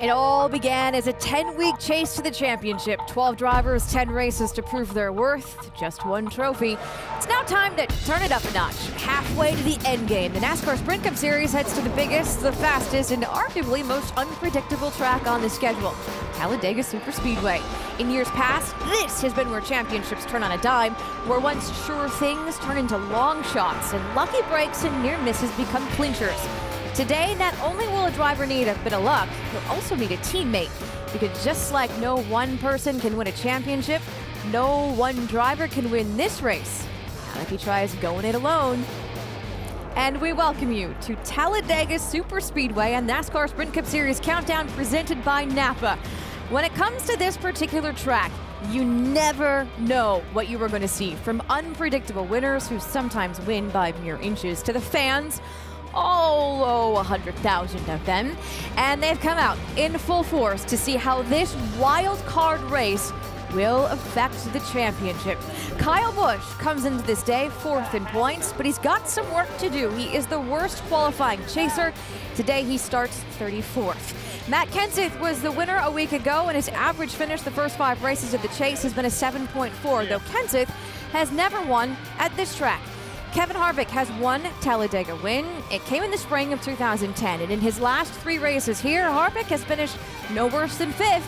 It all began as a 10-week chase to the championship. 12 drivers, 10 races to prove their worth, just one trophy. It's now time to turn it up a notch. Halfway to the end game, the NASCAR Sprint Cup Series heads to the biggest, the fastest, and arguably most unpredictable track on the schedule, Talladega Superspeedway. In years past, this has been where championships turn on a dime, where once sure things turn into long shots, and lucky breaks and near misses become clinchers. Today, not only will a driver need a bit of luck, he'll also need a teammate. Because just like no one person can win a championship, no one driver can win this race. Not if he tries going it alone. And we welcome you to Talladega Superspeedway and NASCAR Sprint Cup Series Countdown presented by Napa. When it comes to this particular track, you never know what you are going to see. From unpredictable winners who sometimes win by mere inches to the fans, 100,000 of them, and they've come out in full force to see how this wild card race will affect the championship. Kyle Busch comes into this day 4th in points, but he's got some work to do. He is the worst qualifying chaser. Today he starts 34th. Matt Kenseth was the winner a week ago, and his average finish the first 5 races of the chase has been a 7.4, though Kenseth has never won at this track. Kevin Harvick has one Talladega win. It came in the spring of 2010, and in his last 3 races here, Harvick has finished no worse than 5th.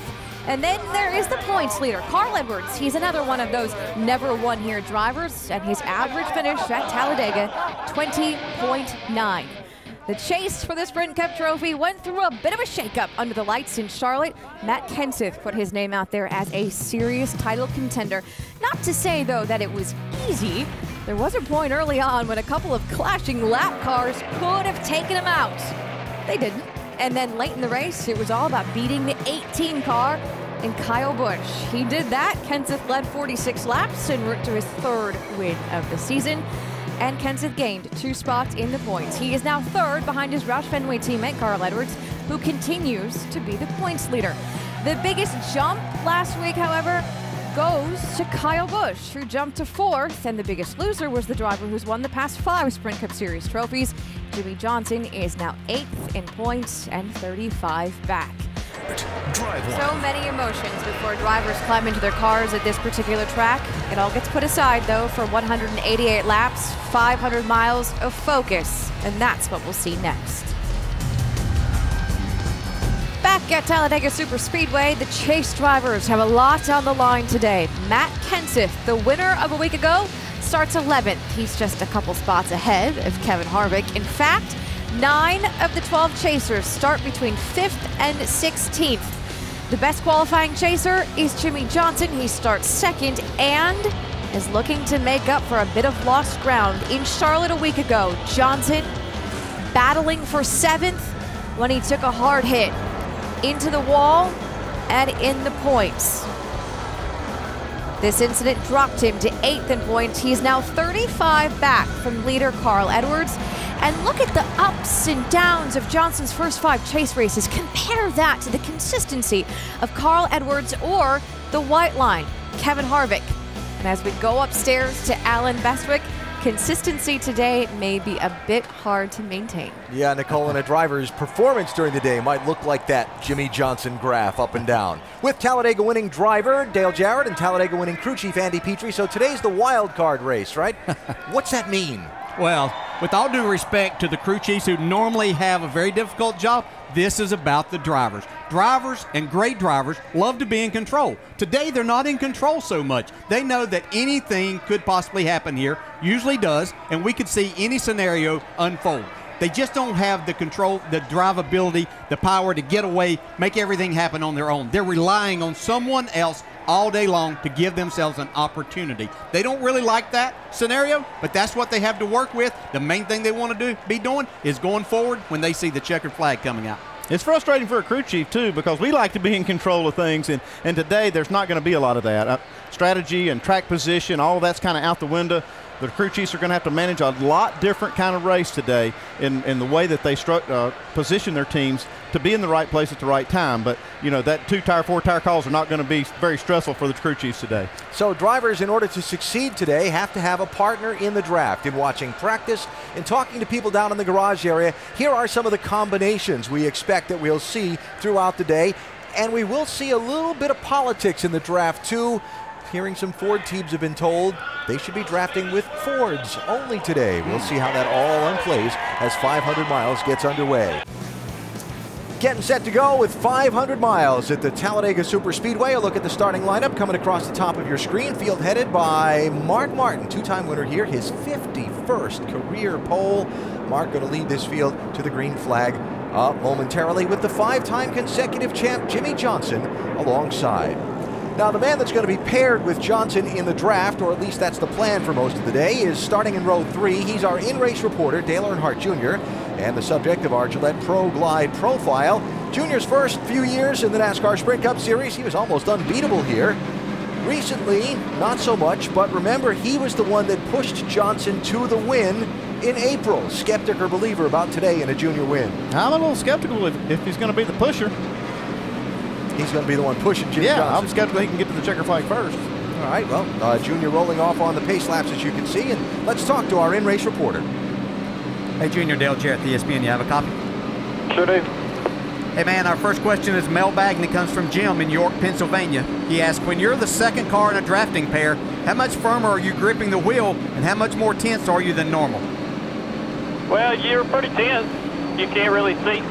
And then there is the points leader, Carl Edwards. He's another one of those never won here drivers, and his average finish at Talladega, 20.9. The chase for the Sprint Cup trophy went through a bit of a shakeup under the lights in Charlotte. Matt Kenseth put his name out there as a serious title contender. Not to say, though, that it was easy. There was a point early on when a couple of clashing lap cars could have taken him out. They didn't. And then late in the race, it was all about beating the 18 car and Kyle Busch. He did that. Kenseth led 46 laps en route to his 3rd win of the season. And Kenseth gained 2 spots in the points. He is now 3rd behind his Roush Fenway teammate, Carl Edwards, who continues to be the points leader. The biggest jump last week, however, goes to Kyle Busch, who jumped to 4th, and the biggest loser was the driver who's won the past 5 Sprint Cup Series trophies. Jimmie Johnson is now 8th in points and 35 back. So many emotions before drivers climb into their cars at this particular track. It all gets put aside, though, for 188 laps, 500 miles of focus, and that's what we'll see next. Back at Talladega Superspeedway, the chase drivers have a lot on the line today. Matt Kenseth, the winner of a week ago, starts 11th. He's just a couple spots ahead of Kevin Harvick. In fact, 9 of the 12 chasers start between 5th and 16th. The best qualifying chaser is Jimmie Johnson. He starts 2nd and is looking to make up for a bit of lost ground. In Charlotte a week ago, Johnson battling for 7th when he took a hard hit into the wall and in the points. This incident dropped him to 8th in points. He is now 35 back from leader Carl Edwards. And look at the ups and downs of Johnson's first 5 chase races. Compare that to the consistency of Carl Edwards or the white line, Kevin Harvick. And as we go upstairs to Alan Bestwick, consistency today may be a bit hard to maintain. Yeah, Nicole, and a driver's performance during the day might look like that Jimmie Johnson graph up and down. With Talladega winning driver Dale Jarrett and Talladega winning crew chief Andy Petrie, so today's the wild card race, right? What's that mean? Well, with all due respect to the crew chiefs who normally have a very difficult job, this is about the drivers. Drivers and great drivers love to be in control. Today, they're not in control so much. They know that anything could possibly happen here, usually does, and we could see any scenario unfold. They just don't have the control, the drivability, the power to get away, make everything happen on their own. They're relying on someone else all day long to give themselves an opportunity. They don't really like that scenario, but that's what they have to work with. The main thing they want to be doing is going forward when they see the checkered flag coming out. It's frustrating for a crew chief, too, because we like to be in control of things, and today there's not going to be a lot of that. Strategy and track position, all that's kind of out the window. The crew chiefs are going to have to manage a lot different kind of race today in the way that they position their teams to be in the right place at the right time. But, you know, that 2-tire, 4-tire calls are not going to be very stressful for the crew chiefs today. So drivers, in order to succeed today, have to have a partner in the draft. In watching practice and talking to people down in the garage area, here are some of the combinations we expect that we'll see throughout the day. And we will see a little bit of politics in the draft, too. Hearing some Ford teams have been told they should be drafting with Fords only today. We'll see how that all unplays as 500 miles gets underway. Getting set to go with 500 miles at the Talladega Superspeedway. A look at the starting lineup coming across the top of your screen. Field headed by Mark Martin, two-time winner here, his 51st career pole. Mark going to lead this field to the green flag momentarily with the 5-time consecutive champ Jimmie Johnson alongside. Now, the man that's going to be paired with Johnson in the draft, or at least that's the plan for most of the day, is starting in row 3. He's our in-race reporter, Dale Earnhardt Jr., and the subject of our Gillette Pro Glide profile. Junior's first few years in the NASCAR Sprint Cup Series, he was almost unbeatable here. Recently, not so much, but remember, he was the one that pushed Johnson to the win in April. Skeptic or believer about today in a Junior win? I'm a little skeptical if he's going to be the pusher. He's going to be the one pushing Jimmie Johnson. I'm skeptical he can get to the checker flag first. All right, well, Junior rolling off on the pace laps, as you can see, and let's talk to our in-race reporter. Hey, Junior, Dale Jarrett, ESPN. You have a copy? Sure do. Hey, man, our first question is mailbag, and it comes from Jim in York, Pennsylvania. He asks, when you're the second car in a drafting pair, how much firmer are you gripping the wheel, and how much more tense are you than normal? Well, you're pretty tense. You can't really see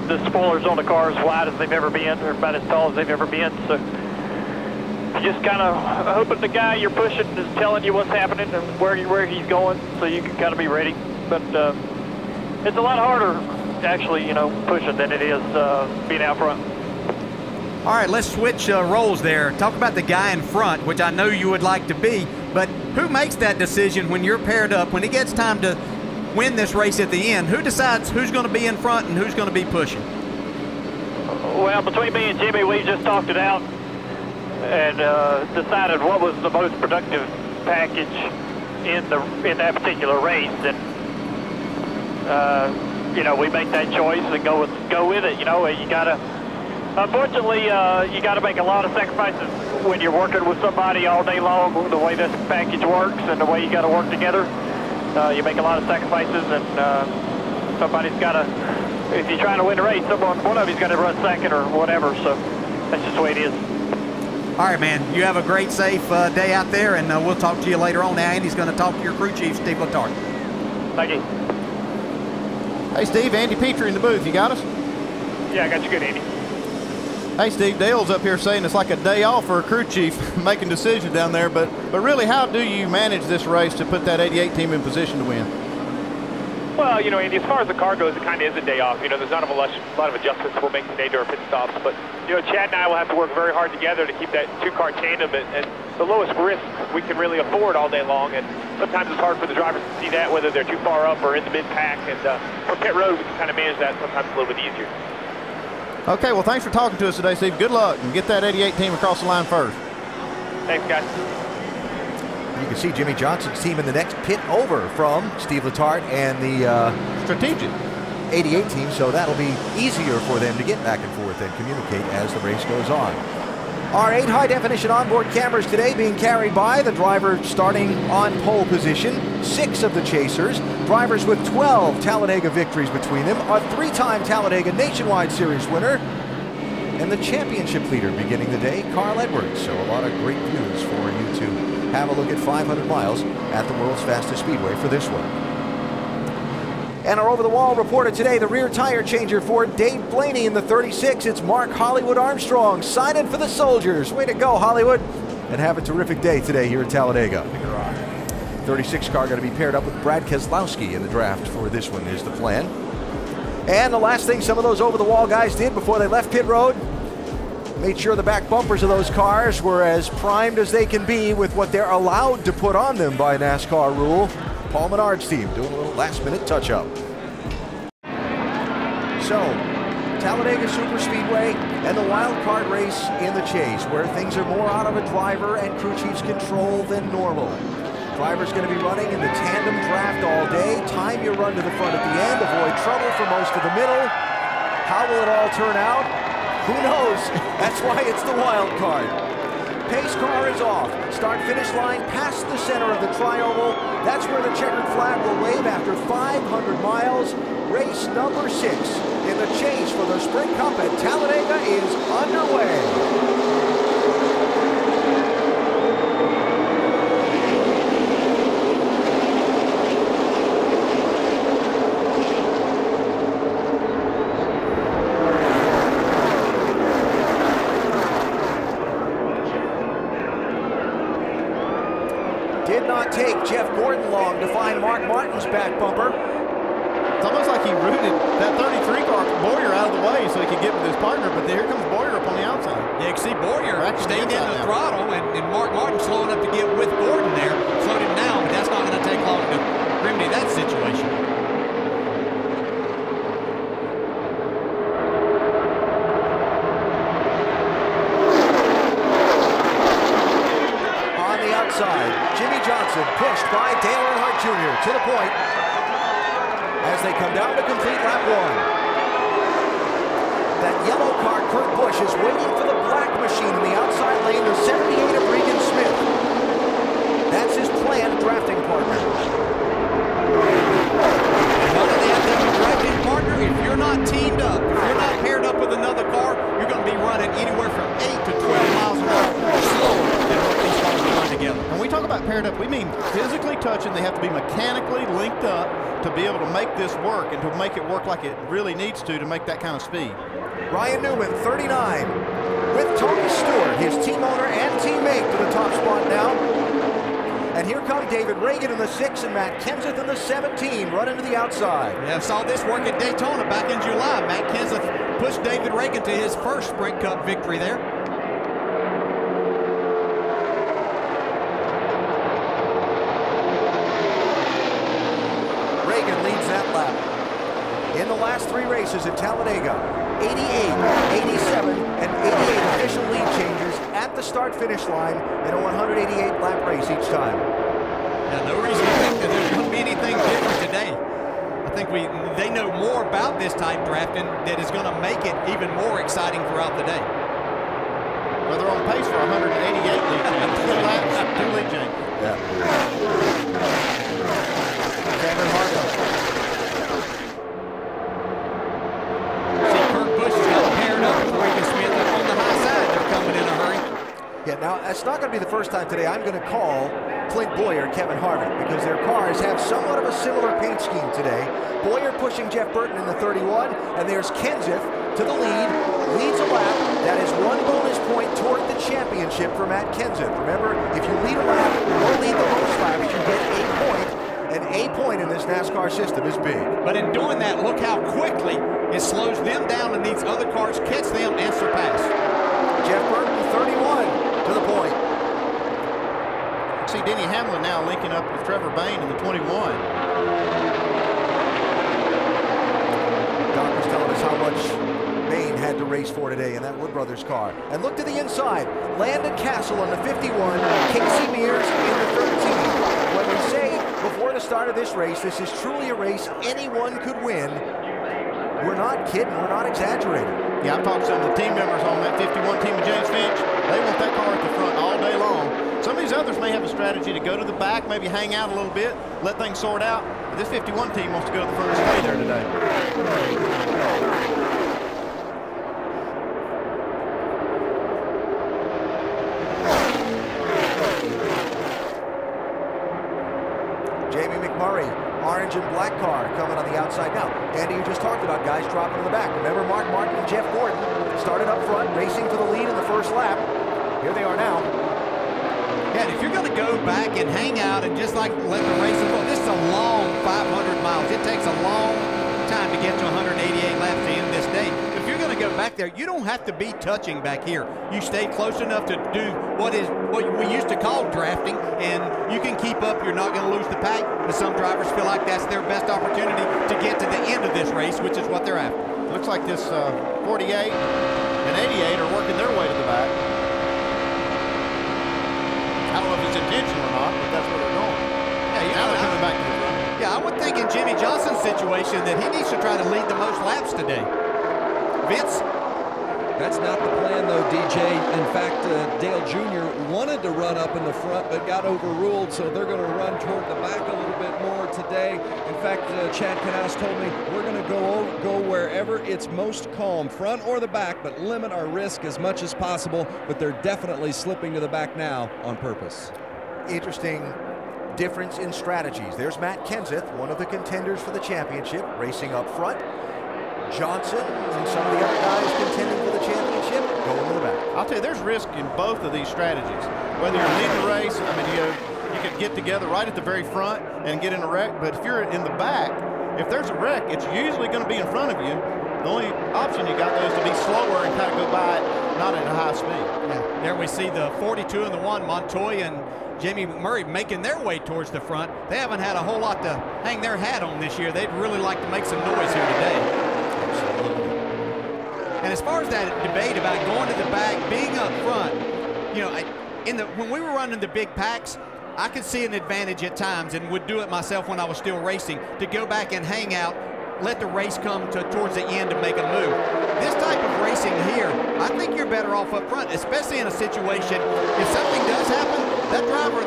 the spoilers on the car as wide as they've ever been, or about as tall as they've ever been. So you just kind of hoping the guy you're pushing is telling you what's happening and where he's going, so you can kind of be ready. But it's a lot harder, actually, you know, pushing than it is being out front. All right, let's switch roles there. Talk about the guy in front, which I know you would like to be, but who makes that decision when you're paired up, when it gets time to win this race at the end? Who decides who's going to be in front and who's going to be pushing? Well, between me and Jimmy, we just talked it out and decided what was the most productive package in that particular race, and you know, we make that choice and go with it. You know, you gotta, unfortunately, you gotta make a lot of sacrifices when you're working with somebody all day long. The way this package works and the way you got to work together. You make a lot of sacrifices, and somebody's got to, if you're trying to win a race, one of you's got to run second or whatever, so that's just the way it is. All right, man, you have a great, safe day out there, and we'll talk to you later on. Now, Andy's going to talk to your crew chief, Steve Letarte. Thank you. Hey, Steve, Andy Petrie in the booth. You got us? Yeah, I got you good, Andy. Hey, Steve, Dale's up here saying it's like a day off for a crew chief making decisions down there, but really, how do you manage this race to put that 88 team in position to win? Well, you know, Andy, as far as the car goes, it kind of is a day off. You know, there's not a lot of adjustments we'll make today during pit stops, but, you know, Chad and I will have to work very hard together to keep that two-car tandem at the lowest risk we can really afford all day long, and sometimes it's hard for the drivers to see that, whether they're too far up or in the mid-pack, and for pit road, we can kind of manage that sometimes a little bit easier. Okay, well, thanks for talking to us today, Steve. Good luck, and get that 88 team across the line first. Thanks, guys. You can see Jimmie Johnson's team in the next pit over from Steve Letarte and the strategic 88 team, so that'll be easier for them to get back and forth and communicate as the race goes on. Our 8 high-definition onboard cameras today being carried by the driver starting on pole position, 6 of the chasers, drivers with 12 Talladega victories between them, a 3-time Talladega Nationwide Series winner, and the championship leader beginning the day, Carl Edwards. So a lot of great views for you to have a look at 500 miles at the world's fastest speedway for this one. And our over-the-wall reporter today, the rear tire changer for Dave Blaney in the 36. It's Mark Hollywood Armstrong signing for the Soldiers. Way to go, Hollywood. And have a terrific day today here at Talladega. 36 car going to be paired up with Brad Keselowski in the draft for this one is the plan. And the last thing some of those over-the-wall guys did before they left pit road, made sure the back bumpers of those cars were as primed as they can be with what they're allowed to put on them by NASCAR rule. Paul Menard's team doing a little last-minute touch-up. So, Talladega Superspeedway and the wild card race in the chase, where things are more out of a driver and crew chief's control than normal. Driver's going to be running in the tandem draft all day. Time your run to the front at the end. Avoid trouble for most of the middle. How will it all turn out? Who knows? That's why it's the wild card. Pace car is off. Start-finish line past the center of the tri-oval. That's where the checkered flag will wave after 500 miles. Race number 6 in the chase for the Sprint Cup at Talladega is underway. Did not take Jeff Gordon long to find Mark Martin's back bumper. It's almost like he rooted that 33 car Bowyer out of the way so he could get with his partner, but here comes Bowyer up on the outside. Yeah, you can see Bowyer stayed in the throttle, and Mark Martin slowing up to get with Gordon there, slowed him down, but that's not going to take long to remedy that situation. Jimmy Johnson pushed by Dale Earnhardt Jr. to the point as they come down to complete lap 1. That yellow car, Kurt Busch, is waiting for the black machine in the outside lane, the 78 of Regan Smith. That's his planned drafting partner. Why do they have to have a drafting partner? If you're not teamed up, if you're not paired up with another car, you're going to be running anywhere from 8 to 12 miles an hour slower than what these cars run together. When we talk about paired up, we mean physically touching. They have to be mechanically linked up to be able to make this work and to make it work like it really needs to make that kind of speed. Ryan Newman, 39, with Tony Stewart, his team owner and teammate, to the top spot now. And here come David Reagan in the 6 and Matt Kenseth in the 17, running to the outside. Yeah, I saw this work at Daytona back in July. Matt Kenseth pushed David Reagan to his first Sprint Cup victory there. Reagan leads that lap. In the last 3 races at Talladega, 88, 87, and 88 official lead changes at the start-finish line in a 188-lap race each time. Yeah, no reason to think that there's going to be anything different today. I think they know more about this type drafting that is going to make it even more exciting throughout the day. Well, they're on pace for 188 lead changes. 2 laps, 2 lead changes. Yeah. Cameron Harvick. Yeah, now that's not going to be the first time today I'm going to call Clint Bowyer Kevin Harvick, because their cars have somewhat of a similar paint scheme today. Bowyer pushing Jeff Burton in the 31, and there's Kenseth to the lead, leads a lap. That is 1 bonus point toward the championship for Matt Kenseth. Remember, if you lead a lap or lead the most laps, you get a point. And a point in this NASCAR system is big. But in doing that, look how quickly it slows them down and these other cars catch them and surpass. Jeff Burton, 31, to the point. See Denny Hamlin now linking up with Trevor Bayne in the 21. Doc was telling us how much Bayne had to race for today in that Wood Brothers car. And look to the inside. Landon Castle on the 51, Casey Mears in the 13. When we say before the start of this race, this is truly a race anyone could win, we're not kidding, we're not exaggerating. Yeah, I've talked to some of the team members on that 51 team of James Finch. They want that car at the front all day long. Some of these others may have a strategy to go to the back, maybe hang out a little bit, let things sort out. But this 51 team wants to go to the front and stay there today. Jamie McMurray, orange and black car coming on the outside now. Andy, you just talked about guys dropping in the back. Remember Mark Martin and Jeff Gordon started up front, racing for the lead in the first lap. Here they are now. Yeah, and if you're going to go back and hang out and just like let the race go, this is a long 500 miles. It takes a long time to get to 188 laps to end this day. If you're going to go back there, you don't have to be touching back here. You stay close enough to do what we used to call drafting, and you can keep up. You're not going to lose the pack, but some drivers feel like that's their best opportunity to get to the end of this race, which is what they're after. Looks like this 48 and 88 are working their way to the back. I don't know if it's intentional or not, but that's where they're going. Yeah, now they're coming back to the front. Yeah, I would think in Jimmy Johnson's situation that he needs to try to lead the most laps today. Vince? That's not the plan, though, DJ. In fact, Dale Jr. wanted to run up in the front, but got overruled, so they're going to run toward the back a little bit more today. In fact, Chad Knaus told me we're going to go wherever it's most calm, front or the back, but limit our risk as much as possible. But they're definitely slipping to the back now on purpose. Interesting difference in strategies. There's Matt Kenseth, one of the contenders for the championship, racing up front. Johnson and some of the other guys contending for the championship going to the back. I'll tell you, there's risk in both of these strategies. Whether you're leading the race, I mean, you could get together right at the very front and get in a wreck, but if you're in the back, if there's a wreck, it's usually going to be in front of you. The only option you got, though, is to be slower and kind of go by it, not at a high speed. Yeah. There we see the 42 and the 1, Montoya and Jamie McMurray making their way towards the front. They haven't had a whole lot to hang their hat on this year. They'd really like to make some noise here today. And as far as that debate about going to the back, being up front, you know, when we were running the big packs, I could see an advantage at times and would do it myself when I was still racing to go back and hang out, let the race come towards the end to make a move. This type of racing here, I think you're better off up front, especially in a situation, if something does happen,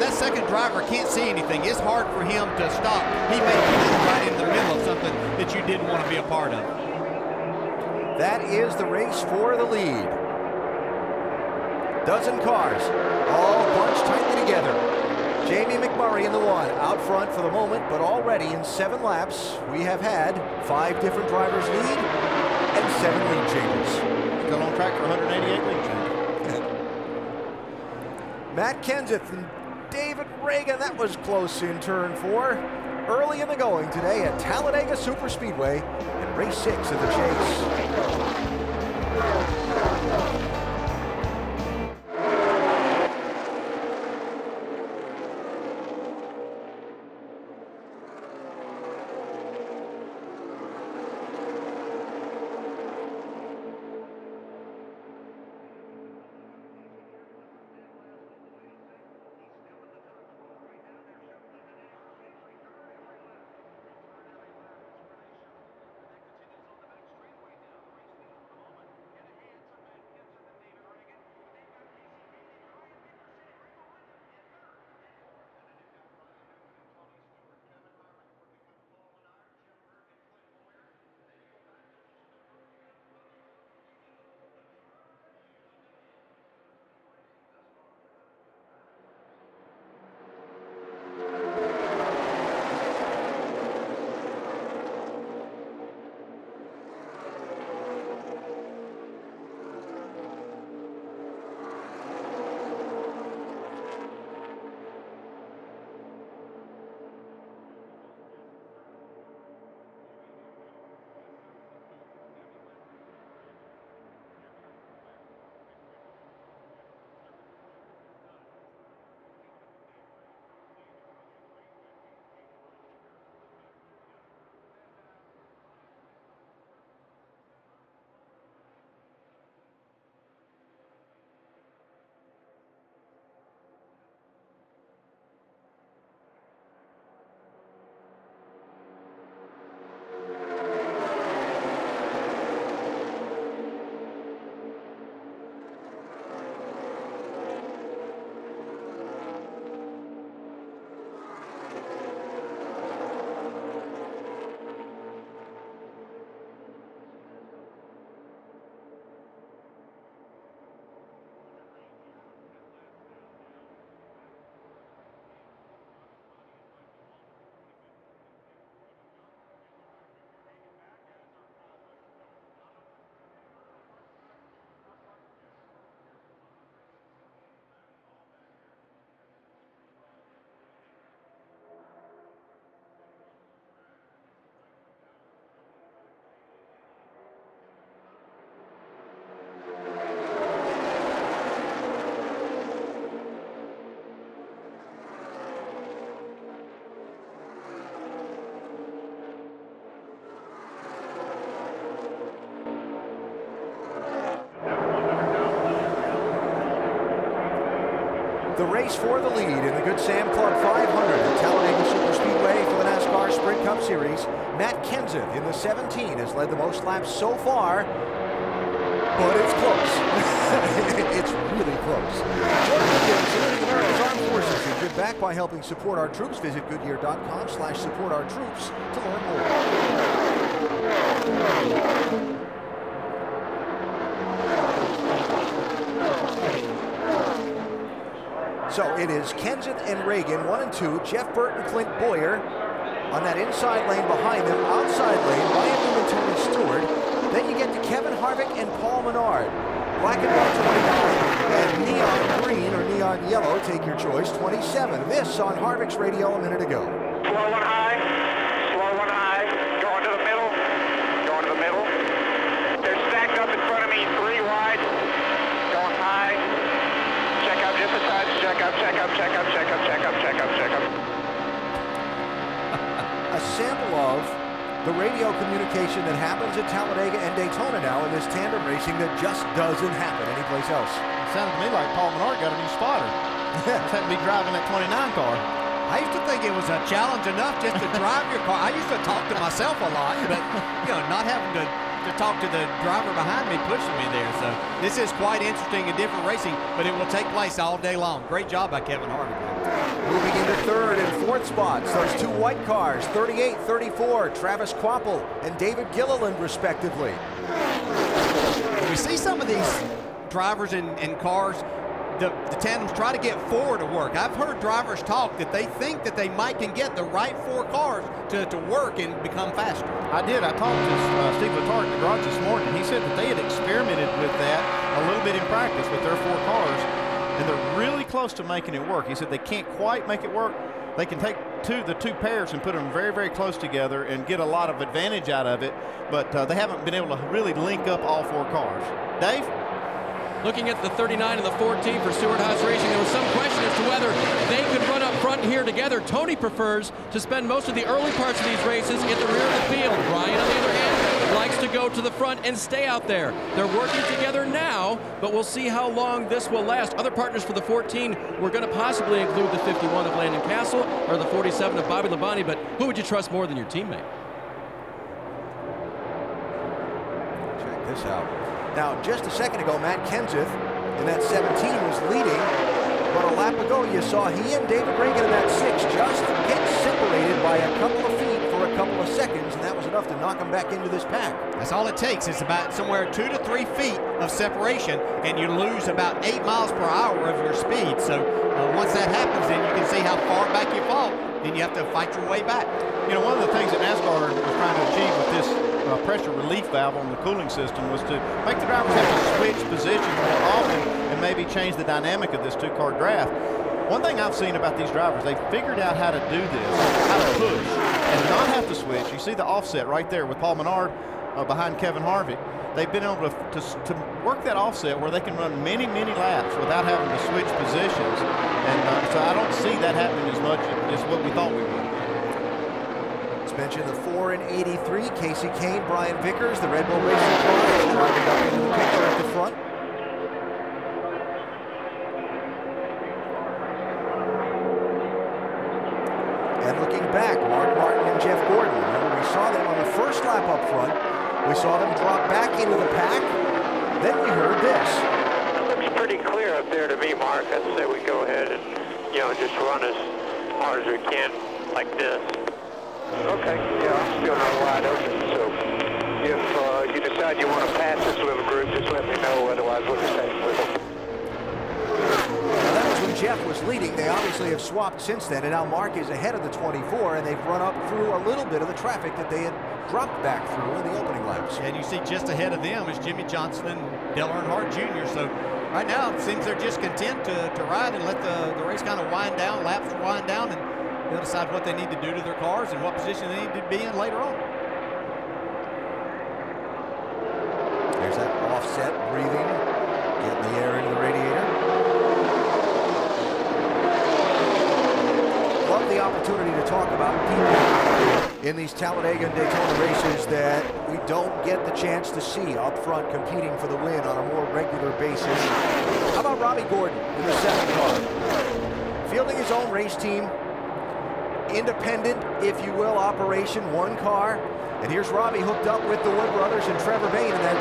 that second driver can't see anything. It's hard for him to stop. He may be right in the middle of something that you didn't want to be a part of. That is the race for the lead. Dozen cars, all bunched tightly together. Jamie McMurray in the 1, out front for the moment, but already in 7 laps, we have had 5 different drivers lead and 7 lead changes. Still on track for 188 lead changes. Matt Kenseth and David Reagan, that was close in turn 4. Early in the going today at Talladega Superspeedway in race 6 of the chase. race for the lead in the Good Sam Club 500 at Talladega Superspeedway for the NASCAR Sprint Cup Series. Matt Kenseth in the 17 has led the most laps so far, but it's close. It's really close. Join Goodyear, saluting America's Armed Forces, and give back by helping support our troops. Visit Goodyear.com/supportourtroops to learn more. So it is Kenseth and Reagan, 1 and 2. Jeff Burton, Clint, Bowyer on that inside lane behind them. Outside lane, Ryan Newman, Tony Stewart. Then you get to Kevin Harvick and Paul Menard. Black and white 29, and neon green or neon yellow, take your choice, 27. This on Harvick's radio a minute ago. Slow one high, going to the middle, They're stacked up in front of me, 3 wide, going high. Check up just a touch, check up. A sample of the radio communication that happens at Talladega and Daytona now in this tandem racing that just doesn't happen anyplace else. It sounded to me like Paul Menard got a new spotter. Just had to be driving that 29 car. I used to think it was a challenge enough just to drive your car. I used to talk to myself a lot, but not having to talk to the driver behind me pushing me there. So this is quite interesting and different racing, but it will take place all day long. Great job by Kevin Harvick. Moving into 3rd and 4th spots, those 2 white cars, 38, 34, Travis Kvapil and David Gilliland, respectively. We see some of these drivers in cars, the tandems try to get 4 to work. I've heard drivers talk that they think that they can get the right 4 cars to work and become faster. I did. I talked to Steve Letarte in the garage this morning. He said that they had experimented with that a little bit in practice with their 4 cars, and they're really close to making it work. He said they can't quite make it work. They can take the two pairs and put them very, very close together and get a lot of advantage out of it, but they haven't been able to really link up all 4 cars. Dave? Looking at the 39 and the 14 for Stewart Haas Racing, there was some question as to whether they could run up front here together. Tony prefers to spend most of the early parts of these races at the rear of the field. Ryan, on the other hand, likes to go to the front and stay out there. They're working together now, but we'll see how long this will last. Other partners for the 14, we're going to possibly include the 51 of Landon Castle or the 47 of Bobby Labonte, but who would you trust more than your teammate? Check this out. Now, just a second ago, Matt Kenseth in that 17 was leading, but a lap ago you saw he and David Reagan in that 6 just get separated by a couple of feet for a couple of seconds, and that was enough to knock them back into this pack. That's all it takes. It's about somewhere 2 to 3 feet of separation, and you lose about 8 miles per hour of your speed. So once that happens, then you can see how far back you fall. Then you have to fight your way back. You know, one of the things that NASCAR was trying to achieve with this pressure relief valve on the cooling system was to make the drivers have to switch positions more often and maybe change the dynamic of this 2-car draft. One thing I've seen about these drivers, they've figured out how to do this, how to push and not have to switch. You see the offset right there with Paul Menard behind Kevin Harvick. They've been able to work that offset where they can run many, many laps without having to switch positions. And so I don't see that happening as much as what we thought we would. Mention the 4 and 83, Casey Kane, Brian Vickers, the Red Bull Racing car, driving up into the picture at the front. And looking back, Mark Martin and Jeff Gordon. Remember, we saw them on the first lap up front. We saw them drop back into the pack. Then we heard this. It looks pretty clear up there to me, Mark. I'd say we go ahead and, just run as hard as we can like this. Okay, yeah, I'm still not wide open, so if you decide you want to pass this little group, just let me know, otherwise we'll just hang with them. Now that was when Jeff was leading. They obviously have swapped since then, and now Mark is ahead of the 24, and they've run up through a little bit of the traffic that they had dropped back through in the opening laps. And you see just ahead of them is Jimmy Johnson and Dale Earnhardt Jr. So right now it seems they're just content to ride and let the race kind of wind down, laps wind down, and they'll decide what they need to do to their cars and what position they need to be in later on. There's that offset, breathing, getting the air into the radiator. Love the opportunity to talk about people in these Talladega and Daytona races that we don't get the chance to see up front competing for the win on a more regular basis. How about Robbie Gordon in the 7th car? building his own race team. Independent, if you will, operation, one car. And here's Robbie hooked up with the Wood brothers and Trevor Bayne in that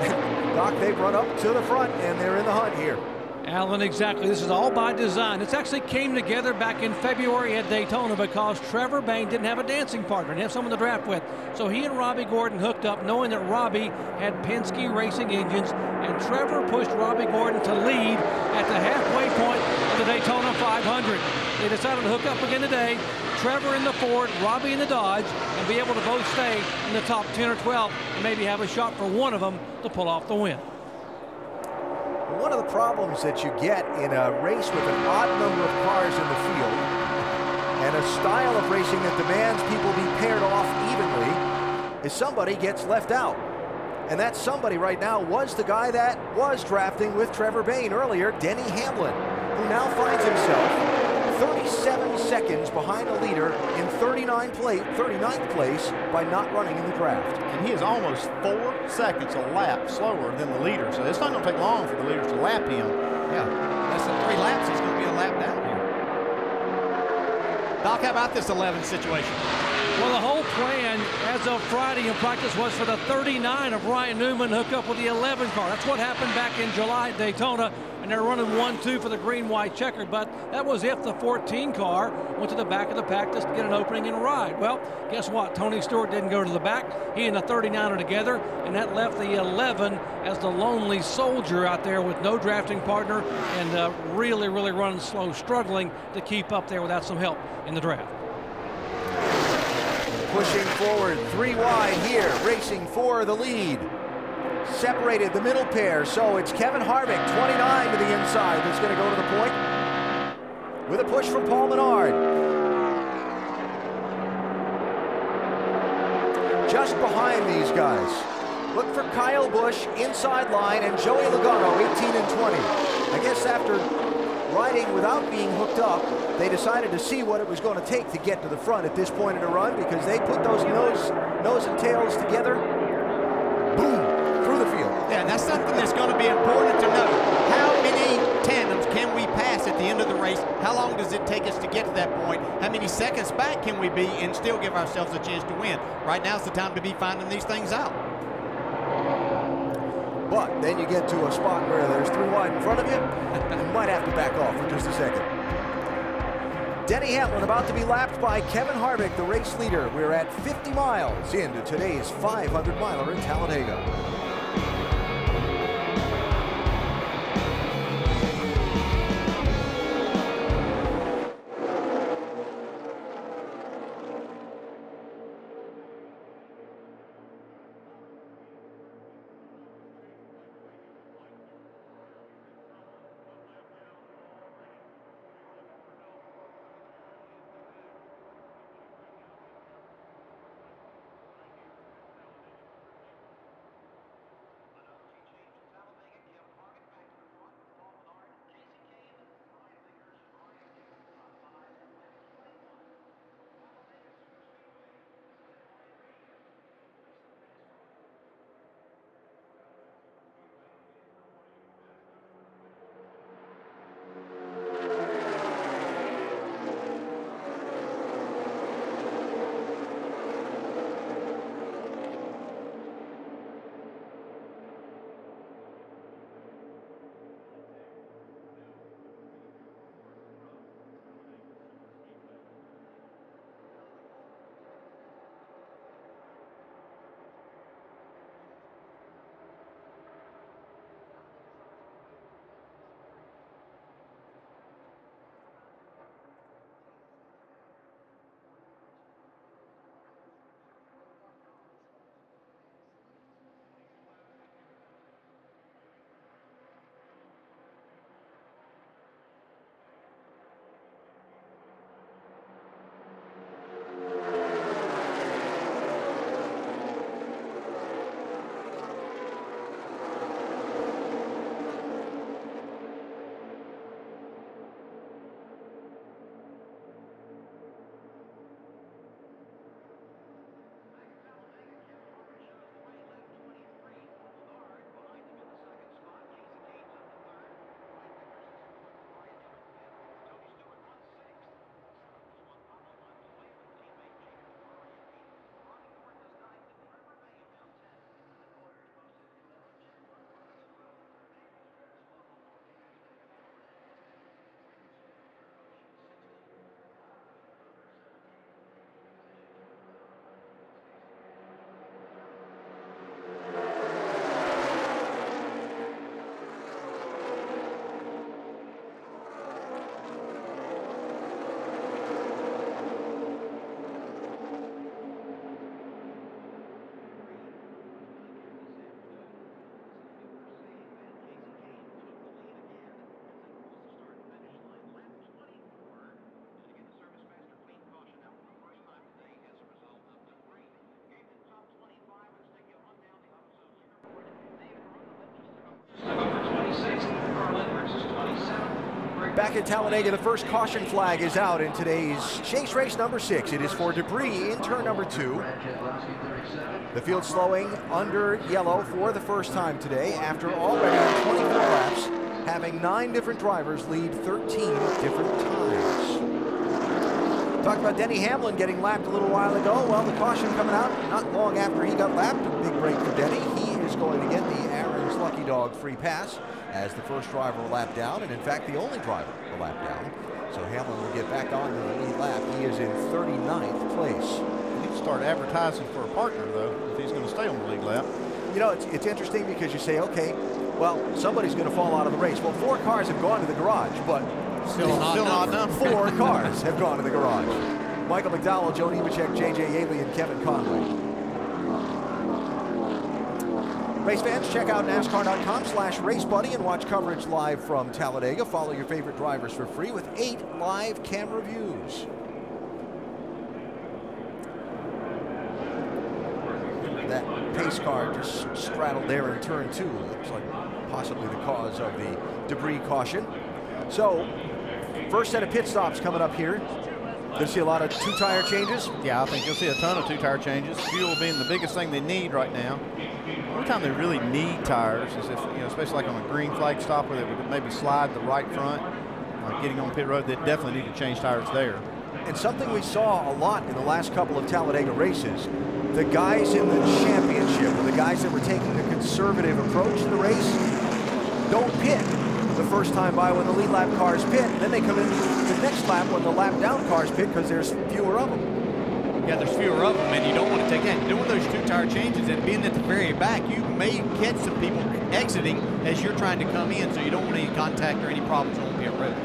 21. Doc, they've run up to the front, and they're in the hunt here. Alan, exactly. This is all by design. This actually came together back in February at Daytona because Trevor Bayne didn't have a dancing partner, didn't have someone to draft with. So he and Robbie Gordon hooked up, knowing that Robbie had Penske Racing engines, and Trevor pushed Robbie Gordon to lead at the halfway point of the Daytona 500. They decided to hook up again today. Trevor in the Ford, Robbie in the Dodge, and be able to both stay in the top 10 or 12 and maybe have a shot for one of them to pull off the win. One of the problems that you get in a race with an odd number of cars in the field and a style of racing that demands people be paired off evenly is somebody gets left out. And that somebody right now was the guy that was drafting with Trevor Bayne earlier, Denny Hamlin, who now finds himself 37 seconds behind the leader in 39th place by not running in the draft. And he is almost 4 seconds a lap slower than the leader, so it's not going to take long for the leaders to lap him. Yeah, less than 3 laps, he's going to be a lap down here. Doc, how about this 11 situation? Well, the whole plan as of Friday in practice was for the 39 of Ryan Newman hook up with the 11 car. That's what happened back in July at Daytona, and they're running 1-2 for the green-white checkered, but that was if the 14 car went to the back of the pack just to get an opening and ride. Well, guess what? Tony Stewart didn't go to the back. He and the 39 are together, and that left the 11 as the lonely soldier out there with no drafting partner and really running slow, struggling to keep up there without some help in the draft. Pushing forward, 3 wide here, racing for the lead. Separated the middle pair, so it's Kevin Harvick, 29 to the inside, that's going to go to the point with a push from Paul Menard. Just behind these guys, look for Kyle Busch, inside line, and Joey Logano, 18 and 20. I guess after riding without being hooked up, they decided to see what it was going to take to get to the front at this point in the run, because they put those nose and tails together, boom, through the field. Yeah, and that's something that's going to be important to know. How many tandems can we pass at the end of the race? How long does it take us to get to that point? How many seconds back can we be and still give ourselves a chance to win? Right now's the time to be finding these things out. But then you get to a spot where there's 3 wide in front of you, and you might have to back off for just a second. Denny Hamlin about to be lapped by Kevin Harvick, the race leader. We're at 50 miles into today's 500-miler in Talladega. at Talladega. The first caution flag is out in today's chase race number 6. It is for debris in turn number 2. The field slowing under yellow for the first time today after already in 24 laps having 9 different drivers lead 13 different times. Talked about Denny Hamlin getting lapped a little while ago. Well, the caution coming out not long after he got lapped. A big break for Denny. He is going to get the Aaron's Lucky Dog free pass as the first driver will lap down, and in fact the only driver will lap down. So Hamlin will get back on to the lead lap. He is in 39th place. He needs to start advertising for a partner, though, if he's going to stay on the lead lap. You know, it's interesting because you say, okay, well, somebody's going to fall out of the race. Well, 4 cars have gone to the garage, but Still not enough. 4 cars have gone to the garage. Michael McDowell, Joe Nemechek, J.J. Yaley, and Kevin Conway. Race fans, check out NASCAR.com/RaceBuddy and watch coverage live from Talladega. Follow your favorite drivers for free with 8 live camera views. That pace car just straddled there in turn 2. Looks like possibly the cause of the debris caution. So, first set of pit stops coming up here. You'll see a lot of 2-tire changes. Yeah, I think you'll see a ton of 2-tire changes. Fuel being the biggest thing they need right now. The only time they really need tires is if, you know, especially like on a green flag stop where they would maybe slide the right front, getting on pit road, they definitely need to change tires there. And something we saw a lot in the last couple of Talladega races, the guys in the championship, or the guys that were taking the conservative approach to the race, don't pit the first time by when the lead lap cars pit, and then they come in the next lap when the lap down cars pit because there's fewer of them. Yeah, there's fewer of them, and you don't want to take that. Doing those 2-tire changes and being at the very back, you may catch some people exiting as you're trying to come in, so you don't want any contact or any problems on pit road.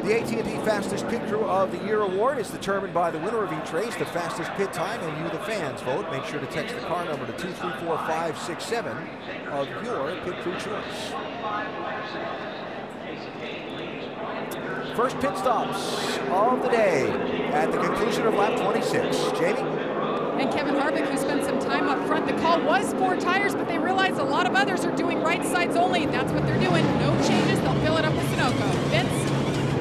The AT&T Fastest Pit Crew of the Year award is determined by the winner of each race, the fastest pit time, and you, the fans, vote. Make sure to text the car number to 234567 of your pit crew choice. First pit stops of the day at the conclusion of lap 26. Jamie? And Kevin Harvick, who spent some time up front. The call was 4 tires, but they realized a lot of others are doing right sides only. That's what they're doing. No changes. They'll fill it up with Sunoco. Vince?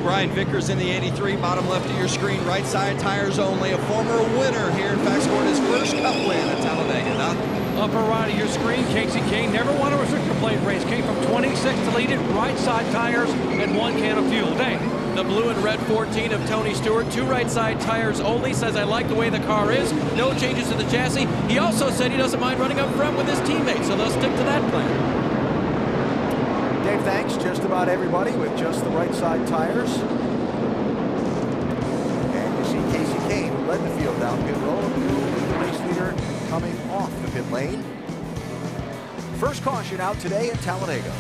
Brian Vickers in the 83, bottom left of your screen, right side tires only. A former winner here, in fact, scored his first Cup win at Talladega. Upper right of your screen, Casey Kane never won a restrictor plate race. Came from 26 to lead it, right side tires, and 1 can of fuel. Dave. The blue and red 14 of Tony Stewart, 2 right side tires only, says I like the way the car is, no changes to the chassis. He also said he doesn't mind running up front with his teammates, so they'll stick to that plan. Dave, thanks. Just about everybody with just the right side tires. And you see Casey Kane, who led the field down pit road, the race leader coming off the pit lane. First caution out today at Talladega.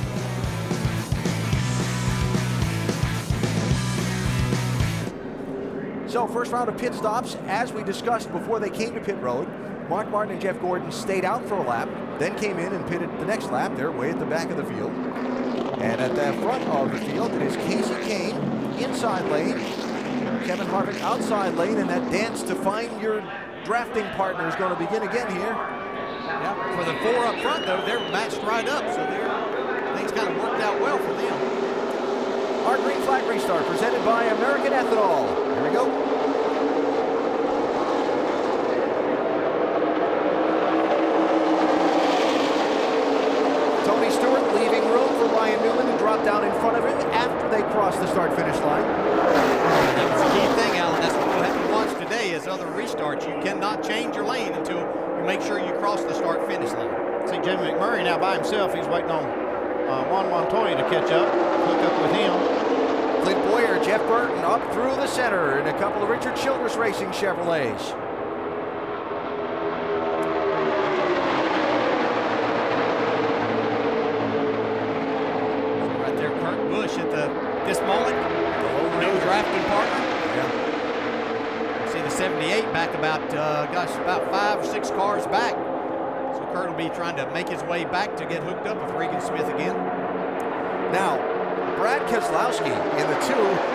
So first round of pit stops, as we discussed before they came to pit road. Mark Martin and Jeff Gordon stayed out for a lap, then came in and pitted the next lap. They're way at the back of the field. And at the front of the field, it is Casey Kane, inside lane, Kevin Harvick outside lane, and that dance to find your drafting partner is going to begin again here. Yeah, for the 4 up front, though, they're matched right up, so things kind of worked out well for them. Our green flag restart presented by American Ethanol. Here we go. Tony Stewart leaving room for Ryan Newman to drop down in front of him after they cross the start-finish line. That's the key thing, Alan. That's what we'll have to watch today is other restarts. You cannot change your lane until you make sure you cross the start-finish line. See, Jamie McMurray now by himself. He's waiting on Juan Montoya to catch up, hook up with him. Clint Bowyer, Jeff Burton up through the center in a couple of Richard Childress Racing Chevrolets. This moment, no drafting partner. Yeah. See the 78 back about, about 5 or 6 cars back. So Kurt will be trying to make his way back to get hooked up with Regan Smith again. Now, Brad Keselowski in the 2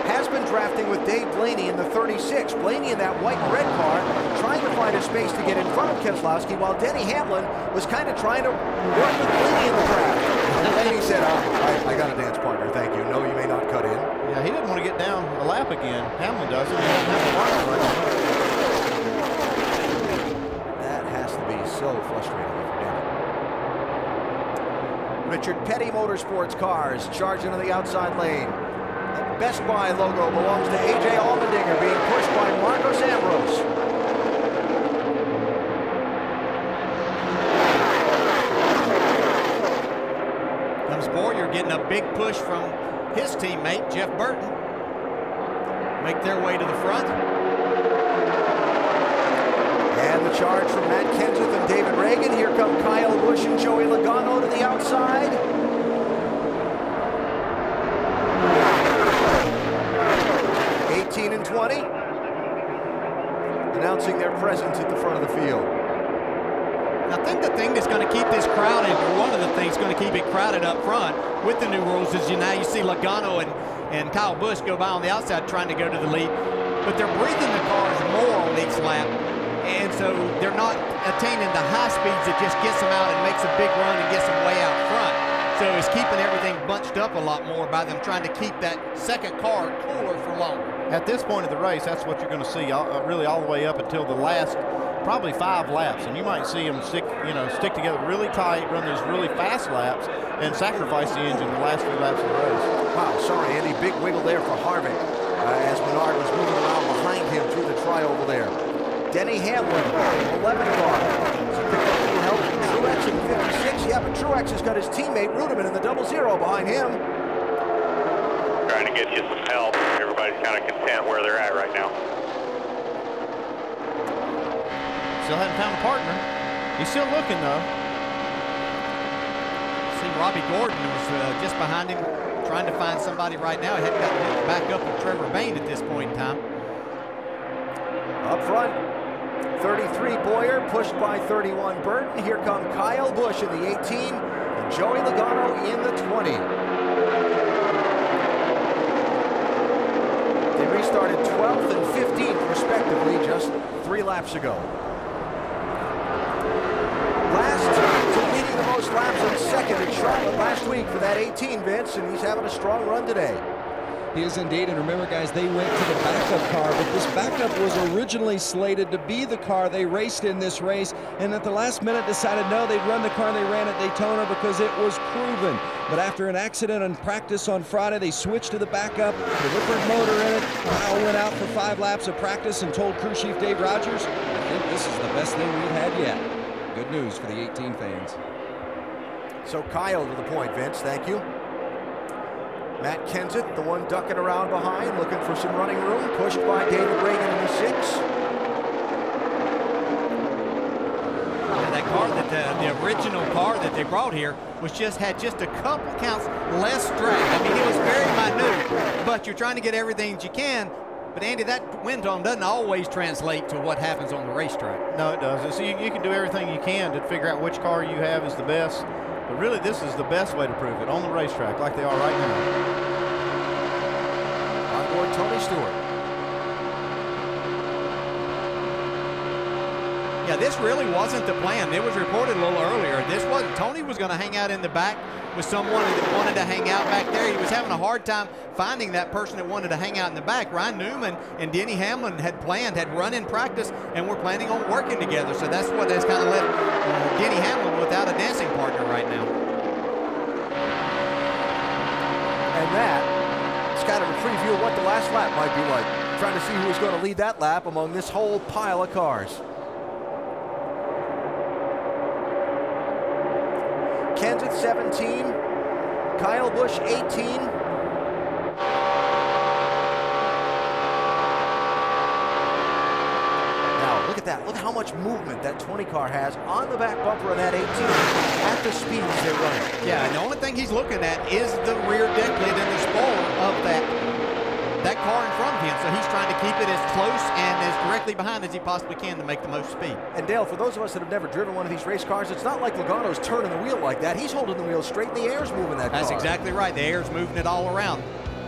has been drafting with Dave Blaney in the 36. Blaney in that white and red car trying to find a space to get in front of Keselowski while Denny Hamlin was kind of trying to work with Blaney in the draft. The lady said, I got a dance partner, thank you. No, you may not cut in. Yeah, he didn't want to get down a lap again. Hamlin doesn't. He doesn't have a partner right now. That has to be so frustrating if you're Denny. Richard Petty Motorsports cars charging on the outside lane. The Best Buy logo belongs to A.J. Allmendinger, being pushed by Marcos Ambrose. Comes Bowyer getting a big push from his teammate, Jeff Burton. Make their way to the front. And the charge from Matt Kenseth and David Reagan. Here come Kyle Busch and Joey Logano to the outside. And 20, announcing their presence at the front of the field. I think the thing that's going to keep this crowded, or one of the things going to keep it crowded up front with the new rules, is now you see Logano and Kyle Busch go by on the outside trying to go to the lead, but they're breathing the cars more on each lap, and so they're not attaining the high speeds that just gets them out and makes a big run and gets them way out front. So it's keeping everything bunched up a lot more by them trying to keep that second car cooler for longer. At this point of the race, that's what you're going to see really all the way up until the last probably 5 laps. And you might see them stick together really tight, run those really fast laps, and sacrifice the engine the last few laps of the race. Wow, sorry, Andy. Big wiggle there for Harvick as Menard was moving around behind him through the trioval there. Denny Hamlin, 11 car. So picked up a little help from Truex in 56. Yeah, but Truex has got his teammate Ruderman in the 00 behind him. Trying to get you some help. Everybody's kind of content where they're at right now. Still haven't found a partner. He's still looking, though. See, Robbie Gordon was just behind him, trying to find somebody right now. He hadn't gotten back up with Trevor Bayne at this point in time. Up front, 33 Bowyer, pushed by 31 Burton. Here come Kyle Busch in the 18, and Joey Logano in the 20. They restarted 12th and 15th, respectively, just 3 laps ago. Last to leading the most laps in second at Charlotte last week for that 18, Vince, and he's having a strong run today. He is indeed, and remember, guys, they went to the backup car, but this backup was originally slated to be the car they raced in this race, and at the last minute decided no, they'd run the car they ran at Daytona because it was proven. But after an accident in practice on Friday, they switched to the backup, the different motor in it. Kyle went out for 5 laps of practice and told crew chief Dave Rogers, I think this is the best thing we've had yet. Good news for the 18 fans. So Kyle to the point, Vince, thank you. Matt Kenseth, the one ducking around behind, looking for some running room, pushed by David Reagan in the 6. Yeah, that car, the original car that they brought here, had just a couple counts less drag. I mean, it was very minute, but you're trying to get everything that you can. But Andy, that wind tone doesn't always translate to what happens on the racetrack. No, it doesn't. So you can do everything you can to figure out which car you have is the best. But really, this is the best way to prove it on the racetrack, like they are right now. On board Tony Stewart. Yeah, this really wasn't the plan. It was reported a little earlier. Tony was going to hang out in the back with someone that wanted to hang out back there. He was having a hard time finding that person that wanted to hang out in the back. Ryan Newman and Denny Hamlin had run in practice, and were planning on working together. So that's what has kind of left Denny Hamlin without a dancing partner right now. And that is kind of a preview of what the last lap might be like. Trying to see who is going to lead that lap among this whole pile of cars. Kenseth 17, Kyle Busch 18. Now look at that. Look how much movement that 20 car has on the back bumper of that 18 at the speeds they're running. Yeah, and the only thing he's looking at is the rear deck lid and the spoiler of that car in front of him. So he's trying to keep it as close and as directly behind as he possibly can to make the most speed. And Dale, for those of us that have never driven one of these race cars, it's not like Logano's turning the wheel like that. He's holding the wheel straight, and the air's moving that car. That's exactly right. The air's moving it all around.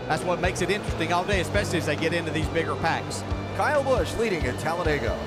That's what makes it interesting all day, especially as they get into these bigger packs. Kyle Busch leading at Talladega.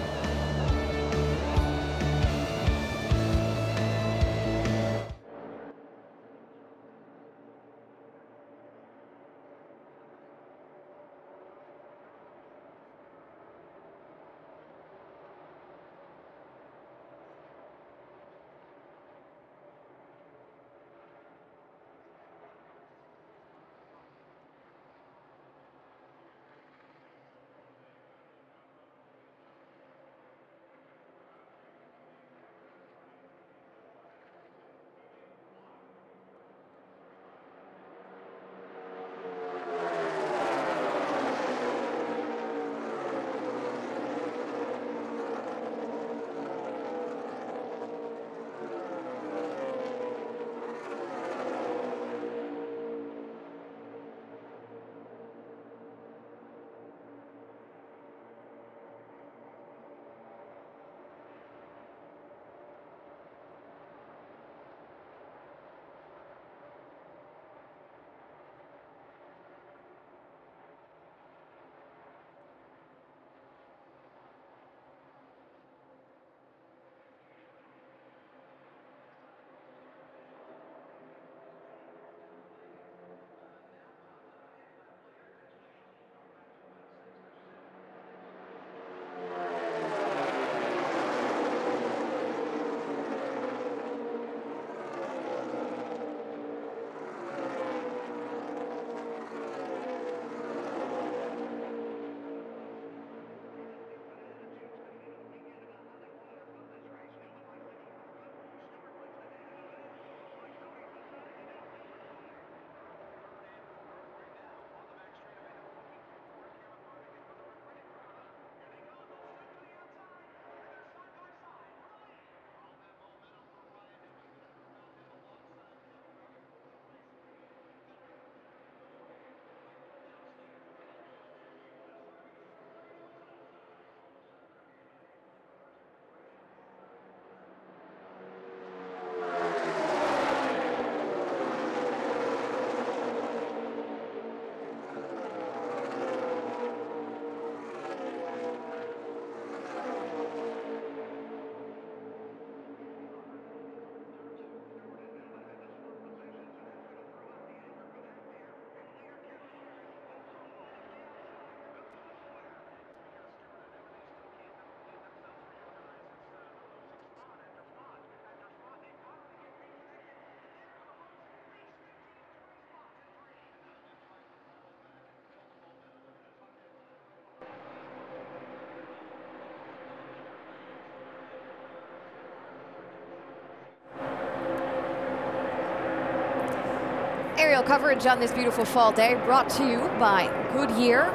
Aerial coverage on this beautiful fall day brought to you by Goodyear.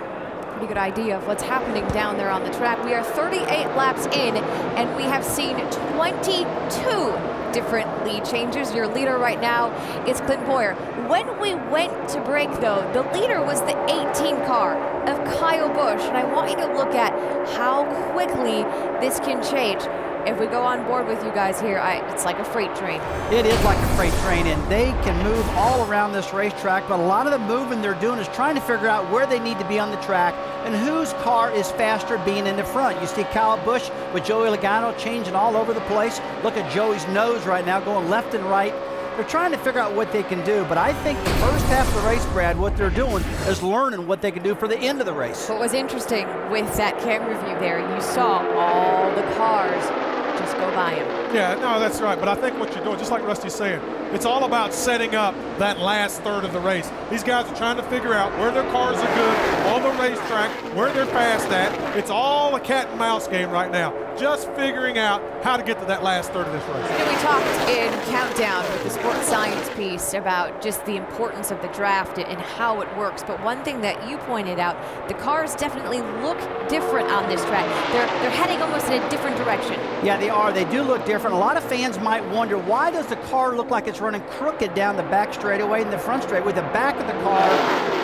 Pretty good idea of what's happening down there on the track. We are 38 laps in, and we have seen 22 different lead changes. Your leader right now is Clint Bowyer. When we went to break, though, the leader was the 18 car of Kyle Busch, and I want you to look at how quickly this can change. If we go on board with you guys here, it's like a freight train. It is like a freight train, and they can move all around this racetrack, but a lot of the moving they're doing is trying to figure out where they need to be on the track and whose car is faster being in the front. You see Kyle Busch with Joey Logano changing all over the place. Look at Joey's nose right now, going left and right. They're trying to figure out what they can do, but I think the first half of the race, Brad, what they're doing is learning what they can do for the end of the race. What was interesting with that camera view there, you saw all the cars just go by him. Yeah, no, that's right. But I think what you're doing, just like Rusty's saying, it's all about setting up that last third of the race. These guys are trying to figure out where their cars are good on the racetrack, where they're fast at. It's all a cat and mouse game right now. Just figuring out how to get to that last third of this race. You know, we talked in Countdown with the sports science piece about just the importance of the draft and how it works. But one thing that you pointed out, the cars definitely look different on this track. They're heading almost in a different direction. Yeah, they are. They do look different. A lot of fans might wonder, why does the car look like it's running crooked down the back straightaway and the front straight with the back of the car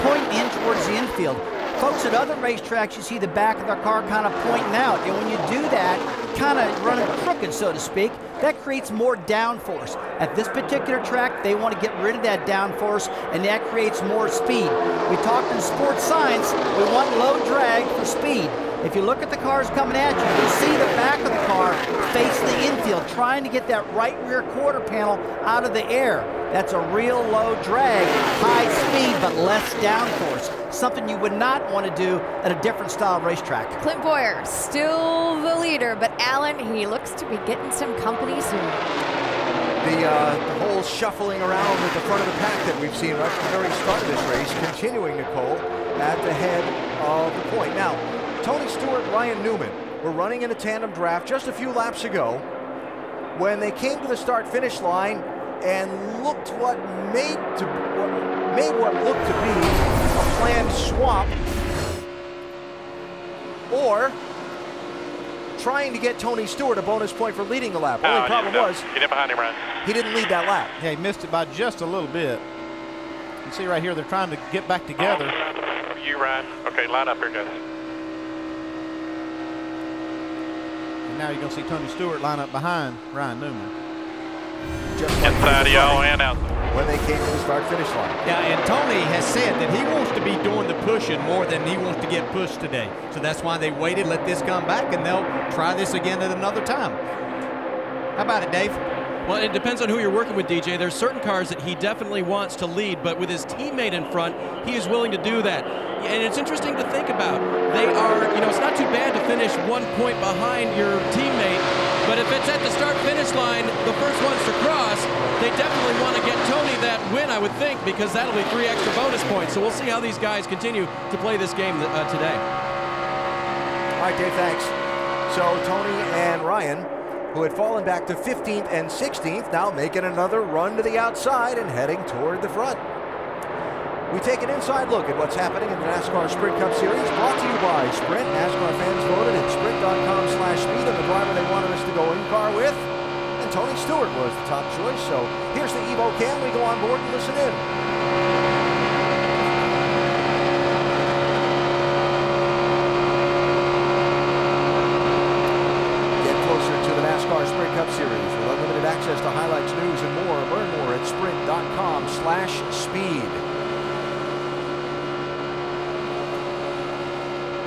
pointing in towards the infield? Folks, at other racetracks, you see the back of their car kind of pointing out. And when you do that, kind of running crooked, so to speak, that creates more downforce. At this particular track, they want to get rid of that downforce, and that creates more speed. We talked in sports science, we want low drag for speed. If you look at the cars coming at you, you'll see the back of the car face the infield, trying to get that right rear quarter panel out of the air. That's a real low drag, high speed, but less downforce. Something you would not want to do at a different style racetrack. Clint Bowyer, still the leader, but Alan, he looks to be getting some company soon. The whole shuffling around at the front of the pack that we've seen right from the very start of this race, continuing, Nicole, at the head of the point. Now, Tony Stewart, Ryan Newman were running in a tandem draft just a few laps ago when they came to the start-finish line and looked what made what looked to be a planned swap, or trying to get Tony Stewart a bonus point for leading the lap. Only problem was get in behind him, Ryan. He didn't lead that lap. Yeah, he missed it by just a little bit. You can see right here they're trying to get back together. You, Ryan. Okay, line up here, guys. And now you're going to see Tony Stewart line up behind Ryan Newman. Just like inside of y'all and out. When they came to the start-finish line. Yeah, and Tony has said that he wants to be doing the pushing more than he wants to get pushed today. So that's why they waited, let this come back, and they'll try this again at another time. How about it, Dave? Well, it depends on who you're working with, DJ. There's certain cars that he definitely wants to lead, but with his teammate in front, he is willing to do that. And it's interesting to think about. They are, you know, it's not too bad to finish 1 point behind your teammate, but if it's at the start-finish line, the first ones to cross, they definitely want to get Tony that win, I would think, because that'll be 3 extra bonus points. So we'll see how these guys continue to play this game today. All right, Dave, thanks. So Tony and Ryan, who had fallen back to 15th and 16th, now making another run to the outside and heading toward the front. We take an inside look at what's happening in the NASCAR Sprint Cup Series, brought to you by Sprint. NASCAR fans voted at sprint.com/speed on the driver they wanted us to go in car with, and Tony Stewart was the top choice. So here's the Evo Cam. We go on board and listen in. NASCAR Sprint Cup Series with unlimited access to highlights, news, and more. Learn more at sprint.com/speed.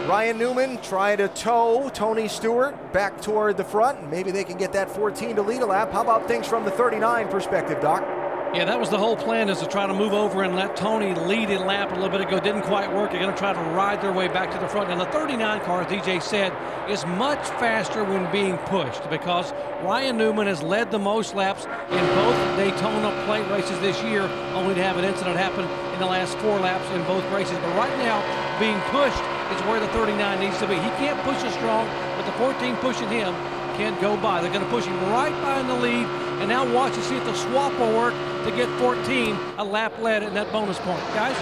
Ryan Newman trying to tow Tony Stewart back toward the front. Maybe they can get that 14 to lead a lap. How about things from the 39 perspective, Doc? Yeah, that was the whole plan, is to try to move over and let Tony lead in lap a little bit ago. Didn't quite work. They're going to try to ride their way back to the front. And the 39 car, as DJ said, is much faster when being pushed, because Ryan Newman has led the most laps in both Daytona plate races this year, only to have an incident happen in the last 4 laps in both races. But right now, being pushed is where the 39 needs to be. He can't push as strong, but the 14 pushing him can't go by. They're going to push him right by in the lead, And now watch and see if the swap will work to get 14, a lap led in that bonus point. Guys?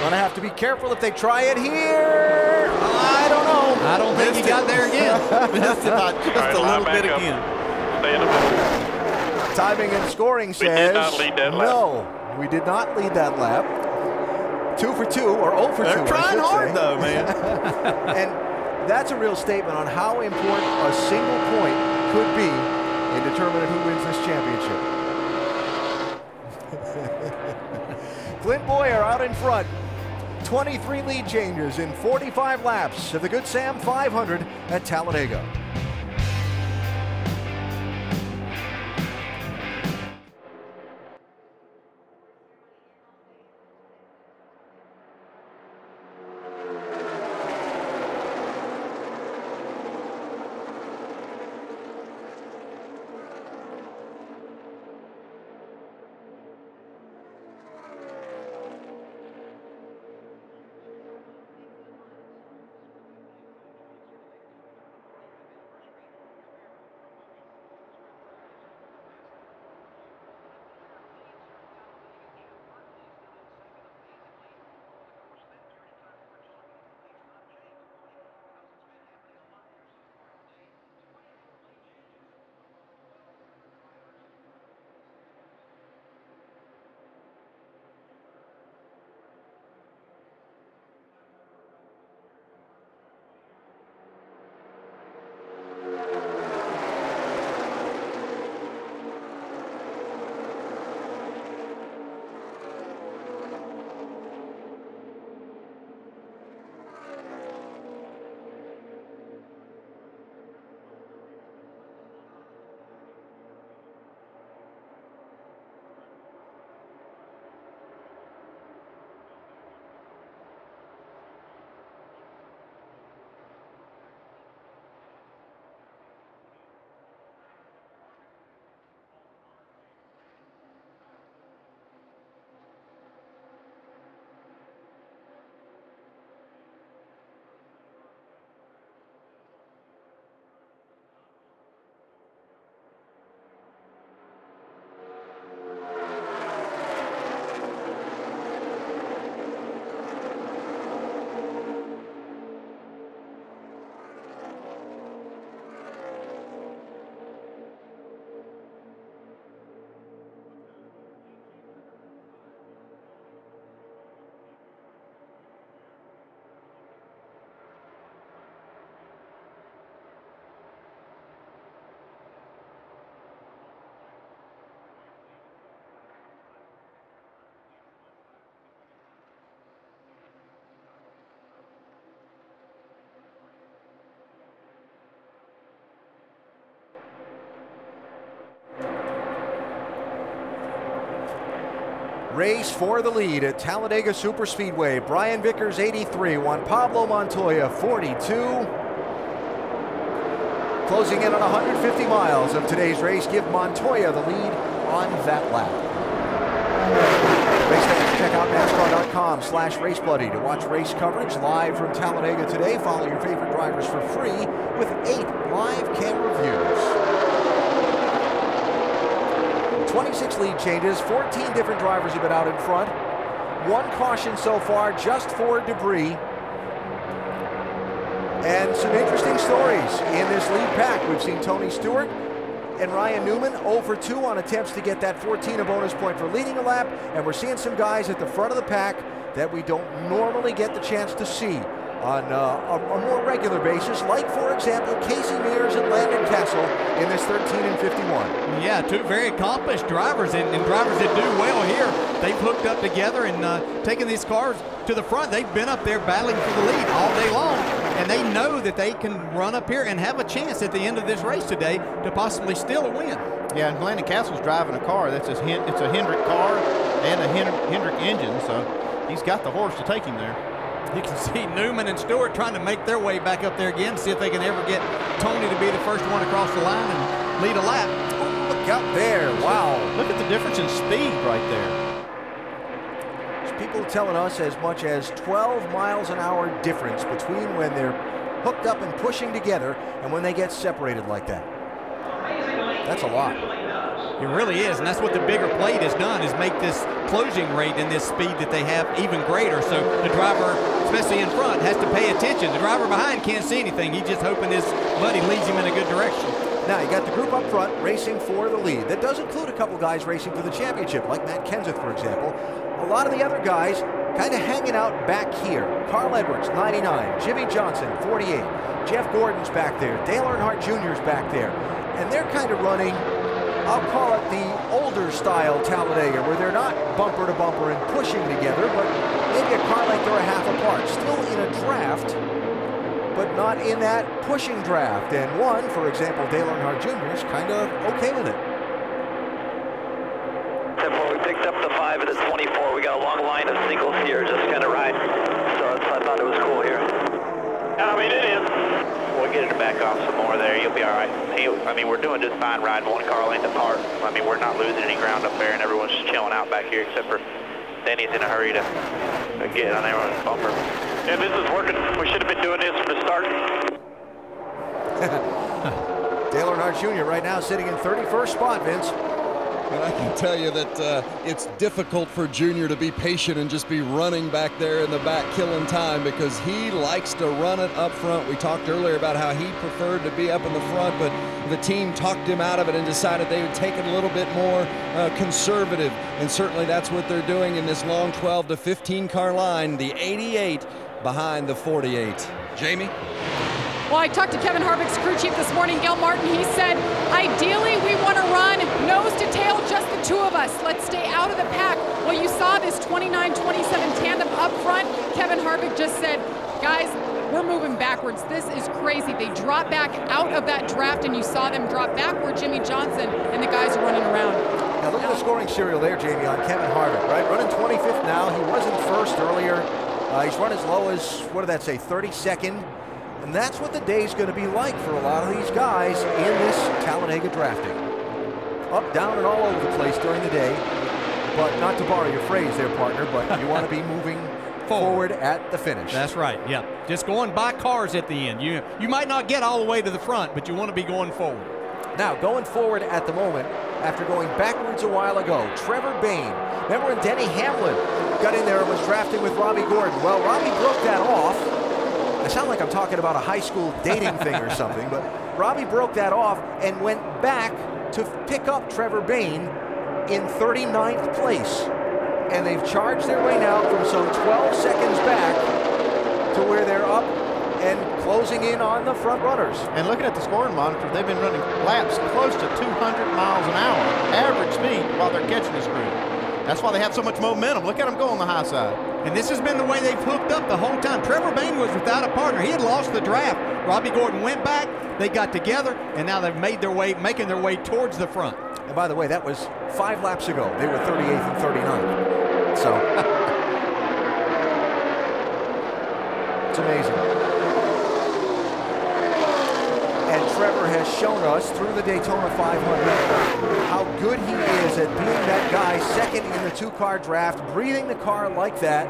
Gonna have to be careful if they try it here. I don't know. I don't think he got there again. Missed it by just a little bit again. Stay in the middle. Timing and scoring says did not lead that lap. no. We did not lead that lap. 2 for 2 or 0 for 2. They're trying hard though, man. And that's a real statement on how important a single point could be in determining who wins this championship. Clint Bowyer out in front. 23 lead changes in 45 laps of the Good Sam 500 at Talladega. Race for the lead at Talladega Superspeedway. Brian Vickers, 83. Juan Pablo Montoya, 42. Closing in on 150 miles of today's race. Give Montoya the lead on that lap. Race fans, check out NASCAR.com/RaceBuddy to watch race coverage live from Talladega today. Follow your favorite drivers for free with 8 live camera views. 26 lead changes, 14 different drivers have been out in front. 1 caution so far, just for debris. And some interesting stories in this lead pack. We've seen Tony Stewart and Ryan Newman 0 for 2 on attempts to get that 14 a bonus point for leading a lap. And we're seeing some guys at the front of the pack that we don't normally get the chance to see on a more regular basis, like, for example, Casey Mears and Landon Castle in this 13 and 51. Yeah, 2 very accomplished drivers, and drivers that do well here. They've hooked up together and taken these cars to the front. They've been up there battling for the lead all day long, and they know that they can run up here and have a chance at the end of this race today to possibly steal a win. Yeah, and Landon Castle's driving a car that's it's a Hendrick car and a Hendrick engine, so he's got the horse to take him there. You can see Newman and Stewart trying to make their way back up there again, see if they can ever get Tony to be the first one across the line and lead a lap. Oh, look out there. Wow. Look at the difference in speed right there. There's people telling us as much as 12 miles an hour difference between when they're hooked up and pushing together and when they get separated like that. That's a lot. It really is, and that's what the bigger plate has done, is make this closing rate and this speed that they have even greater. So the driver, especially in front, has to pay attention. The driver behind can't see anything. He's just hoping his buddy leads him in a good direction. Now, you got the group up front racing for the lead. That does include a couple guys racing for the championship, like Matt Kenseth, for example. A lot of the other guys kind of hanging out back here. Carl Edwards, 99. Jimmy Johnson, 48. Jeff Gordon's back there. Dale Earnhardt Jr. is back there. And they're kind of running, I'll call it the older style Talladega, where they're not bumper to bumper and pushing together, but maybe a car length or a half apart. Still in a draft, but not in that pushing draft. And one, for example, Dale Earnhardt Jr. is kind of okay with it. 10-4, we picked up the 5 at the 24. We got a long line of singles here, just kind of right. So I thought it was cool here. I mean, it is. We'll get it to back off some more there. You'll be all right. I mean, we're doing just fine riding one car length apart. I mean, we're not losing any ground up there, and everyone's just chilling out back here, except for Denny's in a hurry to get on everyone's bumper. Yeah, this is working. We should have been doing this from the start. Dale Earnhardt Jr. right now sitting in 31st spot, Vince. And I can tell you that it's difficult for Junior to be patient and just be running back there in the back, killing time, because he likes to run it up front. We talked earlier about how he preferred to be up in the front, but the team talked him out of it and decided they would take it a little bit more conservative. And certainly that's what they're doing in this long 12 to 15 car line, the 88 behind the 48. Jamie? Well, I talked to Kevin Harvick's crew chief this morning, Gil Martin. He said, ideally, we want to run nose to tail, just the two of us. Let's stay out of the pack. Well, you saw this 29-27 tandem up front. Kevin Harvick just said, guys, we're moving backwards. This is crazy. They dropped back out of that draft, and you saw them drop back where Jimmy Johnson and the guys are running around. Now, look at the scoring serial there, Jamie, on Kevin Harvick, right? Running 25th now. He wasn't first earlier. He's run as low as, what did that say, 32nd? And that's what the day's going to be like for a lot of these guys in this Talladega drafting. Up, down, and all over the place during the day. But not to borrow your phrase there, partner, but you want to be moving forward at the finish. That's right, yeah. Just going by cars at the end. You might not get all the way to the front, but you want to be going forward. Now, going forward at the moment, after going backwards a while ago, Trevor Bayne. Remember when Denny Hamlin got in there and was drafting with Robbie Gordon? Well, Robbie broke that off. I sound like I'm talking about a high school dating thing or something, but Robbie broke that off and went back to pick up Trevor Bayne in 39th place. And they've charged their way now from some 12 seconds back to where they're up and closing in on the front runners. And looking at the scoring monitor, they've been running laps close to 200 miles an hour, average speed, while they're catching this group. That's why they have so much momentum. Look at them go on the high side. And this has been the way they've hooked up the whole time. Trevor Bayne was without a partner. He had lost the draft. Robbie Gordon went back, they got together, and now they've made their way, making their way towards the front. And by the way, that was 5 laps ago. They were 38th and 39th. So, it's amazing. And Trevor has shown us through the Daytona 500 how good he is at being that guy second in the two-car draft, breathing the car like that,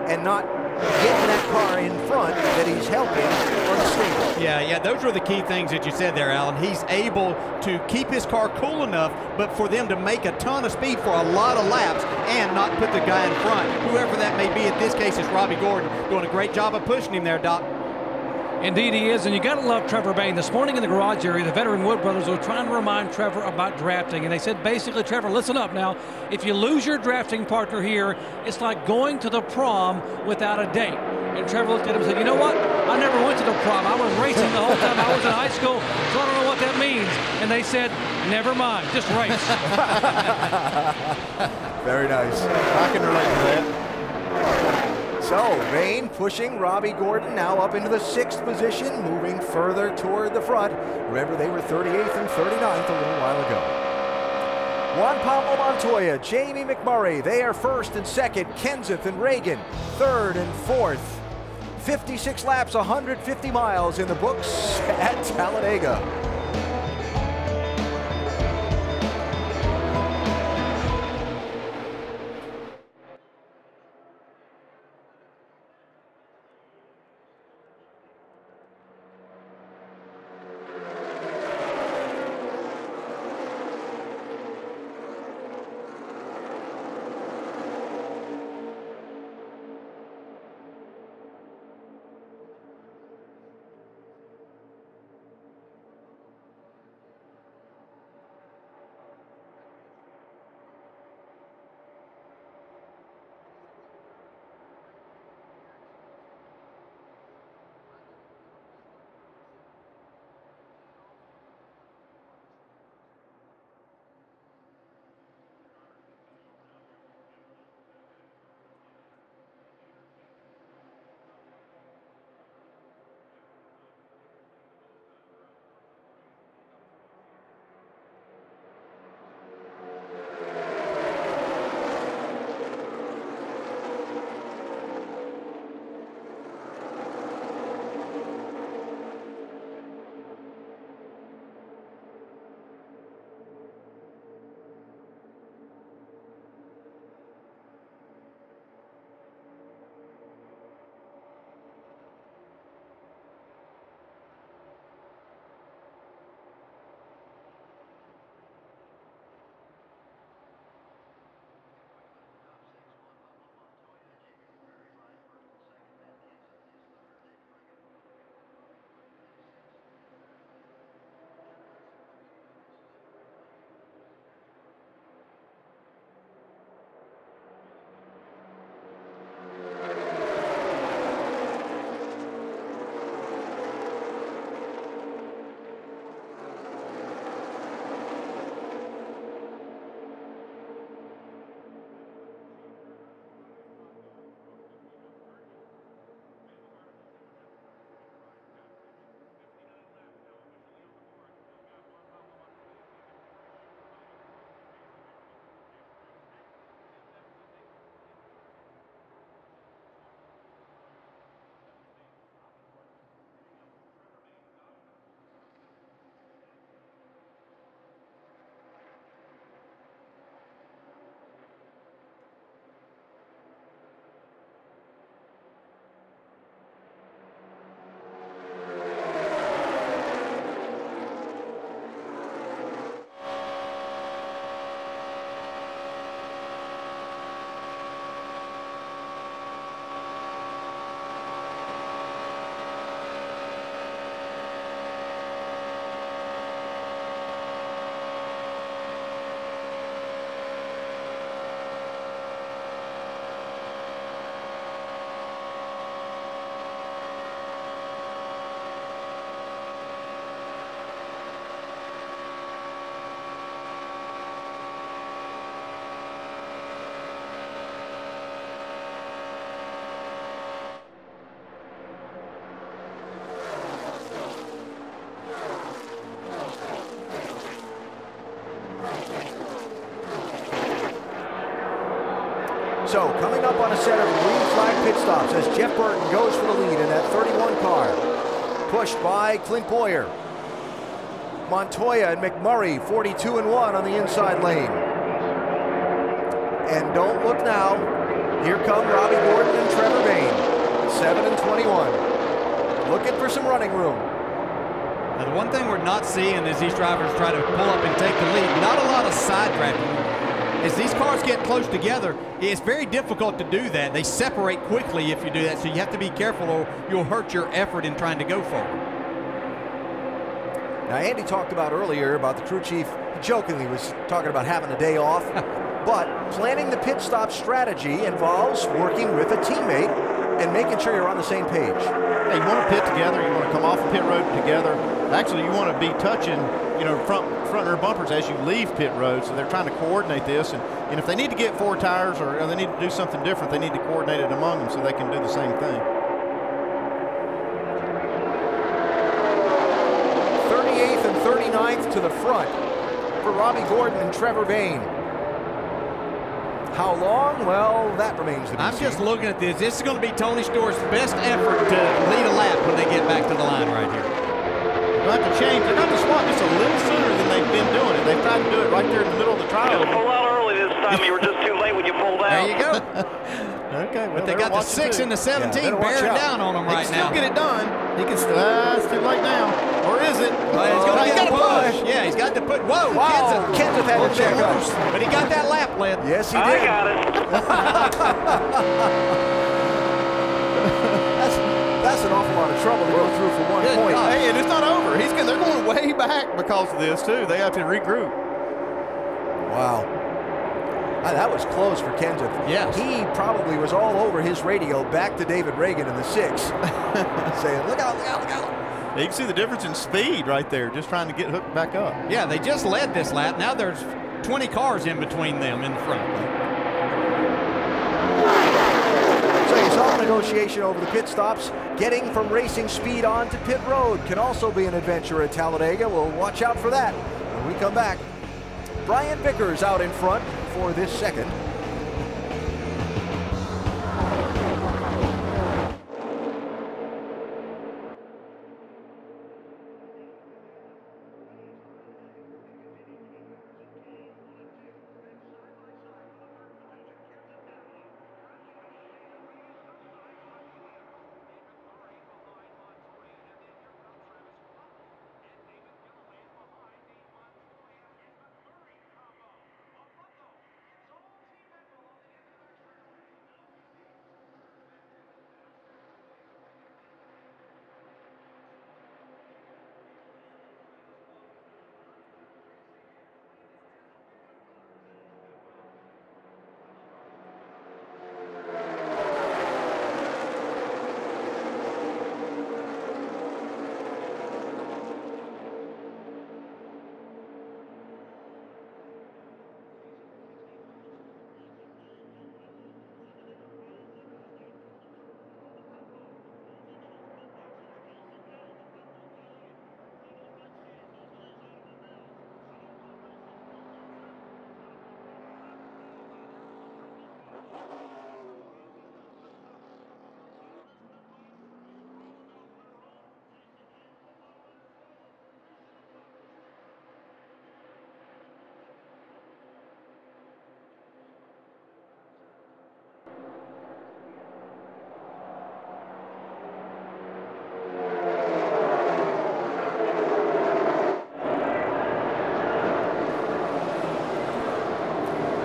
and not getting that car in front that he's helping unstable. Yeah, those were the key things that you said there, Alan. He's able to keep his car cool enough, but for them to make a ton of speed for a lot of laps and not put the guy in front. Whoever that may be, in this case, is Robbie Gordon, doing a great job of pushing him there, Doc. Indeed he is, and you got to love Trevor Bayne. This morning in the garage area, the veteran Wood brothers were trying to remind Trevor about drafting, and they said, basically, Trevor, listen up now. If you lose your drafting partner here, it's like going to the prom without a date. And Trevor looked at him and said, you know what? I never went to the prom. I was racing the whole time I was in high school, so I don't know what that means. And they said, never mind, just race. Very nice. I can relate to that. So, Bayne pushing Robbie Gordon now up into the 6th position, moving further toward the front. Remember, they were 38th and 39th a little while ago. Juan Pablo Montoya, Jamie McMurray, they are 1st and 2nd. Kenseth and Reagan, 3rd and 4th. 56 laps, 150 miles in the books at Talladega. on a set of green flag pit stops as Jeff Burton goes for the lead in that 31 car. Pushed by Clint Bowyer. Montoya and McMurray, 42-1 on the inside lane. And don't look now. Here come Robbie Gordon and Trevor Bayne, 7-21. Looking for some running room. Now, the one thing we're not seeing as these drivers try to pull up and take the lead, not a lot of side tracking. As these cars get close together, it's very difficult to do that. They separate quickly if you do that, so you have to be careful or you'll hurt your effort in trying to go forward. Now, Andy talked about earlier about the crew chief, jokingly was talking about having a day off, but planning the pit stop strategy involves working with a teammate and making sure you're on the same page. Yeah, you want to pit together, you want to come off the pit road together. Actually, you want to be touching, you know, front rear bumpers as you leave pit road, so they're trying to coordinate this. And if they need to get 4 tires or they need to do something different, they need to coordinate it among them so they can do the same thing. 38th and 39th to the front for Robbie Gordon and Trevor Bayne. How long? Well, that remains to be I'm seen. just looking at this. This is going to be Tony Stewart's best effort to lead a lap when they get back to the line right here. They'll have to change. They're going to swap just a little sooner than they've been doing it. They've tried to do it right there in the middle of the trial. You pulled out early this time. You were just too late when you pulled out. There you go. Okay, well, But they got the 6 and the 17 bearing down on them right now. He can still get it done. He can still, it's too late now. Or is it? He's got to push. Yeah, he's got to put. Whoa, Wow, Kenseth had to check up. But he got that lap, led. Yes, he did. I got it. That's an awful lot of trouble to go through for 1 Good point. God. Hey, and it's not over. They're going way back because of this, too. They have to regroup. Wow. That was close for Kenseth. Yes. He probably was all over his radio back to David Reagan in the 6, saying, look out, look out, look out. You can see the difference in speed right there, just trying to get hooked back up. Yeah, they just led this lap. Now there's 20 cars in between them in the front. So you saw the negotiation over the pit stops. Getting from racing speed on to pit road can also be an adventure at Talladega. We'll watch out for that when we come back. Brian Vickers out in front for this second.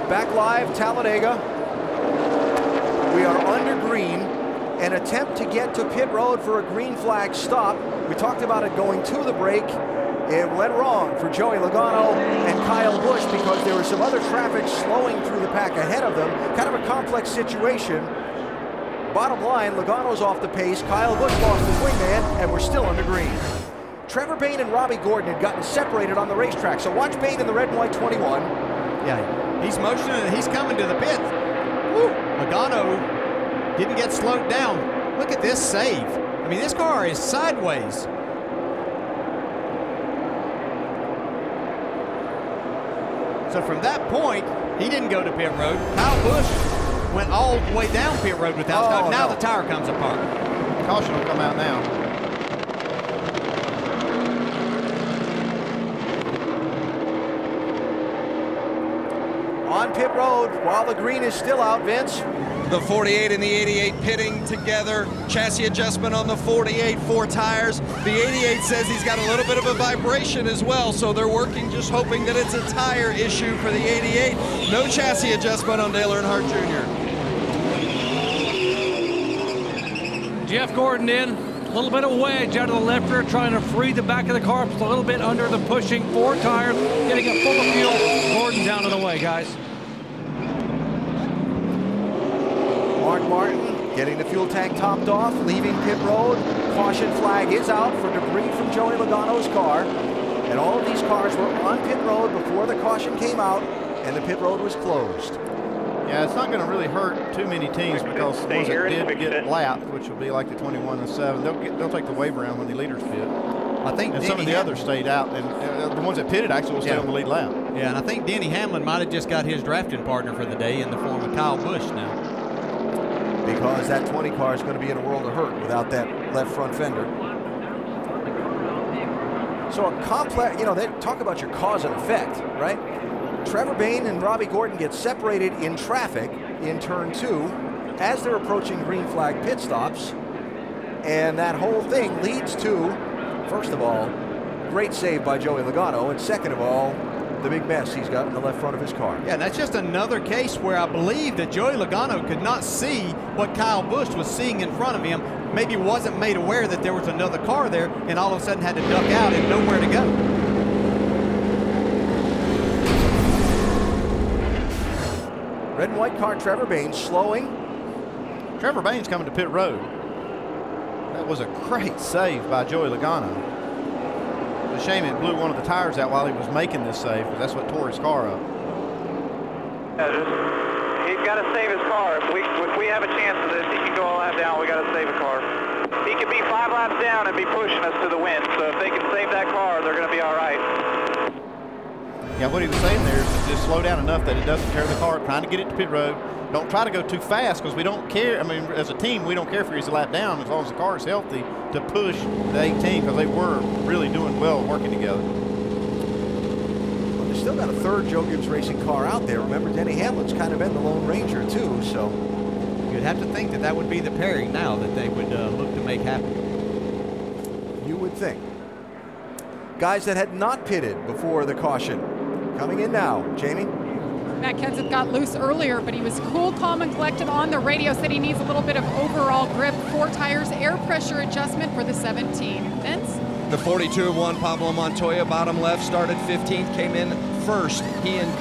Back live, Talladega. We are under green. An attempt to get to pit road for a green flag stop. We talked about it going to the break. It went wrong for Joey Logano and Kyle Busch because there was some other traffic slowing through the pack ahead of them. Kind of a complex situation. Bottom line, Logano's off the pace. Kyle Busch lost his wingman, and we're still under green. Trevor Bayne and Robbie Gordon had gotten separated on the racetrack. So watch Bayne in the red and white 21. Yeah, he's motioning and he's coming to the pit. Woo. Logano didn't get slowed down. Look at this save. I mean, this car is sideways. So from that point, he didn't go to pit road. Kyle Busch went all the way down pit road without now the tire comes apart. Caution will come out now. On pit road, while the green is still out, Vince. The 48 and the 88 pitting together. Chassis adjustment on the 48, 4 tires. The 88 says he's got a little bit of a vibration as well, so they're working, just hoping that it's a tire issue for the 88. No chassis adjustment on Dale Earnhardt Jr. Jeff Gordon in, a little bit of wedge out of the left rear, trying to free the back of the car. It's a little bit under the pushing, 4 tires, getting it full of fuel. Gordon down and away, guys. Mark Martin getting the fuel tank topped off, leaving pit road. Caution flag is out for debris from Joey Logano's car. And all of these cars were on pit road before the caution came out and the pit road was closed. Yeah, it's not going to really hurt too many teams because the ones that did get lapped, which will be like the 21 and 7, they'll take the wave around when the leaders pit. I think and some of the others stayed out, and the ones that pitted actually will stay on the lead lap. Yeah, and I think Denny Hamlin might have just got his drafting partner for the day in the form of Kyle Busch now. Because that 20 car is going to be in a world of hurt without that left front fender. So a complex, you know, they talk about your cause and effect, right? Trevor Bayne and Robbie Gordon get separated in traffic in turn 2 as they're approaching green flag pit stops. And that whole thing leads to, first of all, great save by Joey Logano, and second of all, the big mess he's got in the left front of his car. Yeah, that's just another case where I believe that Joey Logano could not see what Kyle Busch was seeing in front of him. Maybe wasn't made aware that there was another car there and all of a sudden had to duck out and nowhere to go. Red and white car, Trevor Bayne slowing. Trevor Bayne's coming to pit road. That was a great save by Joey Logano. It's a shame it blew one of the tires out while he was making this save, because that's what tore his car up. He's got to save his car. If we have a chance of this, he can go all lap down. We got to save a car. He could be 5 laps down and be pushing us to the win. So if they can save that car, they're going to be all right. Yeah, what he was saying there is to just slow down enough that it doesn't tear the car up, trying to get it to pit road. Don't try to go too fast because we don't care. I mean, as a team, we don't care if he's a lap down as long as the car is healthy to push the 18 because they were really doing well working together. Well, there's still got a third Joe Gibbs Racing car out there. Remember, Denny Hamlin's kind of been the Lone Ranger too, so. You'd have to think that that would be the pairing now that they would look to make happen. You would think. Guys that had not pitted before the caution. Coming in now, Jamie. Matt Kenseth got loose earlier, but he was cool, calm, and collected on the radio. Said he needs a little bit of overall grip. 4 tires, air pressure adjustment for the 17. Vince? The 42-1 Pablo Montoya, bottom left, started 15th, came in first. He and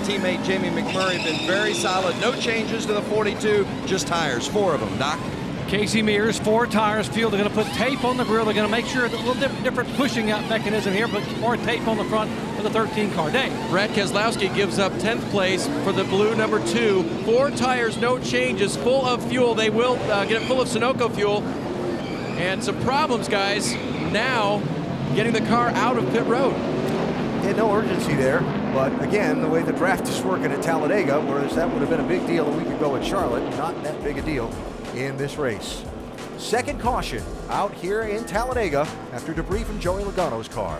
teammate Jamie McMurray have been very solid. No changes to the 42, just tires, 4 of them. Doc? Casey Mears, 4 tires, fuel. They're going to put tape on the grill. They're going to make sure it's a little different pushing out mechanism here, but more tape on the front of the 13 car. Dave. Brad Keselowski gives up 10th place for the blue number 2. 4 tires, no changes, full of fuel. They will get it full of Sunoco fuel. And some problems, guys, now getting the car out of pit road. Yeah, no urgency there, but again, the way the draft is working at Talladega, whereas that would have been a big deal a week ago at Charlotte, not that big a deal in this race. Second caution out here in Talladega after debris from Joey Logano's car.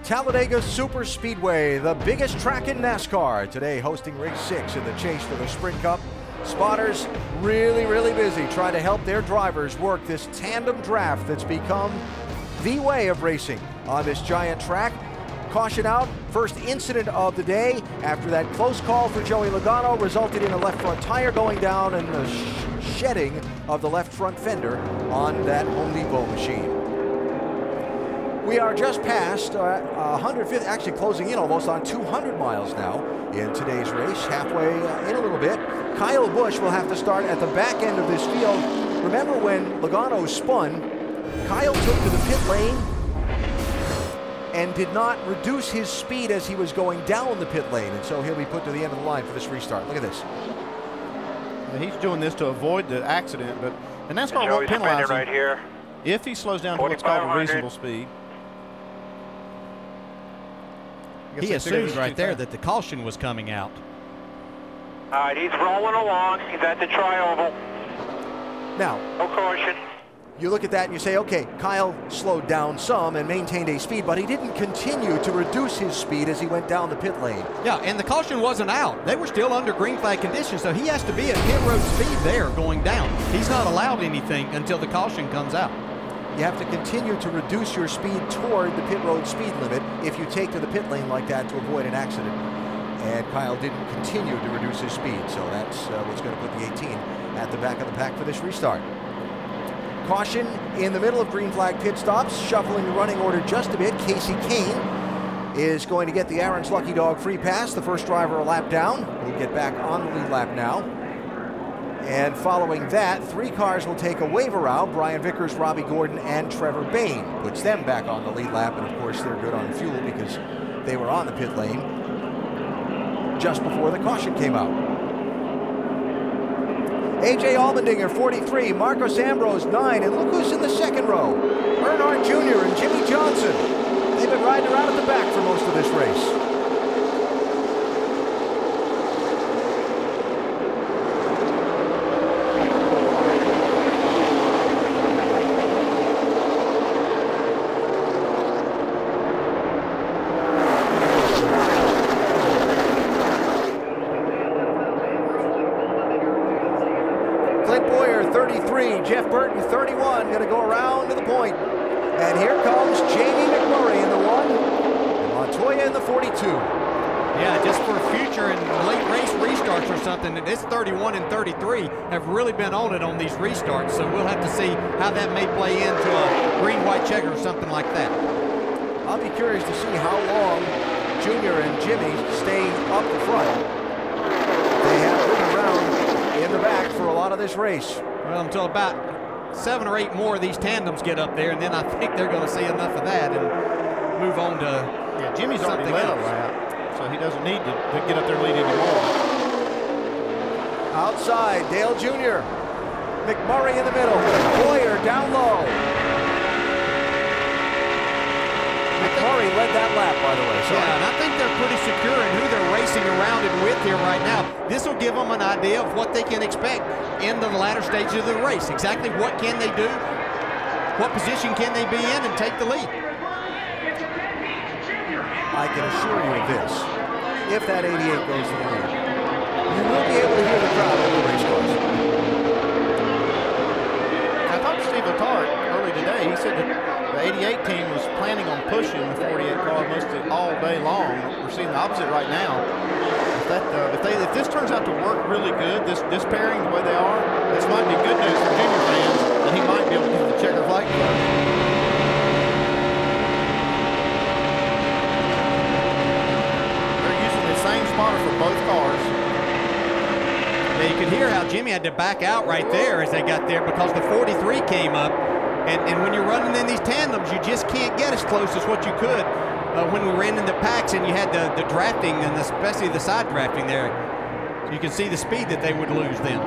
Talladega Superspeedway, the biggest track in NASCAR, today hosting race 6 in the chase for the Sprint Cup. Spotters really busy trying to help their drivers work this tandem draft that's become the way of racing on this giant track. Caution out, first incident of the day after that close call for Joey Logano resulted in a left front tire going down and the shedding of the left front fender on that Home Depot machine. We are just past 150, actually closing in almost on 200 miles now in today's race, halfway in a little bit. Kyle Busch will have to start at the back end of this field. Remember when Logano spun, Kyle took to the pit lane and did not reduce his speed as he was going down the pit lane, and so he'll be put to the end of the line for this restart. Look at this. He's doing this to avoid the accident, but and NASCAR won't penalize him right here. if he slows down to what's called a reasonable speed. He assumed right there that the caution was coming out. All right, he's rolling along. He's at the tri-oval. Now, no caution. You look at that and you say, okay, Kyle slowed down some and maintained a speed, but he didn't continue to reduce his speed as he went down the pit lane. Yeah, and the caution wasn't out. They were still under green flag conditions, so he has to be at pit road speed there going down. He's not allowed anything until the caution comes out. You have to continue to reduce your speed toward the pit road speed limit if you take to the pit lane like that to avoid an accident. And Kyle didn't continue to reduce his speed, so that's what's going to put the 18 at the back of the pack for this restart. Caution in the middle of green flag pit stops, shuffling the running order just a bit. Casey Kane is going to get the Aaron's Lucky Dog free pass, the first driver a lap down. We'll get back on the lead lap now. And following that, 3 cars will take a waiver out. Brian Vickers, Robbie Gordon, and Trevor Bayne. Puts them back on the lead lap, and of course they're good on fuel because they were on the pit lane just before the caution came out. A.J. Allmendinger, 43, Marcos Ambrose, 9, and look who's in the second row. Earnhardt Jr. and Jimmy Johnson. They've been riding around at the back for most of this race. Clint Bowyer, 33, Jeff Burton, 31, going to go around to the point. And here comes Jamie McMurray in the 1, and Montoya in the 42. Yeah, just for future and late race restarts or something, this 31 and 33 have really been on it on these restarts, so we'll have to see how that may play into a green-white checker or something like that. I'll be curious to see how long Junior and Jimmy stay up the front. They have ridden around in the back for a lot of this race. Well, until about 7 or 8 more of these tandems get up there, and then I think they're going to see enough of that and move on to Jimmy's already something led a else. lap, so he doesn't need to get up there and lead anymore. Outside, Dale Jr. McMurray in the middle. Bowyer down low. McMurray led that lap, by the way. Yeah, and I think they're pretty secure in who they're racing around and with here right now. This will give them an idea of what they can expect in the latter stages of the race. Exactly what can they do, what position can they be in, and take the lead. I can assure you of this. If that 88 goes to the lead, you will be able to hear the crowd over the race cars. I talked to Steve Letarte early today. He said that the 88 team was planning on pushing the 48 car mostly all day long. We're seeing the opposite right now. If this turns out to work really good, this pairing the way they are, this might be good news for Junior fans, and he might be able to get the checker flag club. They're using the same spotter for both cars. Yeah, you could hear how Jimmy had to back out right there as they got there because the 43 came up. And when you're running in these tandems, you just can't get as close as what you could when we ran in the packs and you had the drafting and especially the side drafting there. So you can see the speed that they would lose then.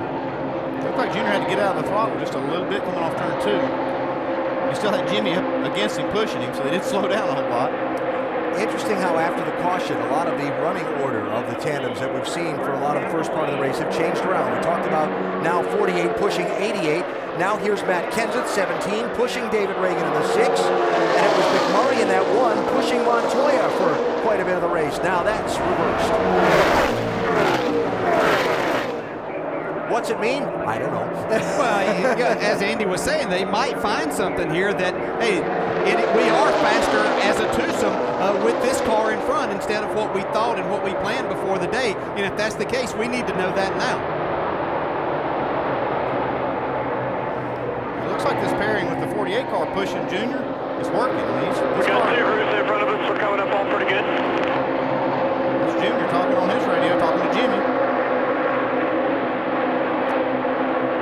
Looked like Junior had to get out of the throttle just a little bit coming off turn 2. He still had Jimmy up against him, pushing him, so they did slow down a whole lot. Interesting how after the caution, a lot of the running order of the tandems that we've seen for a lot of the first part of the race have changed around. We talked about now 48 pushing 88. Now here's Matt Kenseth, 17, pushing David Reagan in the 6. And it was McMurray in that 1 pushing Montoya for quite a bit of the race. Now that's reversed. What's it mean? I don't know. Well, as Andy was saying, they might find something here that, hey, we are faster as a twosome with this car in front instead of what we thought and what we planned before the day. And if that's the case, we need to know that now. It looks like this pairing with the 48 car pushing Junior is working. We got 2 roofs in front of us. We're coming up all pretty good. It's Junior talking on his radio, talking to Jimmy.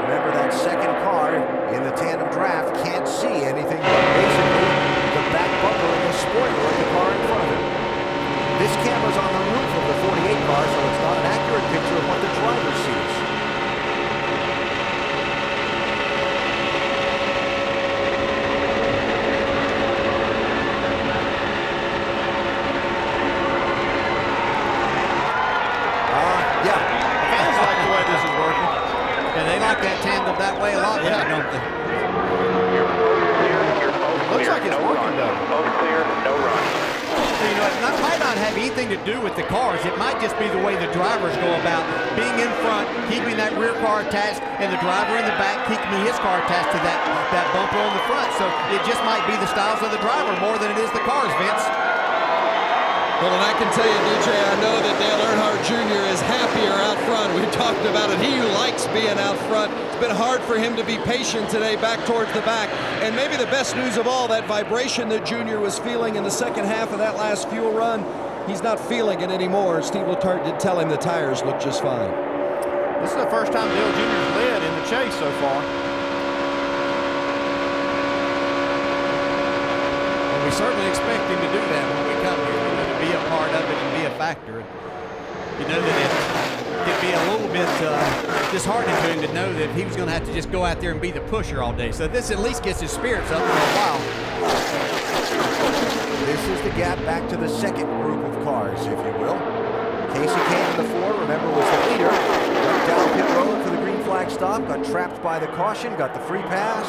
Remember, that second car in the tandem draft can't see anything but basically the back bumper and the spoiler of the car in front of it. This camera's on the roof of the 48 car, so it's not an accurate picture of what the driver sees. like that tandem that way a lot, yeah, don't they? Looks like it's working though. Both clear, no run. So, you know, it might not have anything to do with the cars. It might just be the way the drivers go about being in front, keeping that rear car attached, and the driver in the back keeping his car attached to that bumper on the front. So it just might be the styles of the driver more than it is the cars, Vince. Well, and I can tell you, DJ, I know that Dale Earnhardt Jr. is happier out front. We talked about it. He likes being out front. It's been hard for him to be patient today back towards the back. And maybe the best news of all, that vibration that Jr. was feeling in the second half of that last fuel run, he's not feeling it anymore. Steve Letarte did tell him the tires look just fine. This is the first time Dale Jr.'s led in the chase so far. Well, we certainly expect him to do that when we come here. Be a part of it and be a factor. You know that it could be a little bit disheartening to him to know that he was going to have to just go out there and be the pusher all day. So this at least gets his spirits up for a while. This is the gap back to the second group of cars, if you will. Casey came to the fore, remember, was the leader. Went down pit road for the green flag stop, got trapped by the caution, got the free pass,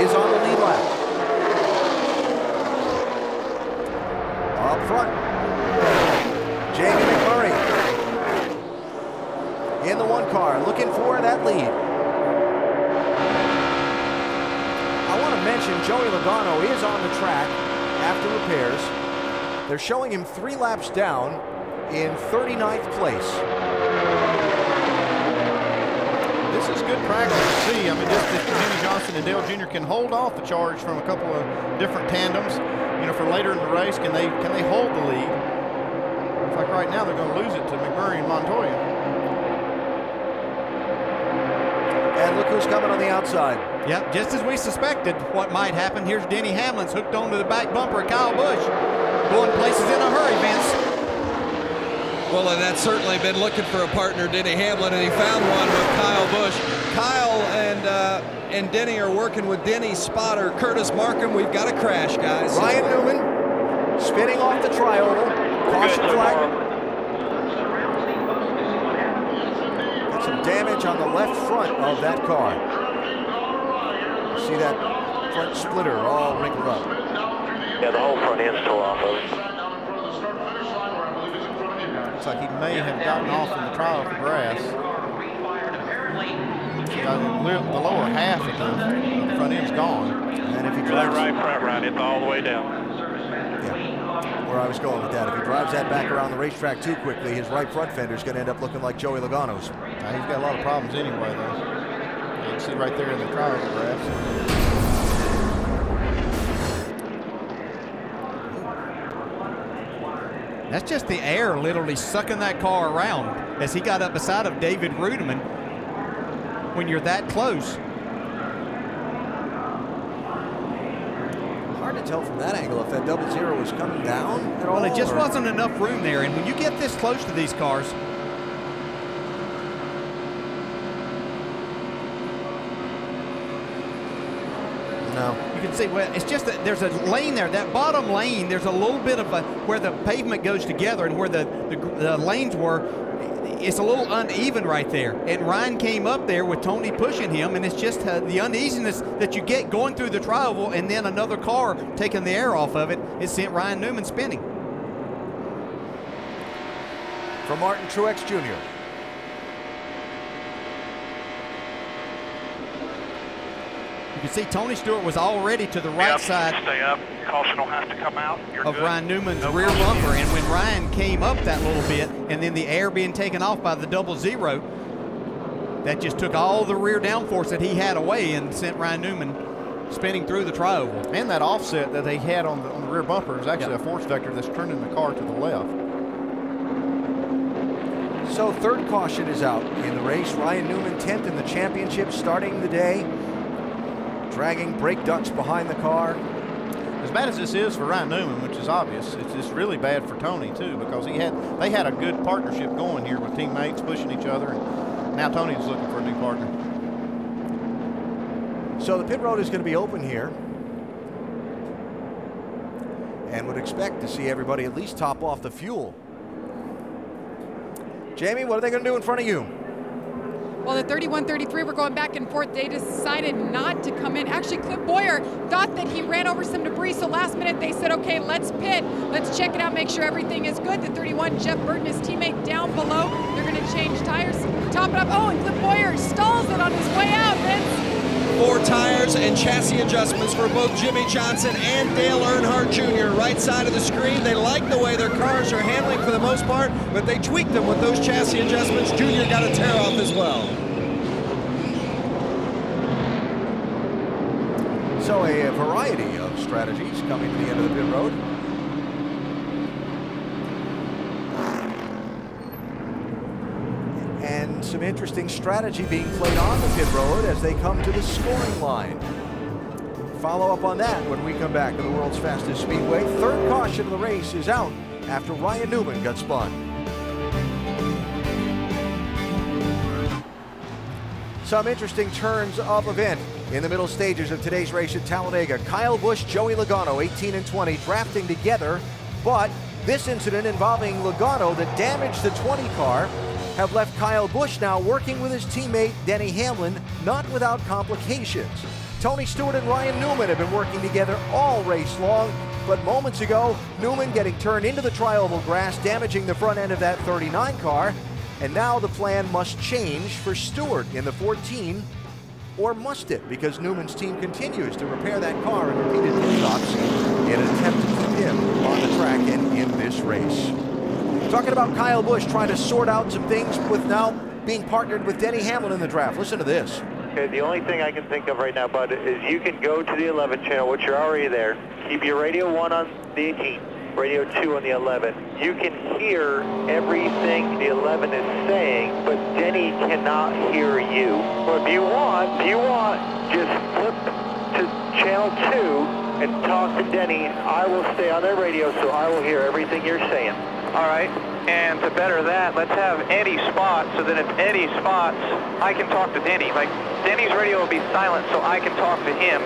is on the lead lap. Up front, Jamie McMurray in the one car, looking for that lead. I want to mention Joey Logano is on the track after repairs. They're showing him 3 laps down in 39th place. This is good practice to see. I mean, just that Jimmy Johnson and Dale Jr. can hold off the charge from a couple of different tandems. You know, for later in the race, can they hold the lead? Looks like right now they're going to lose it to McMurray and Montoya. And look who's coming on the outside. Yep, just as we suspected what might happen. Here's Denny Hamlin's hooked onto the back bumper of Kyle Busch. Going places in a hurry, Vince. Well, and that's certainly been looking for a partner, Denny Hamlin, and he found one with Kyle Busch. Kyle and Denny are working with Denny's spotter, Curtis Markham. We've got a crash, guys. Ryan Newman spinning off the tri-oval. Caution flag. Got some damage on the left front of that car. You see that front splitter all wrinkled up. Yeah, the whole front end's tore off of it. Looks like he may have gotten off in the trial for grass. The lower half of the front end's gone. And if he drives that right front run, it's all the way down. Yeah, where I was going with that. If he drives that back around the racetrack too quickly, his right front fender is going to end up looking like Joey Logano's. He's got a lot of problems anyway, though. You can see right there in the trial grass. That's just the air literally sucking that car around as he got up beside of David Rudiman. When you're that close. Hard to tell from that angle if that 00 was coming down at all. Well, it just wasn't enough room there. And when you get this close to these cars, no. You can see, well, it's just that there's a lane there. That bottom lane, there's a little bit of a, where the pavement goes together and where the lanes were, it's a little uneven right there. And Ryan came up there with Tony pushing him, and it's just the uneasiness that you get going through the tri-oval and then another car taking the air off of it. It sent Ryan Newman spinning. From Martin Truex Jr. You can see Tony Stewart was already to the right side. Stay up. Caution will have to come out. You're of good. Ryan Newman's rear bumper. And when Ryan came up that little bit, and then the air being taken off by the 00, that just took all the rear downforce that he had away and sent Ryan Newman spinning through the tri-oval. And that offset that they had on the rear bumper is actually a force vector that's turning the car to the left. So third caution is out in the race. Ryan Newman 10th in the championship, starting the day. Dragging brake ducts behind the car. As bad as this is for Ryan Newman, which is obvious, it's really bad for Tony too, because they had a good partnership going here with teammates pushing each other, and now Tony's looking for a new partner. So the pit road is going to be open here, and would expect to see everybody at least top off the fuel. Jamie, what are they going to do in front of you? Well, the 31-33 were going back and forth. They decided not to come in. Actually, Clint Bowyer thought that he ran over some debris, so last minute they said, okay, let's pit. Let's check it out, make sure everything is good. The 31, Jeff Burton, his teammate, down below. They're going to change tires, top it up. Oh, and Clint Bowyer stalls it on his way out, Vince. 4 tires and chassis adjustments for both Jimmie Johnson and Dale Earnhardt Jr. Right side of the screen. They like the way their cars are handling for the most part, but they tweaked them with those chassis adjustments. Jr. got a tear off as well. So a variety of strategies coming to the end of the pit road. And some interesting strategy being played on the pit road as they come to the scoring line. Follow up on that when we come back to the world's fastest speedway. Third caution of the race is out after Ryan Newman got spun. Some interesting turns of event in the middle stages of today's race at Talladega. Kyle Busch, Joey Logano, 18 and 20, drafting together, but this incident involving Logano that damaged the 20 car have left Kyle Busch now working with his teammate Denny Hamlin, not without complications. Tony Stewart and Ryan Newman have been working together all race long, but moments ago, Newman getting turned into the tri-oval grass, damaging the front end of that 39 car, and now the plan must change for Stewart in the 14, or must it? Because Newman's team continues to repair that car in repeated pit stops in an attempt to keep him on the track and in this race. Talking about Kyle Busch trying to sort out some things with now being partnered with Denny Hamlin in the draft. Listen to this. Okay, the only thing I can think of right now, Bud, is you can go to the 11 channel, which you're already there. Keep your radio 1 on the 18, radio 2 on the 11. You can hear everything the 11 is saying, but Denny cannot hear you. But if you want, just flip to channel 2 and talk to Denny. I will stay on their radio, so I will hear everything you're saying. All right, and to better that, let's have Eddie spot, so that if Eddie spots, I can talk to Denny. Like, Denny's radio will be silent, so I can talk to him,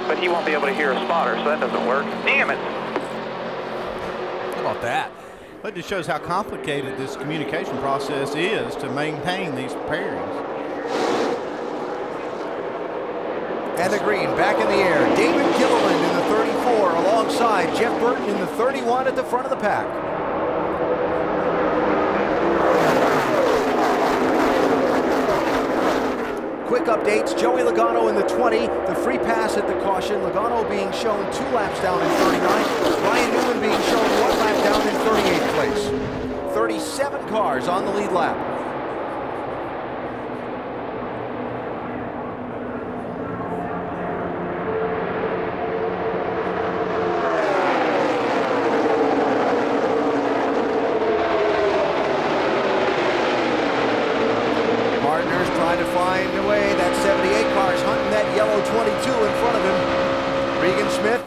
but he won't be able to hear a spotter, so that doesn't work. Damn it. How about that? That just shows how complicated this communication process is to maintain these pairings. And the green back in the air. David Gilliland in the 34 alongside Jeff Burton in the 31 at the front of the pack. Quick updates, Joey Logano in the 20, the free pass at the caution, Logano being shown 2 laps down in 39, Ryan Newman being shown 1 lap down in 38th place. 37 cars on the lead lap.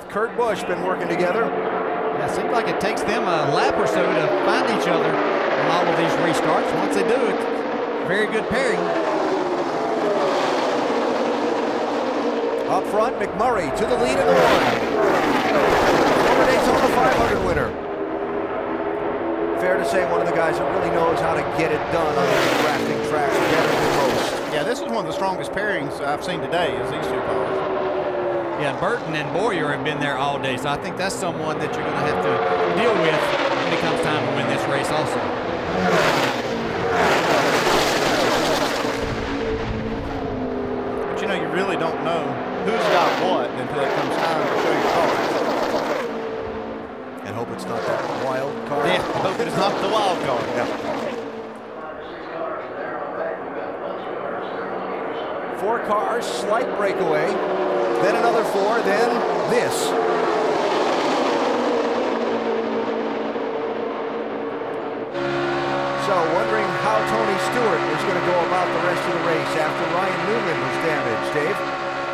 Kurt Busch been working together. Yeah, it seems like it takes them a lap or so to find each other on all of these restarts. Once they do it, very good pairing. Up front, McMurray to the lead in the 1. Former Daytona 500 winner. Fair to say one of the guys that really knows how to get it done on these drafting tracks better than most. Yeah, this is one of the strongest pairings I've seen today is these 2 cars. Yeah, Burton and Bowyer have been there all day, so I think that's someone that you're going to have to deal with when it comes time to win this race also. But you know, you really don't know who's got what until it comes time to show your cars. And hope it's not that wild card. Yeah, hope it's not the wild card. Yeah. 4 cars, slight breakaway. Then another 4, then this. So wondering how Tony Stewart was going to go about the rest of the race after Ryan Newman was damaged, Dave?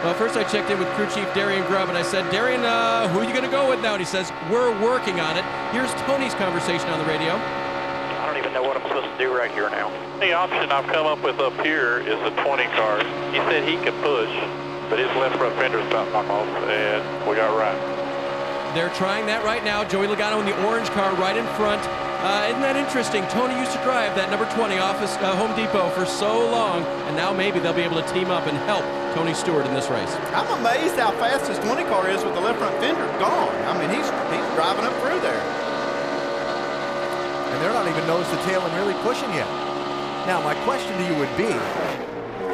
Well, first I checked in with crew chief Darian Grubb, and I said, Darian, who are you going to go with now? And he says, we're working on it. Here's Tony's conversation on the radio. I don't even know what I'm supposed to do right here now. The option I've come up with up here is a 20 car. He said he could push, but his left front fender is about knocked off, and we got right. They're trying that right now. Joey Logano in the orange car right in front. Isn't that interesting? Tony used to drive that number 20 office Home Depot for so long, and now maybe they'll be able to team up and help Tony Stewart in this race. I'm amazed how fast this 20 car is with the left front fender gone. I mean, he's driving up through there. And they're not even nose to tail and really pushing yet. Now, my question to you would be,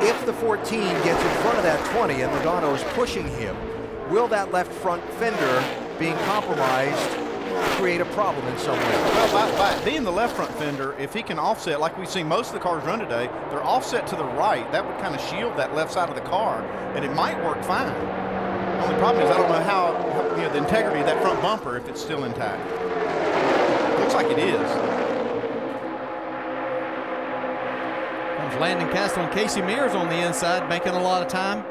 if the 14 gets in front of that 20 and Logano's pushing him, will that left front fender being compromised create a problem in some way? Well, by being the left front fender, if he can offset, like we've seen most of the cars run today, they're offset to the right. That would kind of shield that left side of the car, and it might work fine. The only problem is I don't know how the integrity of that front bumper, if it's still intact. Looks like it is. Comes Landon Castle and Casey Mears on the inside, making a lot of time.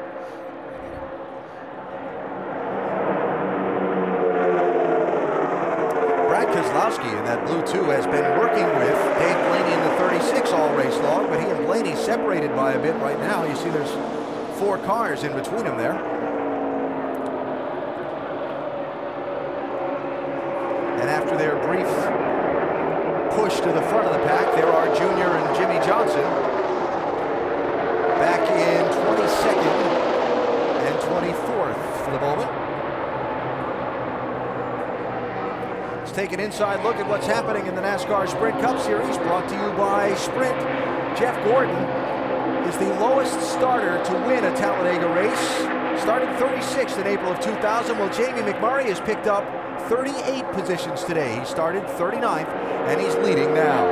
Keselowski in that blue 2 has been working with Dave Blaney in the 36 all race long, but he and Blaney separated by a bit right now. You see there's 4 cars in between them there. And after their brief push to the front of the pack, there are Junior and Jimmy Johnson back in 22nd and 24th for the moment. Take an inside look at what's happening in the NASCAR Sprint Cup Series, brought to you by Sprint. Jeff Gordon is the lowest starter to win a Talladega race. Started 36th in April of 2000. Well, Jamie McMurray has picked up 38 positions today. He started 39th, and he's leading now.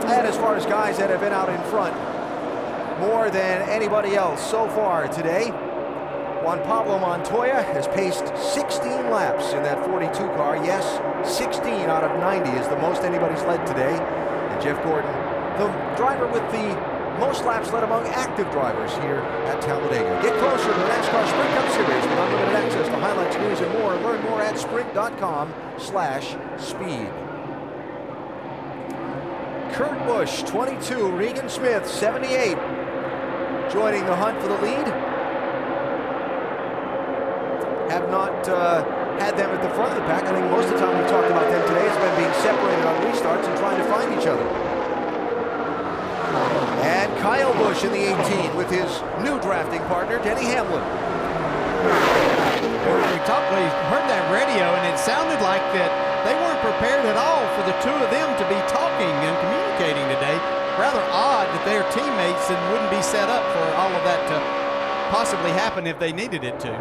And as far as guys that have been out in front, more than anybody else so far today, Juan Pablo Montoya has paced 16 laps in that 42 car. Yes, 16 out of 90 is the most anybody's led today. And Jeff Gordon, the driver with the most laps led among active drivers here at Talladega. Get closer to the NASCAR Sprint Cup Series with unlimited access to highlights, news, and more. Learn more at sprint.com/speed. Kurt Busch, 22. Regan Smith, 78. Joining the hunt for the lead. Have not had them at the front of the pack. I think most of the time we've talked about them today has been being separated on restarts and trying to find each other. And Kyle Busch in the 18 with his new drafting partner, Denny Hamlin. We heard that radio, and it sounded like that they weren't prepared at all for the two of them to be talking and communicating today. Rather odd that their teammates wouldn't be set up for all of that to possibly happen if they needed it to.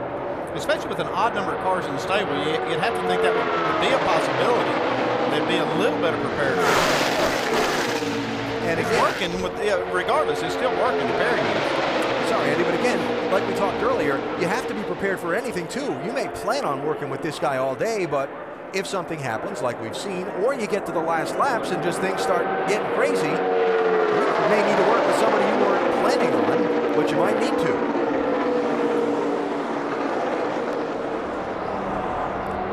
Especially with an odd number of cars in the stable, you'd have to think that would be a possibility. They'd be a little better prepared. And it's working, regardless, it's still working, the pairing unit. Sorry, Andy, but again, like we talked earlier, you have to be prepared for anything, too. You may plan on working with this guy all day, but if something happens, like we've seen, or you get to the last laps and just things start getting crazy, you may need to work with somebody you weren't planning on, but you might need to.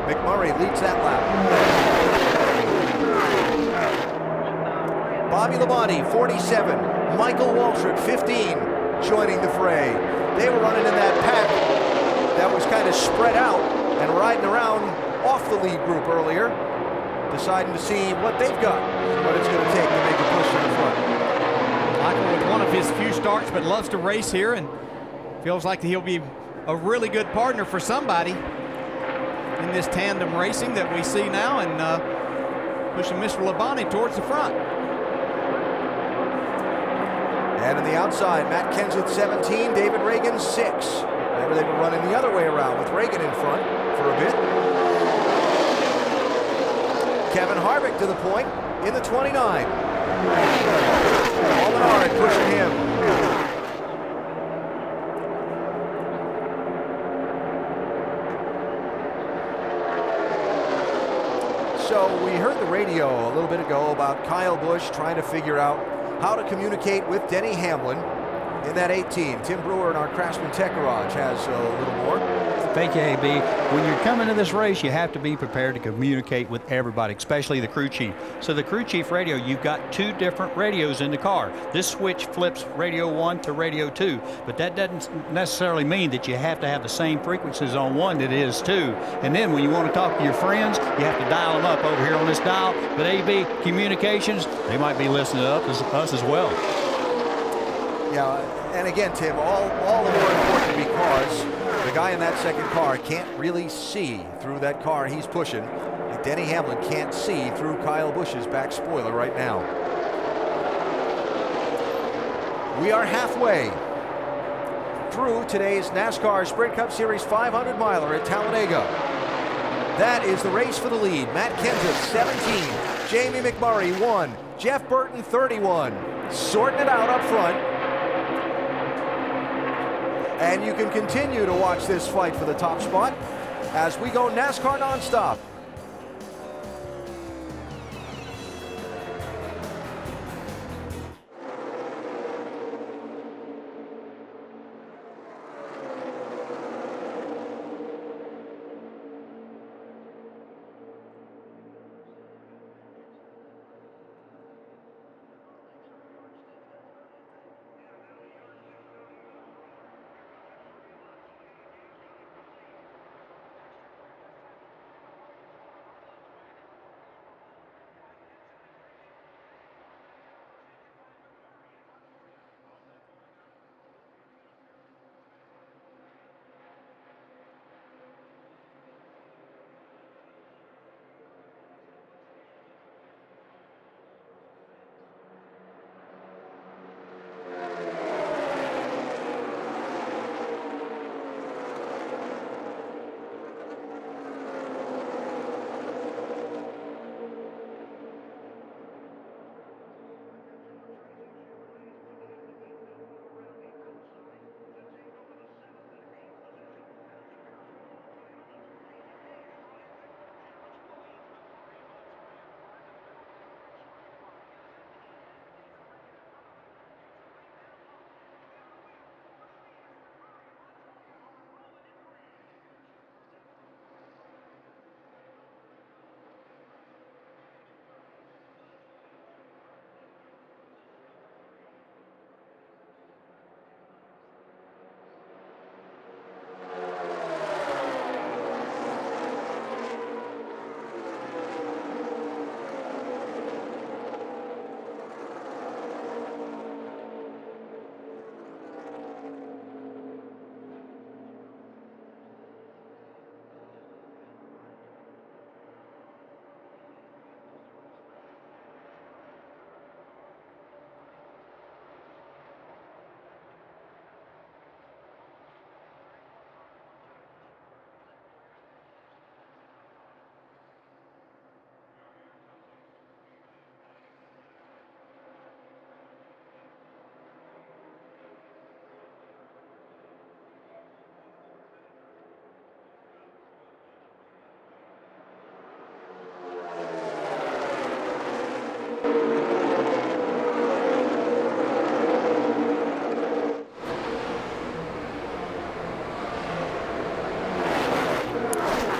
McMurray leads that lap. Bobby Labonte, 47. Michael Waltrip, 15, joining the fray. They were running in that pack that was kind of spread out and riding around off the lead group earlier, deciding to see what they've got and what it's going to take to make a push to the front. Michael with one of his few starts, but loves to race here and feels like he'll be a really good partner for somebody in this tandem racing that we see now, and pushing Mr. Labonte towards the front. And on the outside, Matt Kenseth 17, David Reagan 6. Remember, they were running the other way around with Reagan in front for a bit. Kevin Harvick to the point in the 29. Allmenard pushing him. So we heard the radio a little bit ago about Kyle Busch trying to figure out how to communicate with Denny Hamlin in that 18. Tim Brewer in our Craftsman Tech Garage has a little more. Thank you, AB. When you're coming to this race, you have to be prepared to communicate with everybody, especially the crew chief. So the crew chief radio, you've got 2 different radios in the car. This switch flips radio 1 to radio 2, but that doesn't necessarily mean that you have to have the same frequencies on one that is 2. And then when you want to talk to your friends, you have to dial them up over here on this dial. But AB Communications, they might be listening to us as well. Yeah, and again, Tim, all the more important because the guy in that second car can't really see through that car he's pushing. Denny Hamlin can't see through Kyle Busch's back spoiler right now. We are halfway through today's NASCAR Sprint Cup Series 500 miler at Talladega. That is the race for the lead. Matt Kenseth, 17. Jamie McMurray, 1. Jeff Burton, 31. Sorting it out up front. And you can continue to watch this fight for the top spot as we go NASCAR nonstop.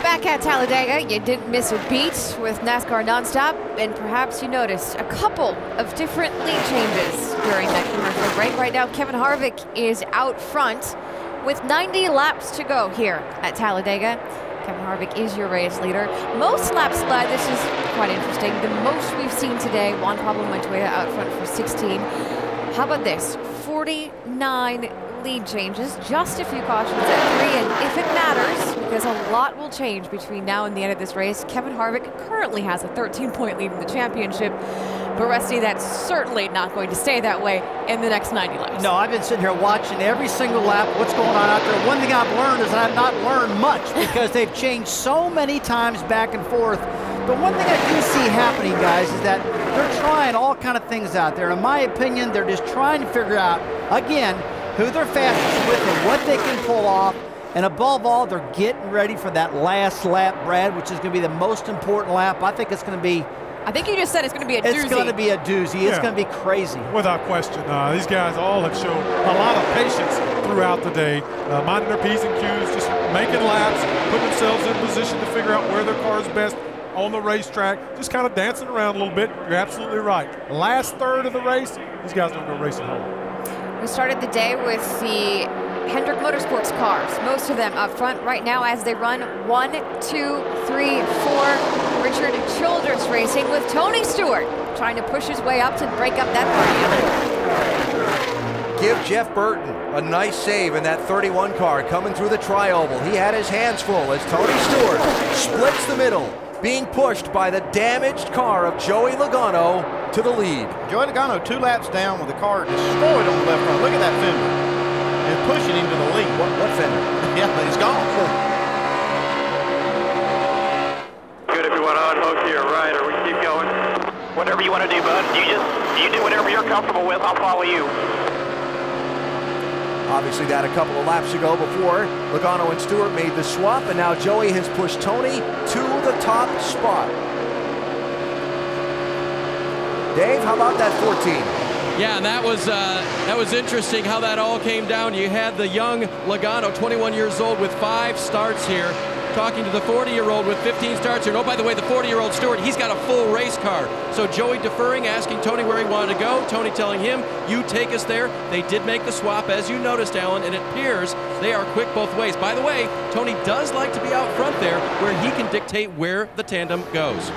Back at Talladega, you didn't miss a beat with NASCAR Nonstop, and perhaps you noticed a couple of different lead changes during that commercial break. Right now, Kevin Harvick is out front with 90 laps to go here at Talladega. Kevin Harvick is your race leader. Most laps led, this is quite interesting. The most we've seen today, Juan Pablo Montoya out front for 16. How about this? 49 lead changes, just a few cautions at 3, and if it matters, because a lot will change between now and the end of this race, Kevin Harvick currently has a 13-point lead in the championship. But Rusty, that's certainly not going to stay that way in the next 90 laps. No, I've been sitting here watching every single lap, what's going on out there. One thing I've learned is I've not learned much because they've changed so many times back and forth. But one thing I do see happening, guys, is that they're trying all kind of things out there. In my opinion, they're just trying to figure out, again, who they're fastest with and what they can pull off. And above all, they're getting ready for that last lap, Brad, which is going to be the most important lap. I think it's going to be I think you just said it's going to be a doozy. It's going to be a doozy. It's going to be crazy. Without question. These guys all have shown a lot of patience throughout the day, minding their P's and Q's, just making laps, putting themselves in position to figure out where their car is best on the racetrack, just kind of dancing around a little bit. You're absolutely right. Last third of the race, these guys don't go racing home. We started the day with the Hendrick Motorsports cars, most of them up front right now as they run 1, 2, 3, 4. Richard Childress racing with Tony Stewart trying to push his way up to break up that party. Give Jeff Burton a nice save in that 31 car coming through the tri-oval. He had his hands full as Tony Stewart splits the middle, being pushed by the damaged car of Joey Logano to the lead. Joey Logano 2 laps down with the car destroyed on the left front. Look at that fender. And pushing him to the lead. What fender? Yeah, but he's gone. Good, everyone on. Hook to your right, or we keep going. Whatever you want to do, bud. You do whatever you're comfortable with. I'll follow you. Obviously that a couple of laps ago before Logano and Stewart made the swap, and now Joey has pushed Tony to the top spot. Dave, how about that 14? Yeah, and that was interesting how that all came down. You had the young Logano, 21 years old, with 5 starts here, talking to the 40-year-old with 15 starts here. And oh, by the way, the 40-year-old Stewart, he's got a full race car. So Joey deferring, asking Tony where he wanted to go. Tony telling him, you take us there. They did make the swap, as you noticed, Alan, and it appears they are quick both ways. By the way, Tony does like to be out front there where he can dictate where the tandem goes.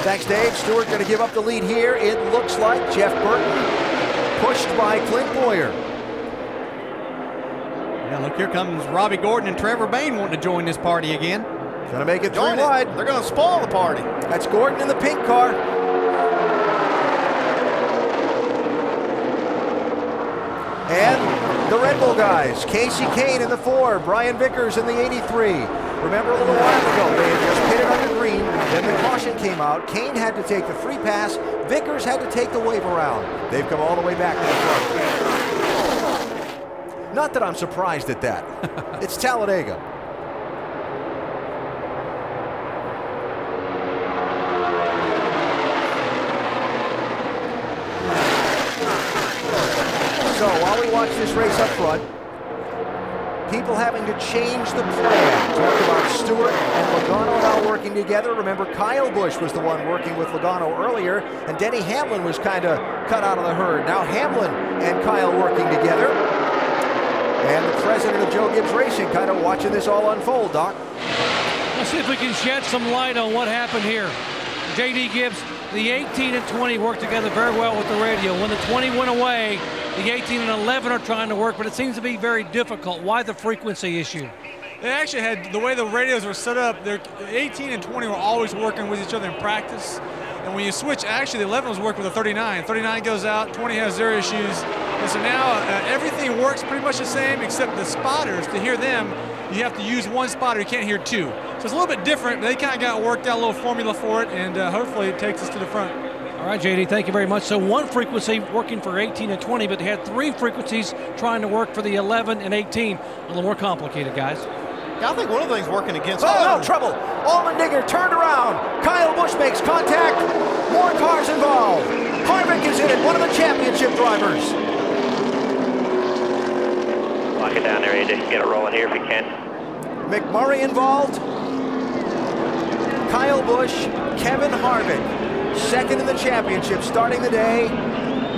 Thanks, Dave. Stewart going to give up the lead here. It looks like Jeff Burton pushed by Clint Bowyer. Yeah, look, here comes Robbie Gordon and Trevor Bayne wanting to join this party again. Going to make it 3 wide. They're going to spoil the party. That's Gordon in the pink car. And the Red Bull guys. Casey Kane in the 4. Brian Vickers in the 83. Remember a little while ago, they had just pitted under green, then the caution came out. Kane had to take the free pass. Vickers had to take the wave around. They've come all the way back to the front. Not that I'm surprised at that. It's Talladega. So while we watch this race up front, people having to change the plan. Talk about Stewart and Logano now working together. Remember, Kyle Busch was the one working with Logano earlier, and Denny Hamlin was kind of cut out of the herd. Now Hamlin and Kyle working together. And the president of Joe Gibbs Racing kind of watching this all unfold, Doc. Let's see if we can shed some light on what happened here. J.D. Gibbs, the 18 and 20 worked together very well with the radio. When the 20 went away, the 18 and 11 are trying to work, but it seems to be very difficult. Why the frequency issue? They actually had, the way the radios were set up, 18 and 20 were always working with each other in practice. And when you switch, actually the 11 was working with the 39. 39 goes out, 20 has their issues. And so now everything works pretty much the same except the spotters. To hear them, you have to use one spotter, you can't hear 2. So it's a little bit different, but they kind of got worked out a little formula for it, and hopefully it takes us to the front. All right, JD, thank you very much. So one frequency working for 18 and 20, but they had 3 frequencies trying to work for the 11 and 18. A little more complicated, guys. Yeah, I think one of the things working against... Oh, no, trouble. Allmendinger turned around. Kyle Busch makes contact. More cars involved. Harvick is in it, one of the championship drivers. Lock it down there, AJ. Get it rolling here if you can. McMurray involved. Kyle Busch, Kevin Harvick. Second in the championship, starting the day.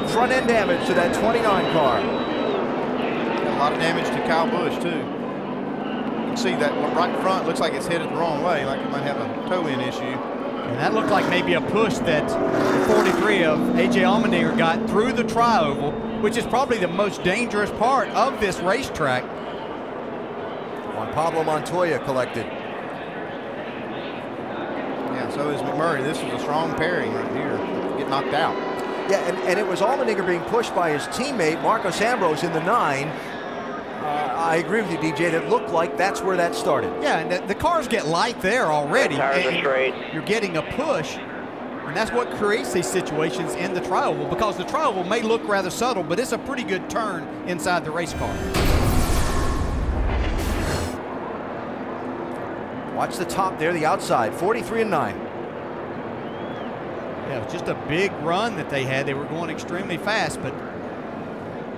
Front end damage to that 29 car. A lot of damage to Kyle Busch, too. You can see that right front looks like it's headed the wrong way, like it might have a toe-in issue. And that looked like maybe a push that the 43 of A.J. Allmendinger got through the tri-oval, which is probably the most dangerous part of this racetrack. Juan Pablo Montoya collected. Yeah, so is McMurray. This was a strong pairing right here. Get knocked out. Yeah, and it was Allmendinger being pushed by his teammate, Marcos Ambrose, in the 9. I agree with you, DJ. That looked like that's where that started. Yeah, and the cars get light there already. Tires are straight. You're getting a push, and that's what creates these situations in the tri-oval, because the tri-oval may look rather subtle, but it's a pretty good turn inside the race car. Watch the top there, the outside, 43 and 9. Yeah, it was just a big run that they had. They were going extremely fast, but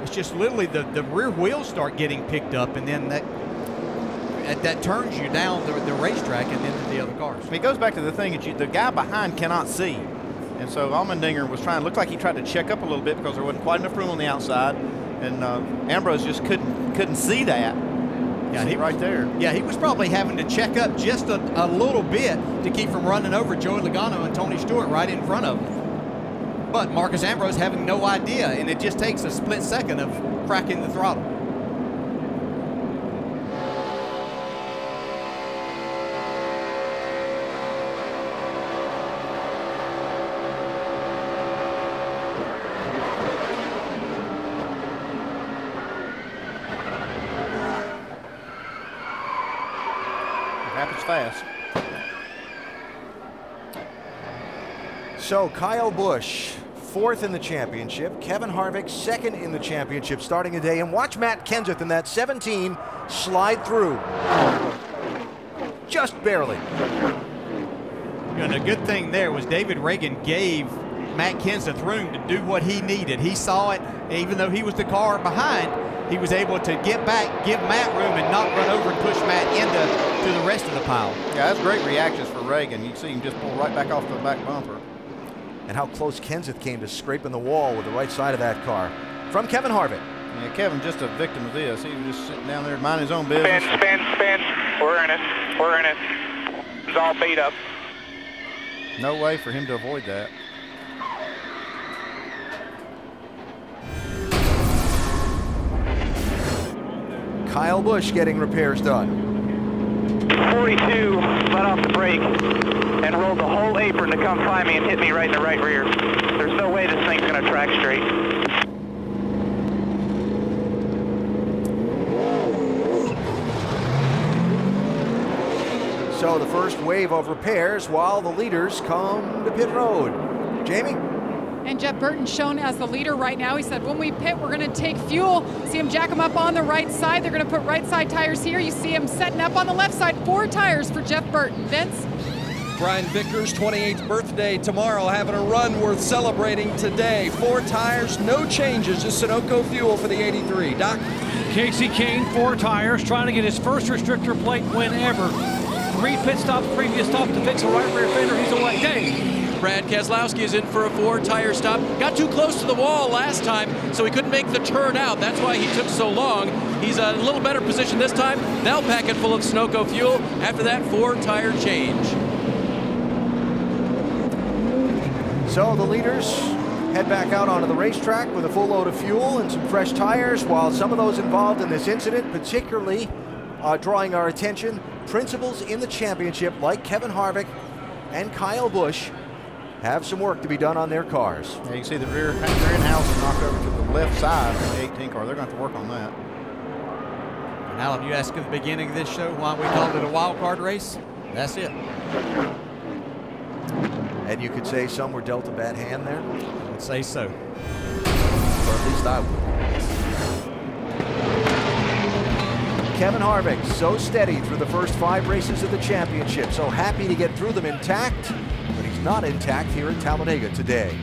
it's just literally the rear wheels start getting picked up, and then that turns you down the racetrack and into the other cars. It goes back to the thing that the guy behind cannot see. And so Allmendinger was looked like he tried to check up a little bit because there wasn't quite enough room on the outside. And Ambrose just couldn't see that. Yeah, he right there. Yeah, he was probably having to check up just a little bit to keep from running over Joey Logano and Tony Stewart right in front of him. But Marcus Ambrose having no idea, and it just takes a split second of cracking the throttle. Fast. So Kyle Busch, 4th in the championship. Kevin Harvick, 2nd in the championship starting today. And watch Matt Kenseth in that 17 slide through. Just barely. And the good thing there was David Reagan gave Matt Kenseth room to do what he needed. He saw it, even though he was the car behind, he was able to get back, give Matt room, and not run over and push Matt into the rest of the pile. Yeah, that's great reactions for Reagan. You see him just pull right back off the back bumper. And how close Kenseth came to scraping the wall with the right side of that car. From Kevin Harvick. Yeah, Kevin just a victim of this. He was just sitting down there minding his own business. Spin. We're in it. It's all beat up. No way for him to avoid that. Kyle Busch getting repairs done. 42 let off the brake and rolled the whole apron to come find me and hit me right in the right rear. There's no way this thing's going to track straight. So the first wave of repairs while the leaders come to pit road. Jamie? And Jeff Burton shown as the leader right now. He said, when we pit, we're going to take fuel. See him jack him up on the right side. They're going to put right side tires here. You see him setting up on the left side. 4 tires for Jeff Burton. Vince? Brian Vickers' 28th birthday tomorrow, having a run worth celebrating today. 4 tires, no changes, just Sunoco fuel for the 83. Doc? Casey Kane, 4 tires, trying to get his first restrictor plate win ever. 3 pit stops, previous stop to fix a right rear fender. He's away. Dave. Brad Keselowski is in for a 4-tire stop. Got too close to the wall last time, so he couldn't make the turn out. That's why he took so long. He's a little better position this time. Now pack it full of Sunoco fuel after that 4-tire change. So the leaders head back out onto the racetrack with a full load of fuel and some fresh tires, while some of those involved in this incident, particularly drawing our attention, principals in the championship like Kevin Harvick and Kyle Busch have some work to be done on their cars. Yeah, you can see the rear in-house is knocked over to the left side of the 18 car. They're going to have to work on that. And Alan, you asked at the beginning of this show why we called it a wild card race. That's it. And you could say some were dealt a bad hand there? I would say so. Or at least I would. Kevin Harvick, so steady through the first 5 races of the championship. So happy to get through them intact, but he's not intact here at Talladega today.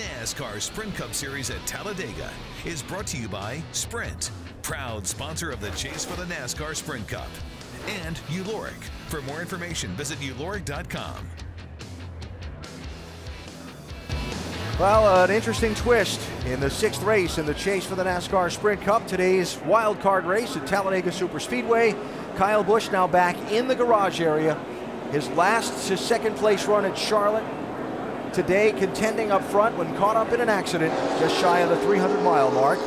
NASCAR Sprint Cup Series at Talladega is brought to you by Sprint, proud sponsor of the Chase for the NASCAR Sprint Cup, and Uloric. For more information, visit uloric.com. Well, an interesting twist in the 6th race in the Chase for the NASCAR Sprint Cup. Today's wild card race at Talladega Superspeedway. Kyle Busch now back in the garage area. His second place run at Charlotte. Today contending up front when caught up in an accident just shy of the 300-mile mark.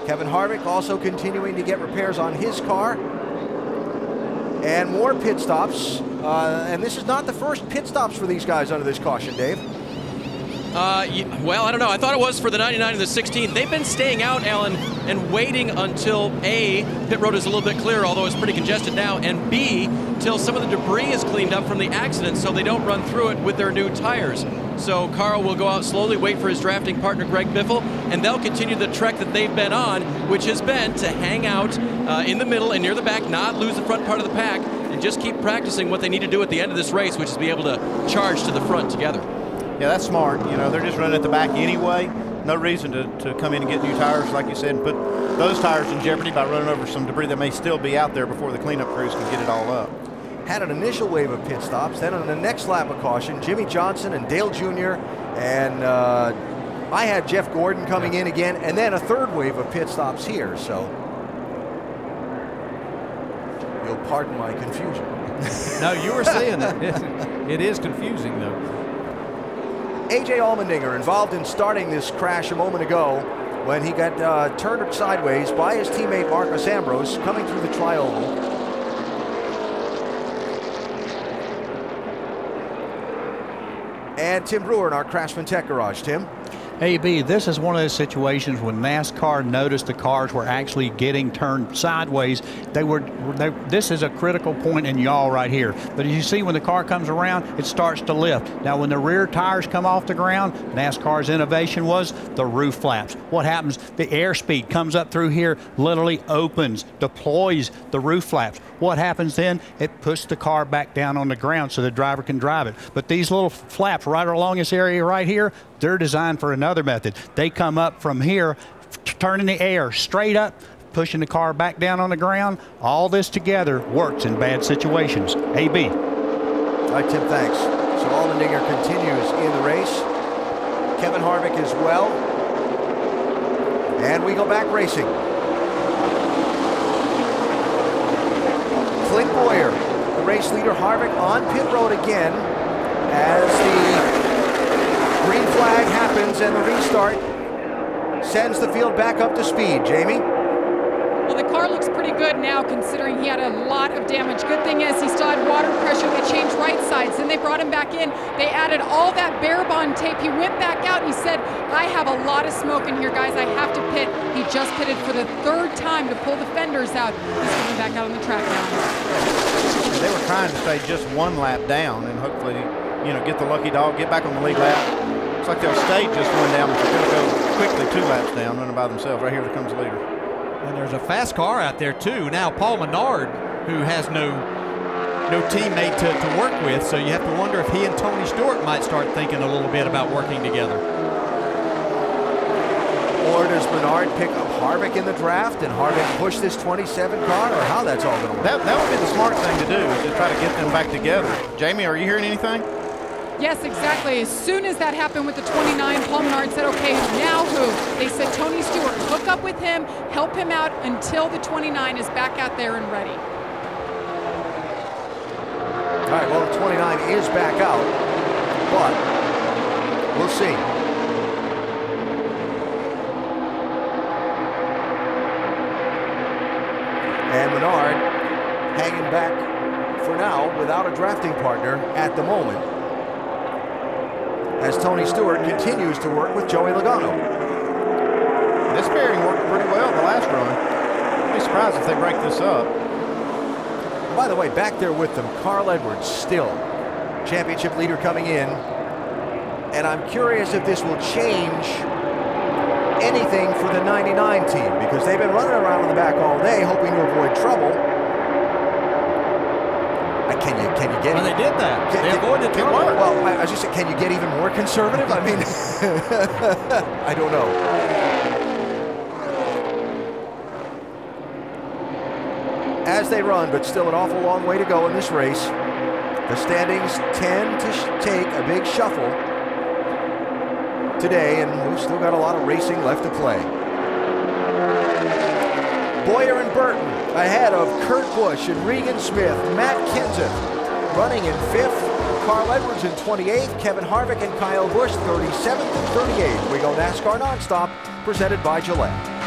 Kevin Harvick also continuing to get repairs on his car. And more pit stops. And this is not the first pit stops for these guys under this caution, Dave. Well, I don't know. I thought it was for the 99 and the 16. They've been staying out, Alan, and waiting until A, pit road is a little bit clearer, although it's pretty congested now, and B, till some of the debris is cleaned up from the accident so they don't run through it with their new tires. So Carl will go out slowly, wait for his drafting partner, Greg Biffle, and they'll continue the trek that they've been on, which has been to hang out in the middle and near the back, not lose the front part of the pack, and just keep practicing what they need to do at the end of this race, which is be able to charge to the front together. Yeah, that's smart. You know, they're just running at the back anyway. No reason to come in and get new tires, like you said, and put those tires in jeopardy by running over some debris that may still be out there before the cleanup crews can get it all up. Had an initial wave of pit stops. Then on the next lap of caution, Jimmy Johnson and Dale Jr. and I had Jeff Gordon coming in again, and then a third wave of pit stops here. So you'll pardon my confusion. No, you were saying it. It is confusing, though. A.J. Allmendinger involved in starting this crash a moment ago when he got turned sideways by his teammate Marcos Ambrose coming through the tri-oval. And Tim Brewer in our Craftsman Tech Garage. Tim? AB, this is one of those situations when NASCAR noticed the cars were actually getting turned sideways. This is a critical point in yaw right here. But as you see, when the car comes around, it starts to lift. Now, when the rear tires come off the ground, NASCAR's innovation was the roof flaps. What happens? The airspeed comes up through here, literally opens, deploys the roof flaps. What happens then? It puts the car back down on the ground so the driver can drive it. But these little flaps right along this area right here, they're designed for another method. They come up from here, turning the air straight up, pushing the car back down on the ground. All this together works in bad situations. AB. All right, Tim, thanks. So Allmendinger continues in the race. Kevin Harvick as well. And we go back racing. Clint Bowyer, the race leader. Harvick on pit road again as the green flag happens and the restart sends the field back up to speed. Jamie? Well, the car looks pretty good now considering he had a lot of damage. Good thing is he still had water pressure. They changed right sides. Then they brought him back in. They added all that bare bond tape. He went back out and he said, I have a lot of smoke in here, guys. I have to pit. He just pitted for the 3rd time to pull the fenders out. He's coming back out on the track now. They were trying to stay just 1 lap down and hopefully, you know, get the lucky dog, get back on the lead lap. Looks like they'll stay just 1 down, but they're going to go quickly 2 laps down, running by themselves. Right here comes the leader. And there's a fast car out there, too. Now, Paul Menard, who has no teammate to work with, so you have to wonder if he and Tony Stewart might start thinking a little bit about working together. Or does Menard pick up Harvick in the draft and Harvick push this 27 car, or how that's all going to work? That would be the smart thing to do, is to try to get them back together. Jamie, are you hearing anything? Yes, exactly. As soon as that happened with the 29, Paul Menard said, okay, now who? They said Tony Stewart, hook up with him, help him out until the 29 is back out there and ready. All right, well, the 29 is back out, but we'll see. And Menard hanging back for now without a drafting partner at the moment, as Tony Stewart continues to work with Joey Logano. This pairing worked pretty well the last run. I'd be surprised if they break this up. By the way, back there with them, Carl Edwards, still championship leader coming in. And I'm curious if this will change anything for the 99 team, because they've been running around in the back all day hoping to avoid trouble. Can you get? Well, they did that. They avoided trouble. Well, I was just saying, can you get even more conservative? I mean, I don't know. As they run, but still an awful long way to go in this race. The standings tend to take a big shuffle today, and we've still got a lot of racing left to play. Bowyer and Burton ahead of Kurt Busch and Regan Smith, Matt Kenseth running in 5th, Carl Edwards in 28th, Kevin Harvick and Kyle Busch 37th and 38th. We go NASCAR Nonstop, presented by Gillette.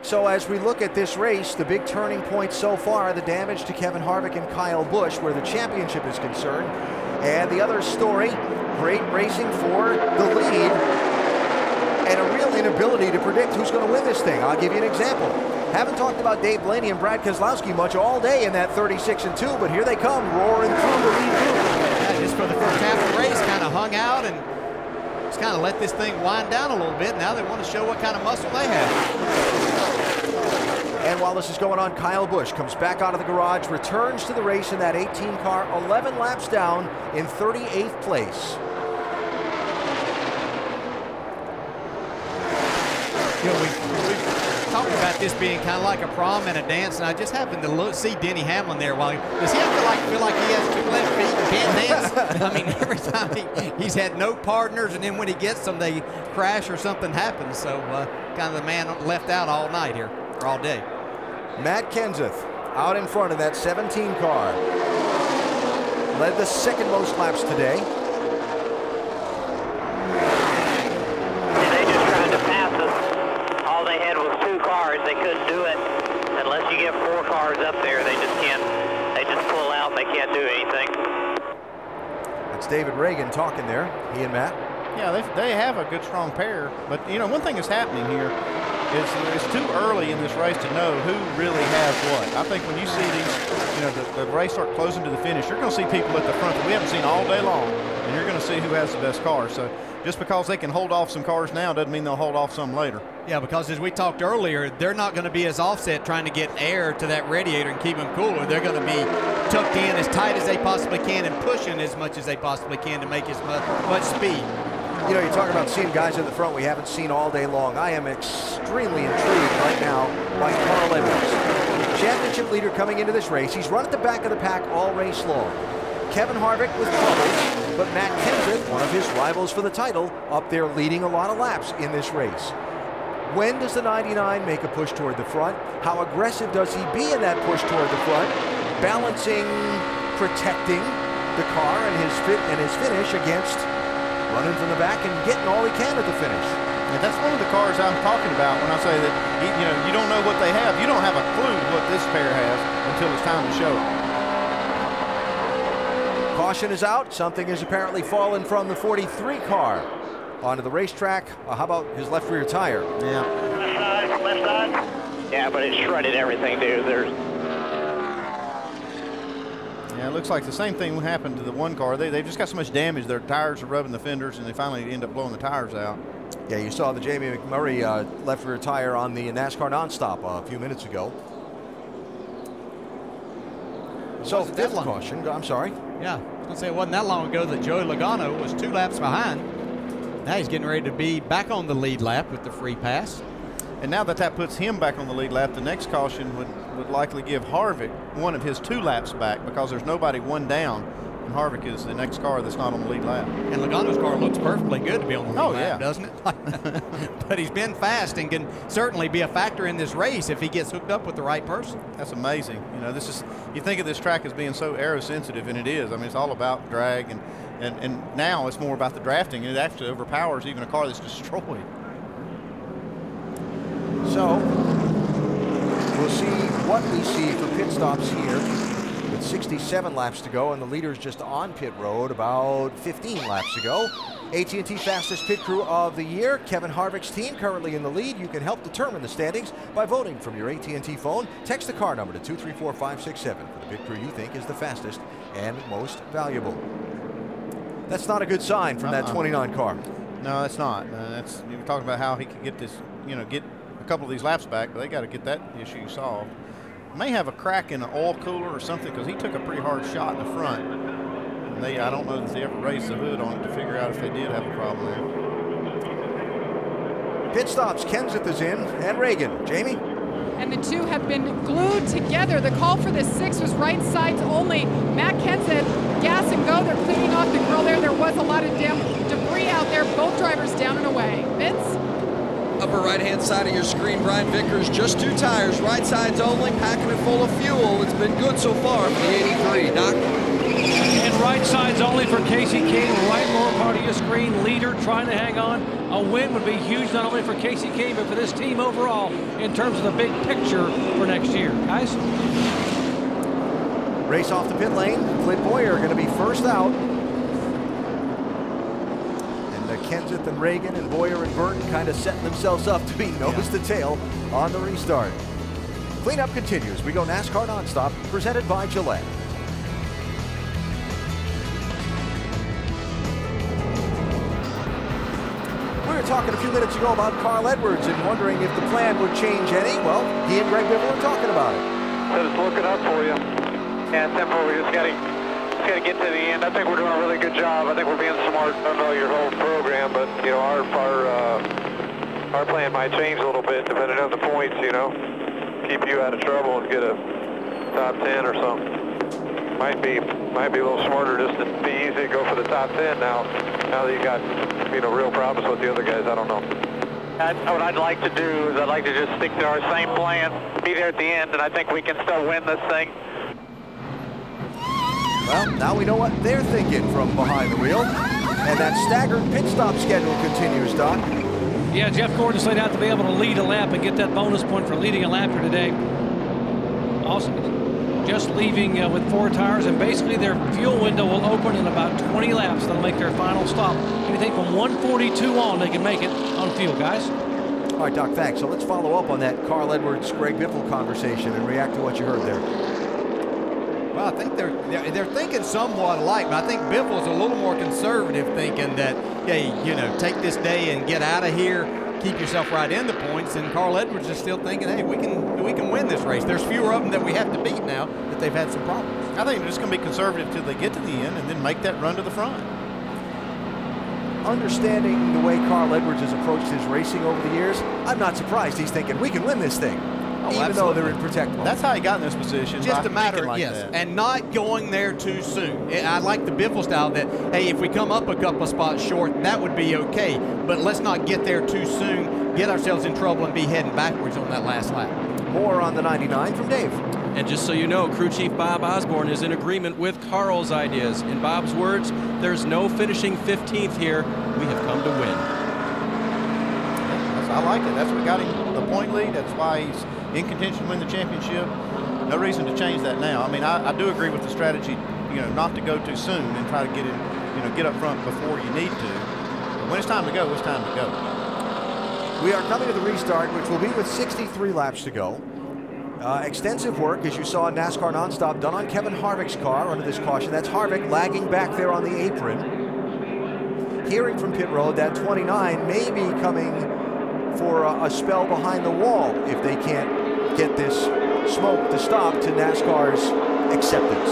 So as we look at this race, the big turning point so far, the damage to Kevin Harvick and Kyle Busch, where the championship is concerned. And the other story, great racing for the lead and a real inability to predict who's going to win this thing. I'll give you an example. Haven't talked about Dave Blaney and Brad Keselowski much all day in that 36-2, but here they come roaring through the lead group. Yeah, just for the first half of the race, kind of hung out and just kind of let this thing wind down a little bit. Now they want to show what kind of muscle they have. And while this is going on, Kyle Busch comes back out of the garage, returns to the race in that 18 car, 11 laps down in 38th place. You know, we've talked about this being kind of like a prom and a dance, and I just happened to see Denny Hamlin there. Does he have to feel like he has 2 left feet and can't dance? I mean, every time he's had no partners, and then when he gets them, they crash or something happens. So kind of the man left out all night here, or all day. Matt Kenseth out in front of that 17 car. Led the second most laps today. They just tried to pass us. All they had was 2 cars. They couldn't do it unless you get 4 cars up there. They just can't. They just pull out. They can't do anything. That's David Reagan talking there, he and Matt. Yeah, they have a good, strong pair. But, you know, one thing that's happening here is it's too early in this race to know who really has what. I think when you see these, you know, the race start closing to the finish, you're going to see people at the front that we haven't seen all day long, and you're going to see who has the best car. So just because they can hold off some cars now doesn't mean they'll hold off some later. Yeah, because as we talked earlier, they're not going to be as offset trying to get air to that radiator and keep them cooler. They're going to be tucked in as tight as they possibly can and pushing as much as they possibly can to make as much speed. You know, you talk about seeing guys in the front we haven't seen all day long. I am extremely intrigued right now by Carl Edwards. Championship leader coming into this race. He's run at the back of the pack all race long. Kevin Harvick with troubles, but Matt Kenseth, one of his rivals for the title, up there leading a lot of laps in this race. When does the 99 make a push toward the front? How aggressive does he be in that push toward the front? Balancing, protecting the car and his finish against running from the back and getting all he can at the finish. Yeah, that's one of the cars I'm talking about when I say that you don't know what they have. You don't have a clue what this pair has until it's time to show it. Caution is out. Something has apparently fallen from the 43 car onto the racetrack. How about his left rear tire? Yeah. Left side. Yeah, but it shredded everything, dude. Yeah, it looks like the same thing happened to the one car. They've just got so much damage. Their tires are rubbing the fenders, and they finally end up blowing the tires out. Yeah, you saw the Jamie McMurray left rear tire on the NASCAR nonstop a few minutes ago. So fifth caution. I'm sorry. Yeah, I was going to say it wasn't that long ago that Joey Logano was 2 laps behind. Now he's getting ready to be back on the lead lap with the free pass. And now that puts him back on the lead lap, the next caution would likely give Harvick one of his 2 laps back because there's nobody one down, and Harvick is the next car that's not on the lead lap. And Logano's car looks perfectly good to be on the lead lap, yeah. doesn't it? But he's been fast and can certainly be a factor in this race if he gets hooked up with the right person. That's amazing. You know, you think of this track as being so aerosensitive, and it is. I mean, it's all about drag, and now it's more about the drafting, and it actually overpowers even a car that's destroyed. So we'll see what we see for pit stops here with 67 laps to go, and the leader's just on pit road about 15 laps ago. AT&T fastest pit crew of the year, Kevin Harvick's team currently in the lead. You can help determine the standings by voting from your AT&T phone. Text the car number to 234567 for the pit crew you think is the fastest and most valuable. That's not a good sign from that 29 car. No, that's not. You were talking about how he could get this, get a couple of these laps back, but they got to get that issue solved. May have a crack in the oil cooler or something because he took a pretty hard shot in the front. And I don't know that they ever raised the hood on it to figure out if they did have a problem there. Pit stops, Kenseth is in, and Reagan. Jamie? And the two have been glued together. The call for the 6 was right sides only. Matt Kenseth, gas and go. They're cleaning off the grill there. There was a lot of debris out there. Both drivers down and away. Vince? Upper right-hand side of your screen, Brian Vickers, just 2 tires, right sides only, packing it full of fuel. It's been good so far for the 83. Doc? And right sides only for Casey King. Right lower part of your screen. Leader trying to hang on. A win would be huge not only for Casey King, but for this team overall in terms of the big picture for next year. Guys? Race off the pit lane. Clint Bowyer going to be first out. And Kenseth and Reagan and Bowyer and Burton kind of setting themselves up to be nose to tail on the restart. Cleanup continues. We go NASCAR nonstop, presented by Gillette. We were talking a few minutes ago about Carl Edwards and wondering if the plan would change any. Well, he and Greg Biffle are talking about it. So it's looking up for you. Yeah, tempo, we just gotta get to the end. I think we're doing a really good job. I think we're being smart. I don't know your whole program, but you know our plan might change a little bit depending on the points. You know, keep you out of trouble and get a top 10 or something. Might be a little smarter just to be easy to go for the top 10 now. Now that you got real problems with the other guys, I don't know. What I'd like to do is I'd like to just stick to our same plan, be there at the end, and I think we can still win this thing. Well, now we know what they're thinking from behind the wheel. And that staggered pit stop schedule continues, Don. Yeah, Jeff Gordon's laid out to be able to lead a lap and get that bonus point for leading a lap here today. Also, just leaving with 4 tires, and basically their fuel window will open in about 20 laps. They'll make their final stop. Anything from 142 on, they can make it on fuel, guys. All right, Doc, thanks. So let's follow up on that Carl Edwards, Greg Biffle conversation and react to what you heard there. Well, I think they're thinking somewhat alike, but I think Biffle's a little more conservative, thinking that, hey, take this day and get out of here, keep yourself right in the points. And Carl Edwards is still thinking, hey, we can win this race. There's fewer of them that we have to beat now that they've had some problems. I think they're just going to be conservative till they get to the end and then make that run to the front. Understanding the way Carl Edwards has approached his racing over the years, I'm not surprised he's thinking we can win this thing. Even though they're in protect mode. That's how he got in this position. Just a matter, like yes, that. and not going there too soon. I like the Biffle style that, hey, if we come up a couple of spots short, that would be okay. But let's not get there too soon, get ourselves in trouble, and be heading backwards on that last lap. More on the 99 from Dave. And just so you know, crew chief Bob Osborne is in agreement with Carl's ideas. In Bob's words, there's no finishing 15th here. We have come to win. I like it. That's what got him the point lead. That's why he's in contention to win the championship. No reason to change that now. I mean, I do agree with the strategy, not to go too soon and try to get in, get up front before you need to. But when it's time to go, it's time to go. We are coming to the restart, which will be with 63 laps to go. Extensive work, as you saw in NASCAR Nonstop, done on Kevin Harvick's car under this caution. That's Harvick lagging back there on the apron. Hearing from pit road that 29 may be coming for a spell behind the wall if they can't get this smoke to stop to NASCAR's acceptance.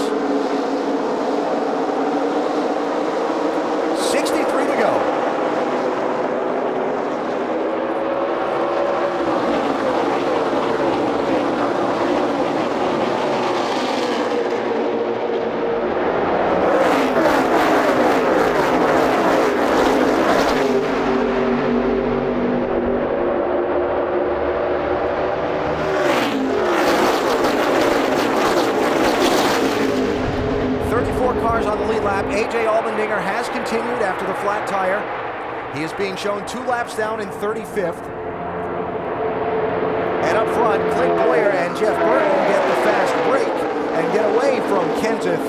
63 to go. After the flat tire. He is being shown 2 laps down in 35th. And up front, Clint Bowyer and Jeff Burton get the fast break and get away from Kenseth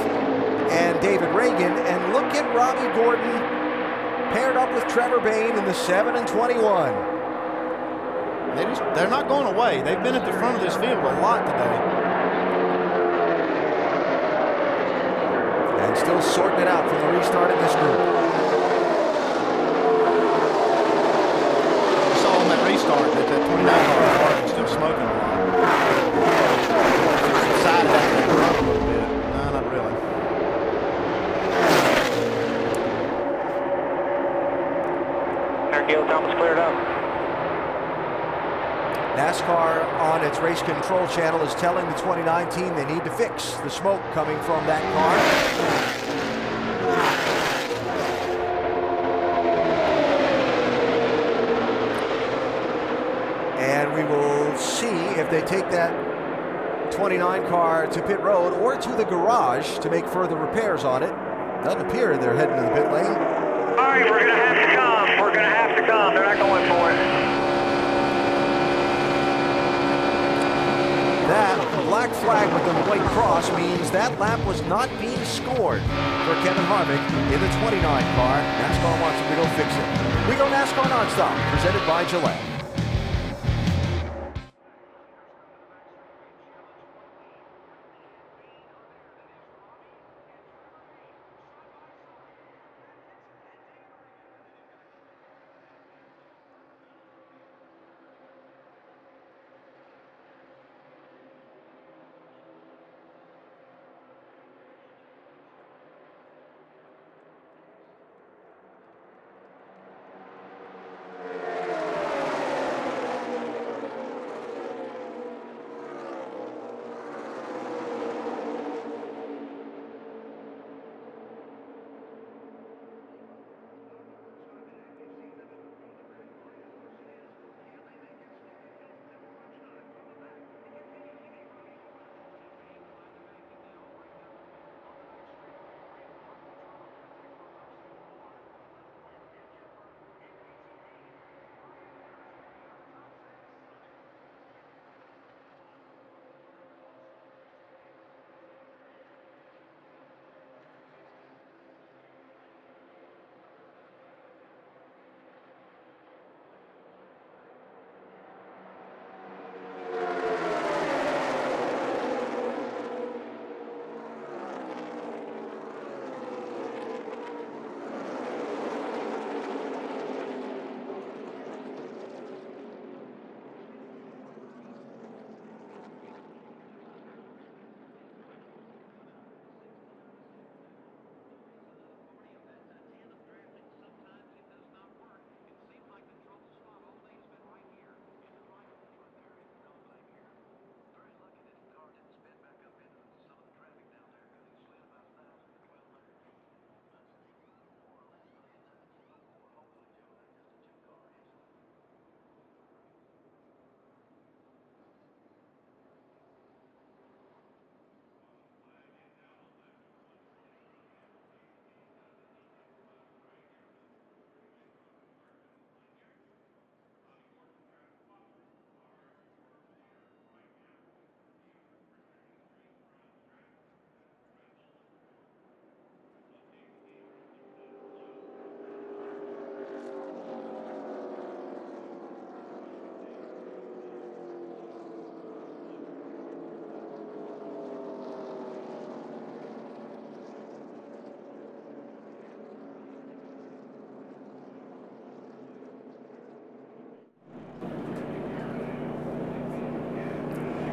and David Reagan. And look at Robbie Gordon paired up with Trevor Bayne in the 7 and 21. They're not going away. They've been at the front of this field a lot today. And still sorting it out from the restart of this group. Restart that 29 car is still smoking a lot. Side that run a little bit. No, not really. Air Thomas cleared up. NASCAR on its race control channel is telling the 29 team they need to fix the smoke coming from that car. And we will see if they take that 29 car to pit road or to the garage to make further repairs on it. Doesn't appear they're heading to the pit lane. All right, we're going to have to come. We're going to have to come. They're not going for it. That black flag with the white cross means that lap was not being scored for Kevin Harvick in the 29 car. NASCAR wants him to go fix it. We go NASCAR Nonstop, presented by Gillette.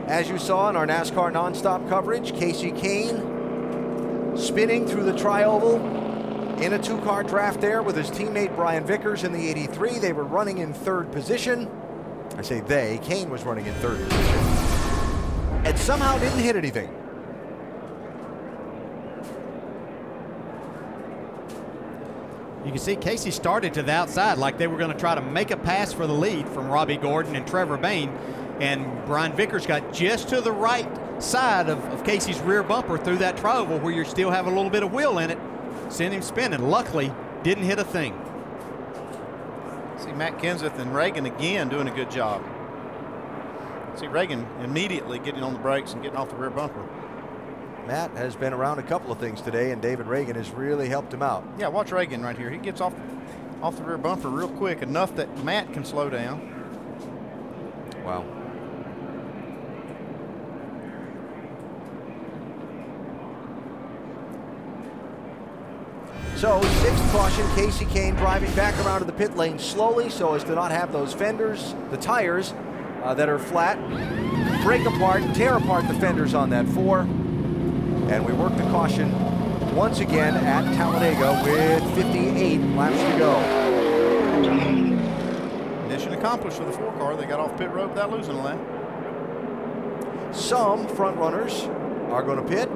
As you saw in our NASCAR Nonstop coverage, Kasey Kahne spinning through the tri-oval in a two-car draft there with his teammate Brian Vickers in the 83. They were running in third position. I say they, Kahne was running in third position. And somehow didn't hit anything. You can see Kasey started to the outside like they were going to try to make a pass for the lead from Robbie Gordon and Trevor Bayne. And Brian Vickers got just to the right side of Kasey's rear bumper through that tri-oval where you still have a little bit of wheel in it. Sent him spinning. Luckily, didn't hit a thing. See Matt Kenseth and Reagan again doing a good job. See Reagan immediately getting on the brakes and getting off the rear bumper. Matt has been around a couple of things today, and David Reagan has really helped him out. Yeah, watch Reagan right here. He gets off the rear bumper real quick, enough that Matt can slow down. Wow. So, sixth caution, Kasey Kahne driving back around to the pit lane slowly so as to not have those fenders, the tires that are flat, break apart, tear apart the fenders on that 4. And we work the caution once again at Talladega with 58 laps to go. Mission accomplished for the 4 car. They got off pit road without losing a lap. Some front runners are going to pit.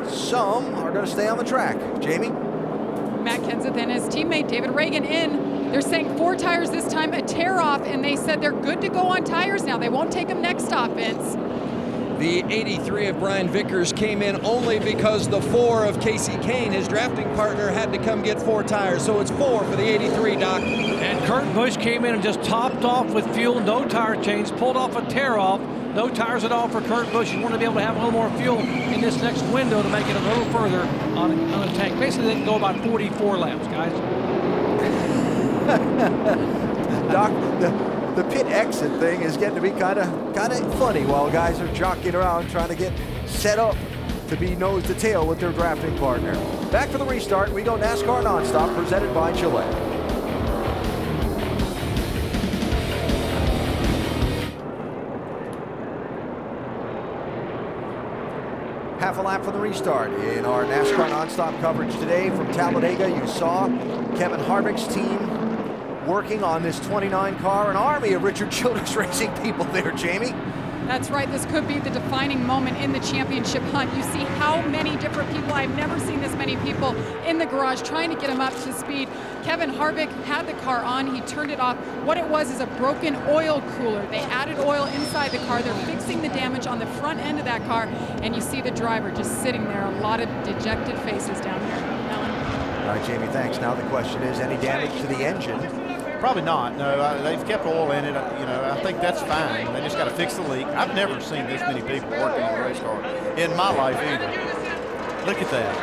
Some are going to stay on the track. Jamie? Matt Kenseth and his teammate David Reagan in. They're saying 4 tires this time, a tear off, and they said they're good to go on tires now. They won't take them next stop, Vince. The 83 of Brian Vickers came in only because the 4 of Casey Kane, his drafting partner, had to come get 4 tires. So it's 4 for the 83, Doc. And Kurt Busch came in and just topped off with fuel, no tire change, pulled off a tear-off. No tires at all for Kurt Busch. You want to be able to have a little more fuel in this next window to make it a little further on a tank. Basically, they can go about 44 laps, guys. Doc, the pit exit thing is getting to be kind of funny while guys are jockeying around trying to get set up to be nose to tail with their drafting partner. Back for the restart, we go NASCAR Nonstop, presented by Gillette. Half a lap for the restart. In our NASCAR Nonstop coverage today from Talladega, you saw Kevin Harvick's team working on this 29 car, an army of Richard Childress Racing people there, Jamie. That's right. This could be the defining moment in the championship hunt. You see how many different people, I've never seen this many people in the garage trying to get him up to speed. Kevin Harvick had the car on. He turned it off. What it was is a broken oil cooler. They added oil inside the car. They're fixing the damage on the front end of that car. And you see the driver just sitting there. A lot of dejected faces down here. Alan. All right, Jamie, thanks. Now the question is, any damage to the engine? Probably not. No, they've kept oil in it. You know, I think that's fine. They just got to fix the leak. I've never seen this many people working on a race car in my life either. Look at that.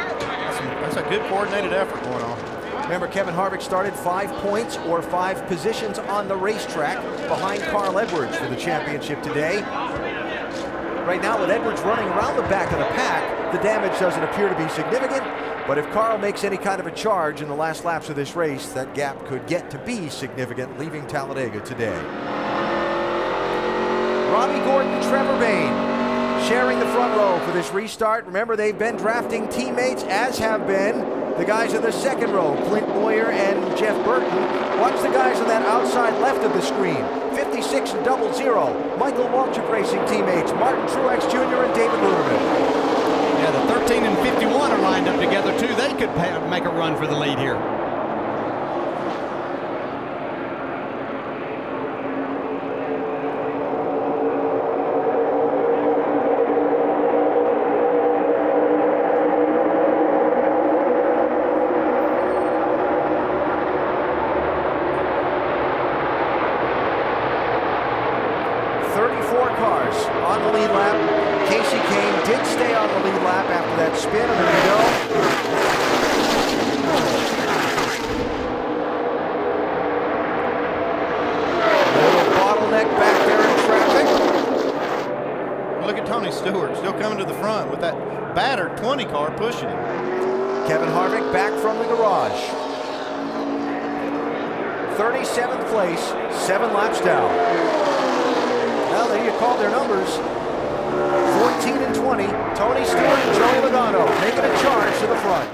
That's a good coordinated effort going on. Remember, Kevin Harvick started 5 points or 5 positions on the racetrack behind Carl Edwards for the championship today. Right now, with Edwards running around the back of the pack, the damage doesn't appear to be significant. But if Carl makes any kind of a charge in the last laps of this race, that gap could get to be significant, leaving Talladega today. Robbie Gordon, Trevor Bayne sharing the front row for this restart. Remember, they've been drafting teammates, as have been the guys in the second row, Clint, Bowyer, and Jeff Burton. Watch the guys on that outside left of the screen. 56 and 00, Michael Waltrip Racing teammates, Martin Truex Jr. and David Luterman. Yeah, the 13 and 51 are lined up together, too. They could make a run for the lead here. Car pushing him. Kevin Harvick back from the garage. 37th place, 7 laps down. Well, there you call their numbers. 14 and 20. Tony Stewart and Joey Logano making a charge to the front.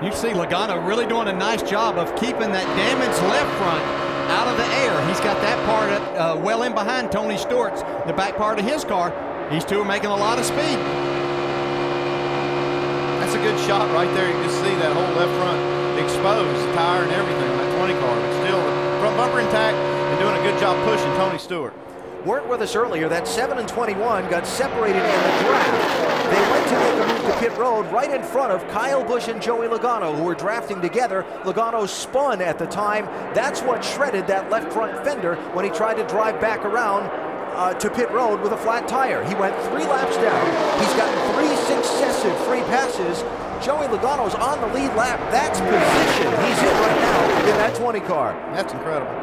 You see Logano really doing a nice job of keeping that damaged left front out of the air. He's got that part well in behind Tony Stewart's, the back part of his car. These two are making a lot of speed. That's a good shot right there. You can see that whole left front exposed, tire and everything on that 20 car. But still, front bumper intact and doing a good job pushing Tony Stewart. Weren't with us earlier, that 7 and 21 got separated in the draft. They went to make a move to pit road right in front of Kyle Busch and Joey Logano, who were drafting together. Logano spun at the time. That's what shredded that left front fender when he tried to drive back around to pit road with a flat tire. He went 3 laps down. He's gotten 3 successive free passes. Joey Logano's on the lead lap. That's position he's in right now in that 20 car. That's incredible.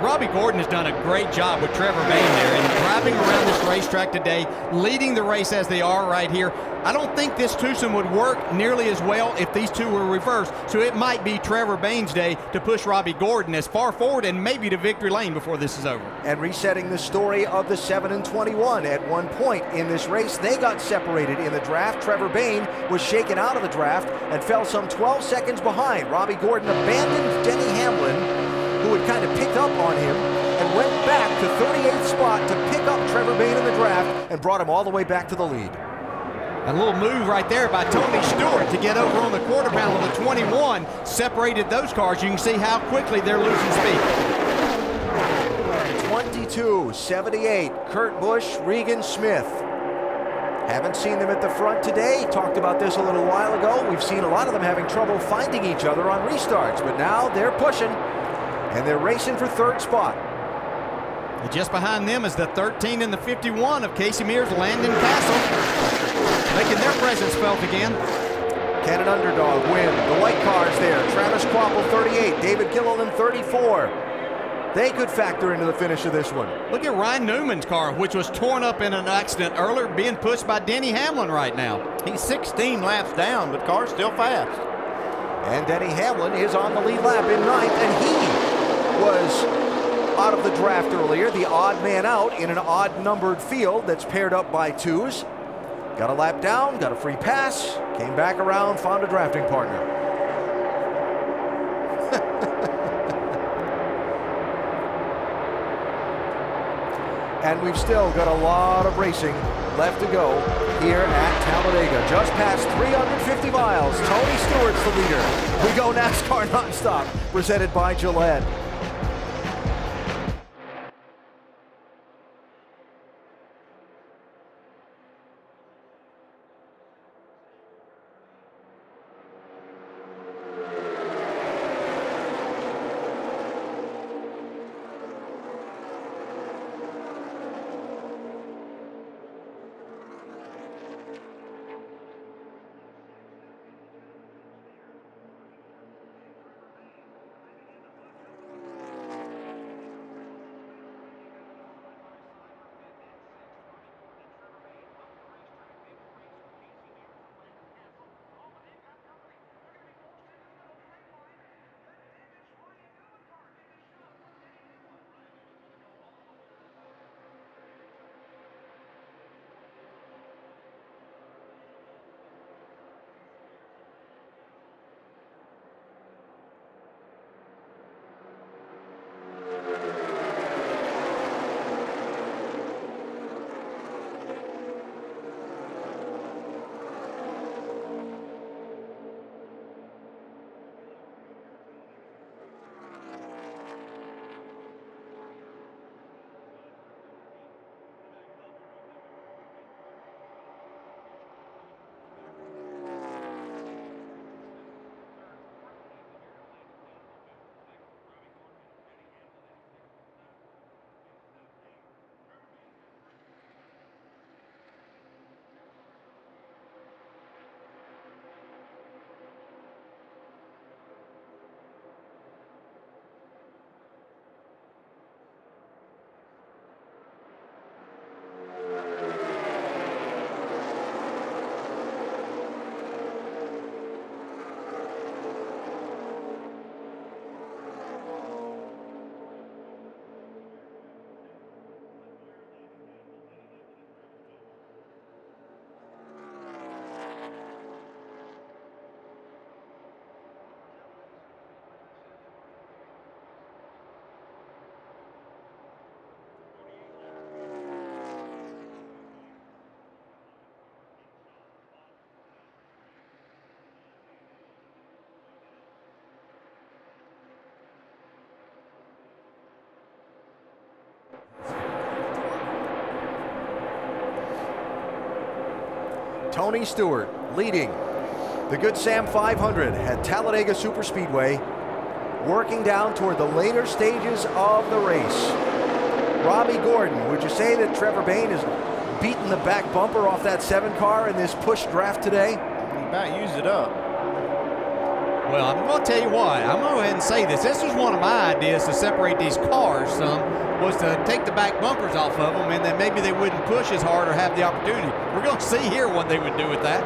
Robbie Gordon has done a great job with Trevor Bayne there and driving around this racetrack today, leading the race as they are right here. I don't think this twosome would work nearly as well if these two were reversed, so it might be Trevor Bayne's day to push Robbie Gordon as far forward and maybe to victory lane before this is over. And resetting the story of the 7 and 21. At one point in this race, they got separated in the draft. Trevor Bayne was shaken out of the draft and fell some 12 seconds behind. Robbie Gordon abandoned Denny Hamlin, who had kind of picked up on him, and went back to 38th spot to pick up Trevor Bayne in the draft and brought him all the way back to the lead. A little move right there by Tony Stewart to get over on the quarter panel of the 21, separated those cars. You can see how quickly they're losing speed. 22, 78, Kurt Busch, Regan Smith. Haven't seen them at the front today. Talked about this a little while ago. We've seen a lot of them having trouble finding each other on restarts, but now they're pushing, and they're racing for third spot. And just behind them is the 13 and the 51 of Casey Mears, Landon Castle, making their presence felt again. Can an underdog win? The white cars there. Travis Kvapil, 38. David Gilliland, 34. They could factor into the finish of this one. Look at Ryan Newman's car, which was torn up in an accident earlier, being pushed by Denny Hamlin right now. He's 16 laps down, but car's still fast. And Denny Hamlin is on the lead lap in 9th, and he was out of the draft earlier, the odd man out in an odd-numbered field that's paired up by 2s. Got a lap down, got a free pass, came back around, found a drafting partner. And we've still got a lot of racing left to go here at Talladega. Just past 350 miles. Tony Stewart's the leader. We go NASCAR nonstop, presented by Gillette. Tony Stewart leading the Good Sam 500 at Talladega Superspeedway, working down toward the later stages of the race. Robbie Gordon, would you say that Trevor Bayne is beating the back bumper off that 7 car in this push draft today? He about used it up. Well, I'm going to tell you why. I'm going to go ahead and say this. This was one of my ideas to separate these cars some, was to take the back bumpers off of them, and then maybe they wouldn't push as hard or have the opportunity. We're going to see here what they would do with that.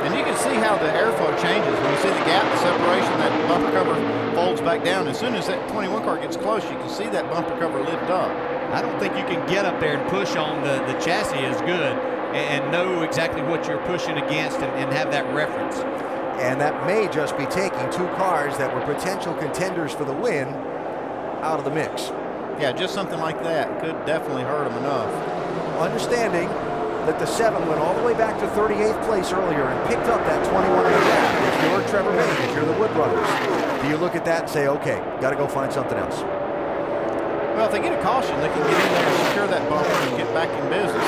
And you can see how the airflow changes. When you see the gap, the separation, that bumper cover folds back down. As soon as that 21 car gets close, you can see that bumper cover lift up. I don't think you can get up there and push on the chassis as good and know exactly what you're pushing against and have that reference. And that may just be taking 2 cars that were potential contenders for the win out of the mix. Yeah, just something like that could definitely hurt them enough. Understanding that the 7 went all the way back to 38th place earlier and picked up that 21 in the gap. If you're Trevor Bayne, if you're the Wood Brothers, do you look at that and say, okay, got to go find something else? Well, if they get a caution, they can get in there and secure that bumper and get back in business.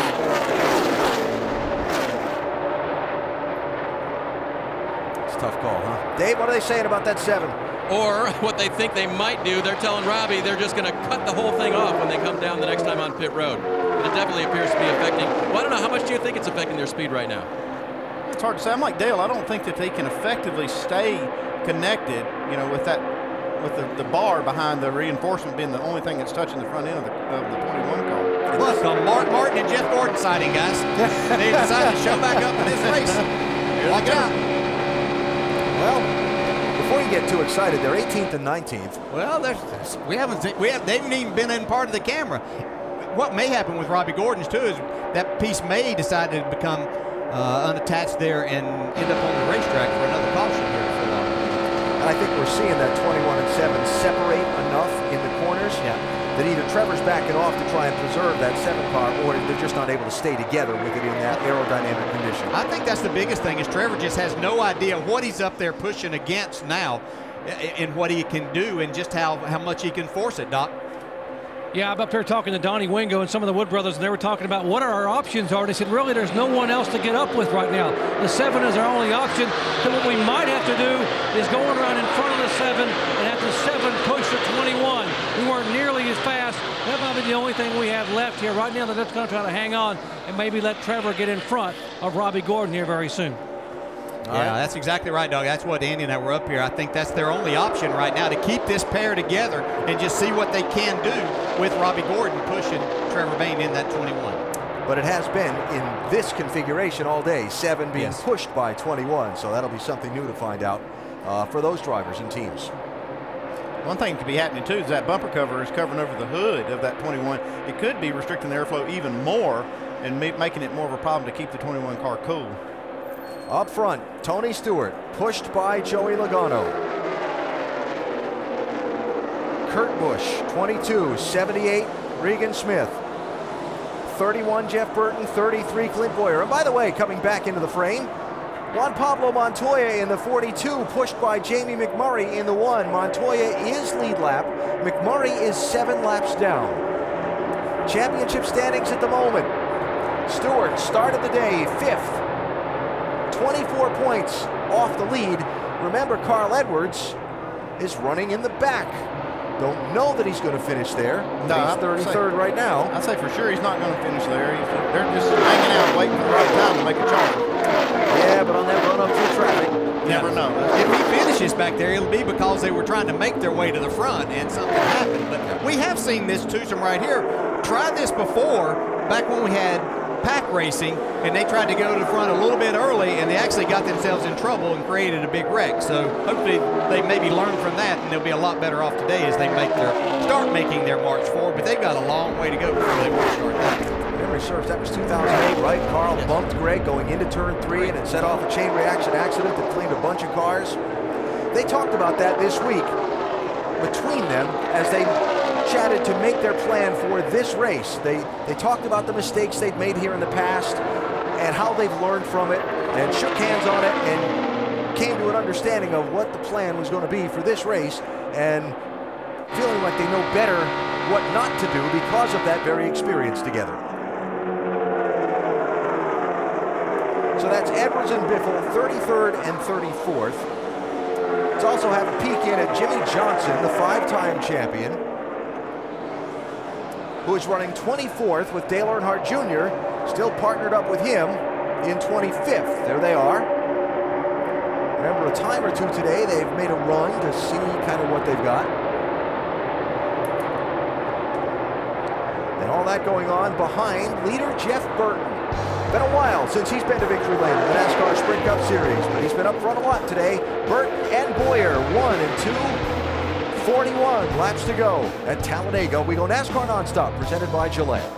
It's a tough call, huh? Dave, what are they saying about that 7? Or what they think they might do, they're telling Robbie they're just going to cut the whole thing off when they come down the next time on pit road. But it definitely appears to be affecting. Well, I don't know, how much do you think it's affecting their speed right now? It's hard to say. I'm like Dale. I don't think that they can effectively stay connected, you know, with that, with the bar behind the reinforcement being the only thing that's touching the front end of the 21 car. Look, a Mark Martin and Jeff Gordon sighting, guys. They decided to show back up in this race. Watch out. Well, before you get too excited, they're 18th and 19th. Well, they haven't even been in part of the camera. What may happen with Robbie Gordon's too is that piece may decide to become unattached there and end up on the racetrack for another caution here for long. And I think we're seeing that 21 and 7 separate enough in the corners that either Trevor's backing off to try and preserve that 7 car, or they're just not able to stay together with it in that aerodynamic condition. I think that's the biggest thing, is Trevor just has no idea what he's up there pushing against now and what he can do and just how much he can force it, Doc. Yeah, I'm up there talking to Donnie Wingo and some of the Wood brothers, and they were talking about what our options are. They said, really, there's no one else to get up with right now. The 7 is our only option. So what we might have to do is go around in front of the 7 and have the 7 push the 21. We weren't nearly as fast. That might be the only thing we have left here right now. They're just going to try to hang on and maybe let Trevor get in front of Robbie Gordon here very soon. Yeah, that's exactly right, Doug. That's what Andy and I were up here. I think that's their only option right now, to keep this pair together and just see what they can do with Robbie Gordon pushing Trevor Bayne in that 21. But it has been in this configuration all day, 7 being pushed by 21, so that'll be something new to find out for those drivers and teams. One thing that could be happening too is that bumper cover is covering over the hood of that 21. It could be restricting the airflow even more and making it more of a problem to keep the 21 car cool. Up front, Tony Stewart, pushed by Joey Logano. Kurt Busch, 22, 78, Regan Smith. 31, Jeff Burton, 33, Clint Bowyer. And by the way, coming back into the frame, Juan Pablo Montoya in the 42, pushed by Jamie McMurray in the 1. Montoya is lead lap. McMurray is 7 laps down. Championship standings at the moment. Stewart started the day 5th. 24 points off the lead. Remember, Carl Edwards is running in the back. Don't know that he's going to finish there. No, he's 33rd right now. I'd say for sure he's not going to finish there. They're just hanging out, waiting for the right time to make a charge. Yeah, but on that run up through traffic, never know. If he finishes back there, it'll be because they were trying to make their way to the front and something happened. But we have seen this twosome right here. Tried this before, back when we had pack racing, and they tried to go to the front a little bit early, and they actually got themselves in trouble and created a big wreck. So hopefully they maybe learn from that, and they'll be a lot better off today as they start making their march forward. But they've got a long way to go before they want to start that. Memory serves, that was 2008, right? Carl bumped Greg going into turn 3, and it set off a chain reaction accident that claimed a bunch of cars. They talked about that this week between them as they chatted to make their plan for this race. They talked about the mistakes they'd made here in the past and how they've learned from it, and shook hands on it and came to an understanding of what the plan was going to be for this race, and feeling like they know better what not to do because of that very experience together. So that's Edwards and Biffle, 33rd and 34th. Let's also have a peek in at Jimmy Johnson, the 5-time champion, who is running 24th with Dale Earnhardt Jr., still partnered up with him in 25th. There they are. Remember, a time or two today, they've made a run to see kind of what they've got. And all that going on behind leader Jeff Burton. Been a while since he's been to victory lane in the NASCAR Sprint Cup Series, but he's been up front a lot today. Burton and Bowyer, 1 and 2. 41 laps to go at Talladega. We go NASCAR Nonstop, presented by Gillette.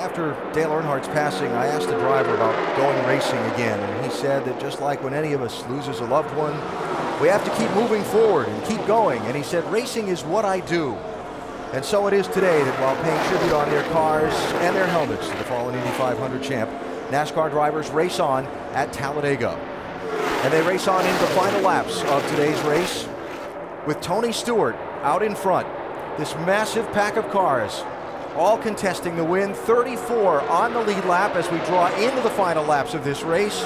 after Dale Earnhardt's passing, I asked the driver about going racing again, and he said that just like when any of us loses a loved one, we have to keep moving forward and keep going. And he said, racing is what I do. And so it is today that while paying tribute on their cars and their helmets to the fallen Indy 500 champ, NASCAR drivers race on at Talladega. And they race on into the final laps of today's race with Tony Stewart out in front. This massive pack of cars all contesting the win. 34 on the lead lap as we draw into the final laps of this race.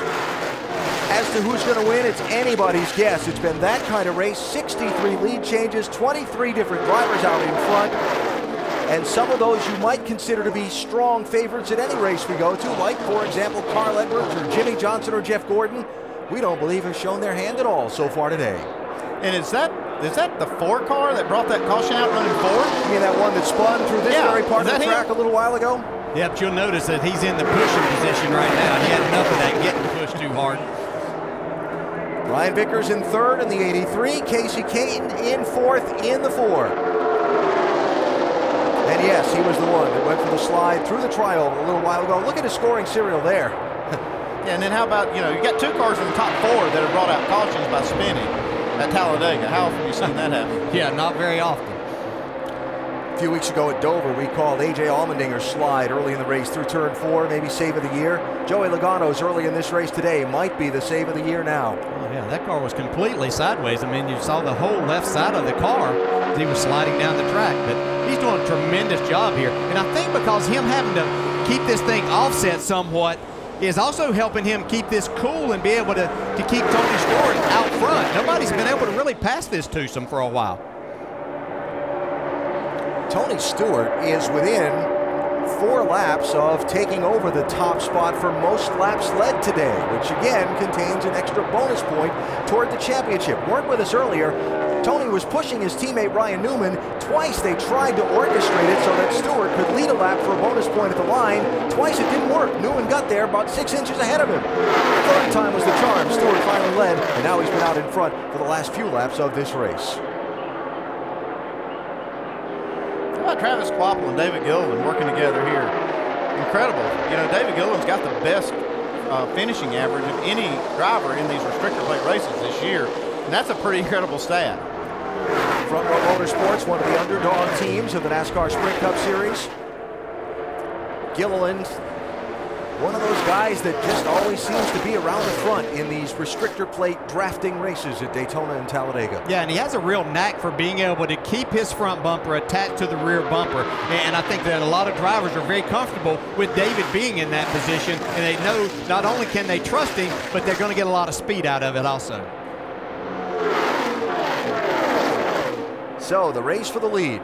As to who's going to win, it's anybody's guess. It's been that kind of race. 63 lead changes, 23 different drivers out in front. And some of those you might consider to be strong favorites at any race we go to, like, for example, Carl Edwards or Jimmy Johnson or Jeff Gordon, we don't believe have shown their hand at all so far today. And is that the 4 car that brought that caution out running forward? You mean that one that spun through this very part of the track a little while ago? Yep, but you'll notice that he's in the pushing position right now. He had enough of that getting pushed too hard. Ryan Vickers in third in the 83. Casey Caton in fourth in the 4. And yes, he was the one that went for the slide through the trioval a little while ago. Look at his scoring serial there. Yeah, and then how about, you got 2 cars in the top 4 that have brought out cautions by spinning at Talladega. How often have you seen that happen? Yeah, not very often. A few weeks ago at Dover, we called A.J. Allmendinger's slide early in the race through turn 4, maybe save of the year. Joey Logano's early in this race today might be the save of the year now. Oh, yeah, that car was completely sideways. I mean, you saw the whole left side of the car as he was sliding down the track. But he's doing a tremendous job here. And I think because him having to keep this thing offset somewhat is also helping him keep this cool and be able to keep Tony Stewart out front. Nobody's been able to really pass this twosome for a while. Tony Stewart is within 4 laps of taking over the top spot for most laps led today, which again contains an extra bonus point toward the championship. Weren't with us earlier. Tony was pushing his teammate Ryan Newman. Twice they tried to orchestrate it so that Stewart could lead a lap for a bonus point at the line. Twice it didn't work. Newman got there about 6 inches ahead of him. Third time was the charm. Stewart finally led, and now he's been out in front for the last few laps of this race. How about Travis Kvapil and David Gilliland working together here? Incredible. David Gilliland's got the best finishing average of any driver in these restrictor plate races this year, and that's a pretty incredible stat. Front Row Motorsports, one of the underdog teams of the NASCAR Sprint Cup Series. Gilliland, one of those guys that just always seems to be around the front in these restrictor plate drafting races at Daytona and Talladega. Yeah, and he has a real knack for being able to keep his front bumper attached to the rear bumper. And I think that a lot of drivers are very comfortable with David being in that position, and they know not only can they trust him, but they're going to get a lot of speed out of it also. So the race for the lead.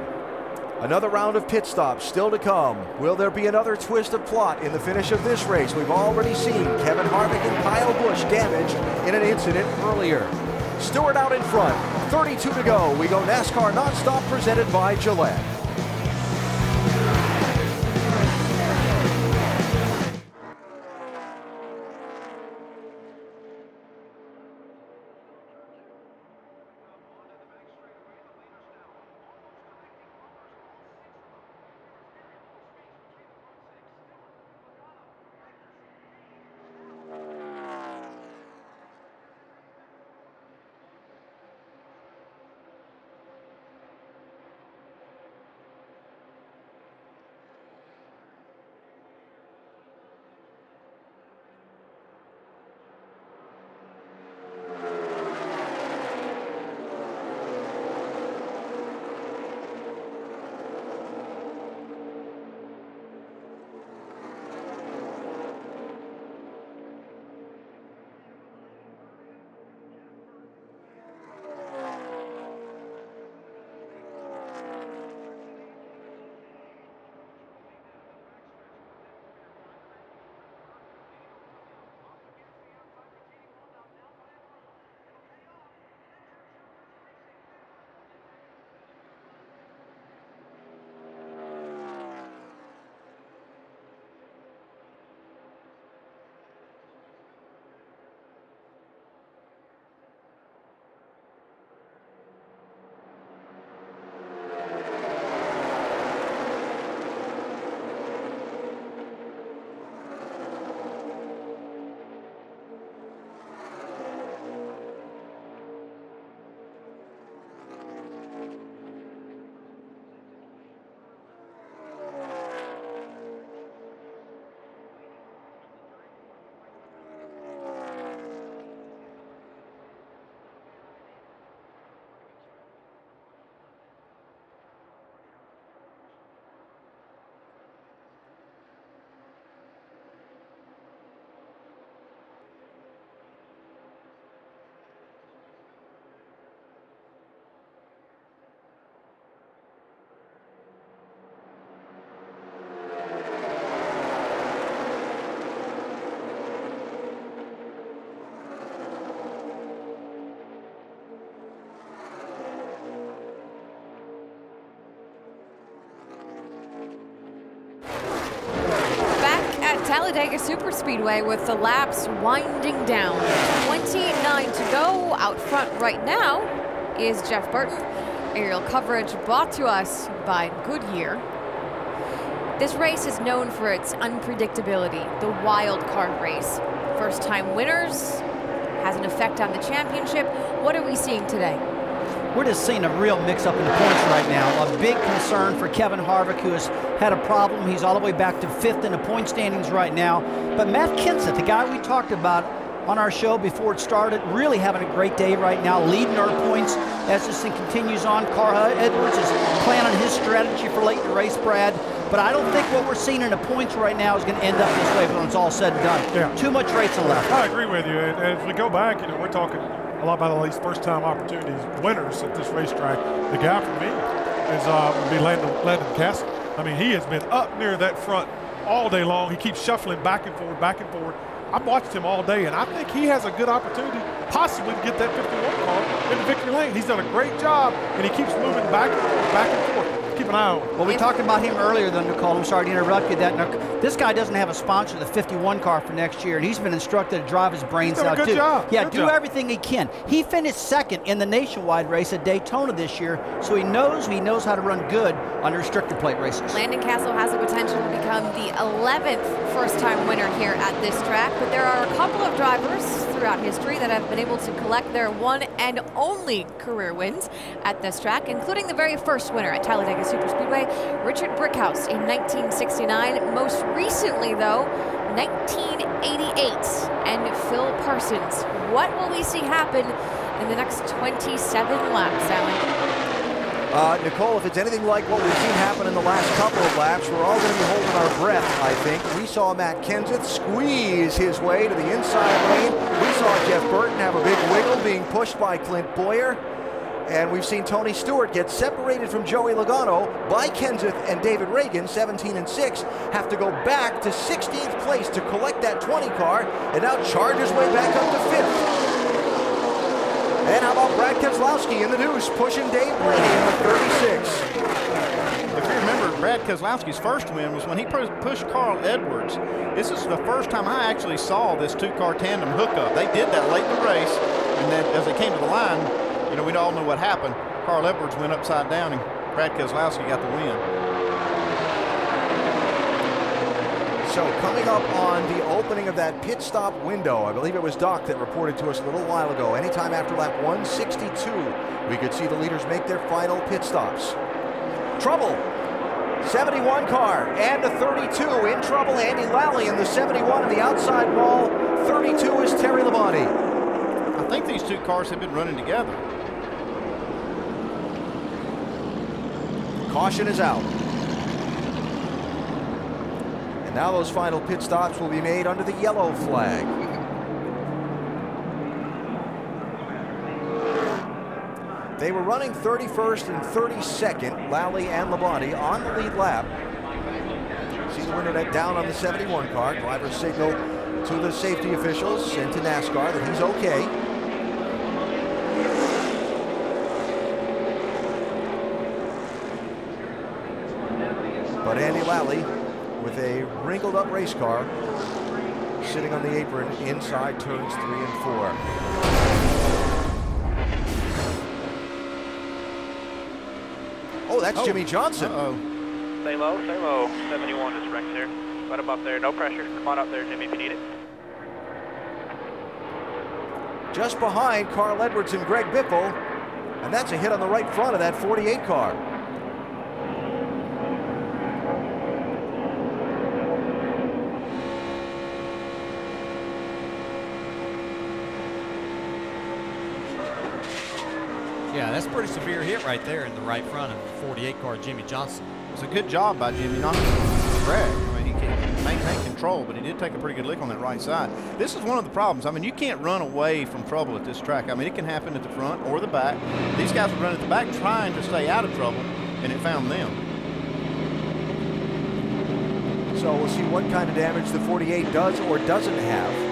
Another round of pit stops still to come. Will there be another twist of plot in the finish of this race? We've already seen Kevin Harvick and Kyle Busch damaged in an incident earlier. Stewart out in front, 32 to go. We go NASCAR Nonstop presented by Gillette. Talladega Superspeedway with the laps winding down. 29 to go. Out front right now is Jeff Burton. Aerial coverage brought to us by Goodyear. This race is known for its unpredictability, the wild card race. First-time winners has an effect on the championship. What are we seeing today? We're just seeing a real mix-up in the points right now. A big concern for Kevin Harvick, who has had a problem. He's all the way back to 5th in the point standings right now. But Matt Kenseth, the guy we talked about on our show before it started, really having a great day right now, leading our points as this thing continues on. Carl Edwards is planning his strategy for late in the race, Brad. But I don't think what we're seeing in the points right now is going to end up this way when it's all said and done. Yeah. Too much racing left. I agree with you. And as we go back, we're talking a lot about all these first-time opportunities, winners at this racetrack. The guy for me is would be Landon Castle. I mean, he has been up near that front all day long. He keeps shuffling back and forward, back and forward. I've watched him all day, and I think he has a good opportunity possibly to get that 51 car into victory lane. He's done a great job, and he keeps moving back and forth, back and forth. Keep an eye on him. Well, we talked about him earlier, though, Nicole. I'm sorry to interrupt you. This guy doesn't have a sponsor, the 51 car for next year, and he's been instructed to drive his brains out, too. Yeah, do everything he can. He finished 2nd in the nationwide race at Daytona this year, so he knows how to run good on restrictor plate races. Landon Castle has the potential to become the 11th first-time winner here at this track, but there are a couple of drivers throughout history that have been able to collect their one and only career wins at this track, including the very first winner at Talladega Superspeedway, Richard Brickhouse in 1969. Most recently, though, 1988, and Phil Parsons. What will we see happen in the next 27 laps, Alan? Nicole, if it's anything like what we've seen happen in the last couple of laps, we're all going to be holding our breath, I think. We saw Matt Kenseth squeeze his way to the inside lane. We saw Jeff Burton have a big wiggle being pushed by Clint Bowyer. And we've seen Tony Stewart get separated from Joey Logano by Kenseth, and David Reagan, 17 and 6, have to go back to 16th place to collect that 20 car, and now charge his way back up to 5th. And how about Brad Keselowski in the deuce, pushing Dave Blaney in the 36. If you remember, Brad Keselowski's first win was when he pushed Carl Edwards. This is the first time I actually saw this two-car tandem hookup. They did that late in the race, and then as they came to the line, we all know what happened. Carl Edwards went upside down, and Brad Keselowski got the win. So coming up on the opening of that pit stop window, I believe it was Doc that reported to us a little while ago, anytime after lap 162, we could see the leaders make their final pit stops. Trouble. 71 car and the 32 in trouble. Andy Lally in the 71 on the outside wall. 32 is Terry Labonte. I think these two cars have been running together. Caution is out. And now those final pit stops will be made under the yellow flag. They were running 31st and 32nd, Lally and Labonte on the lead lap. See the winner down on the 71 car. Drivers signal to the safety officials and to NASCAR that he's okay. But Andy Lally, with a wrinkled up race car, sitting on the apron inside turns 3 and 4. Oh, that's Jimmy Johnson. Stay low, stay low. 71 is wrecked here. Right up there, no pressure. Come on up there, Jimmy, if you need it. Just behind Carl Edwards and Greg Biffle, and that's a hit on the right front of that 48 car. Yeah, that's a pretty severe hit right there in the right front of the 48 car Jimmy Johnson. It was a good job by Jimmy, not to Greg. I mean, he can maintain control, but he did take a pretty good lick on that right side. This is one of the problems. I mean, you can't run away from trouble at this track. I mean, it can happen at the front or the back. These guys were running at the back trying to stay out of trouble, and it found them. So we'll see what kind of damage the 48 does or doesn't have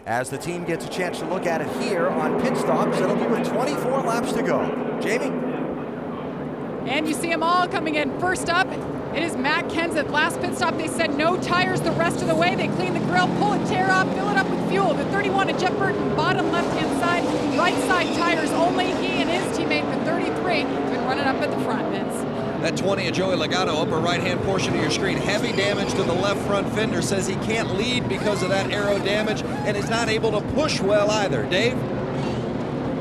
as the team gets a chance to look at it here on pit stops. It'll be with 24 laps to go. Jamie? And you see them all coming in. First up It is Matt Kenseth. Last pit stop, they said no tires the rest of the way. They clean the grill, pull a tear off, fill it up with fuel. The 31 of Jeff Burton, bottom left-hand side, right side tires only. He and his teammate, the 33, been running up at the front, Vince. That 20 of Joey Logano, upper right-hand portion of your screen, heavy damage to the left front fender. Says he can't lead because of that aero damage, and is not able to push well either. Dave?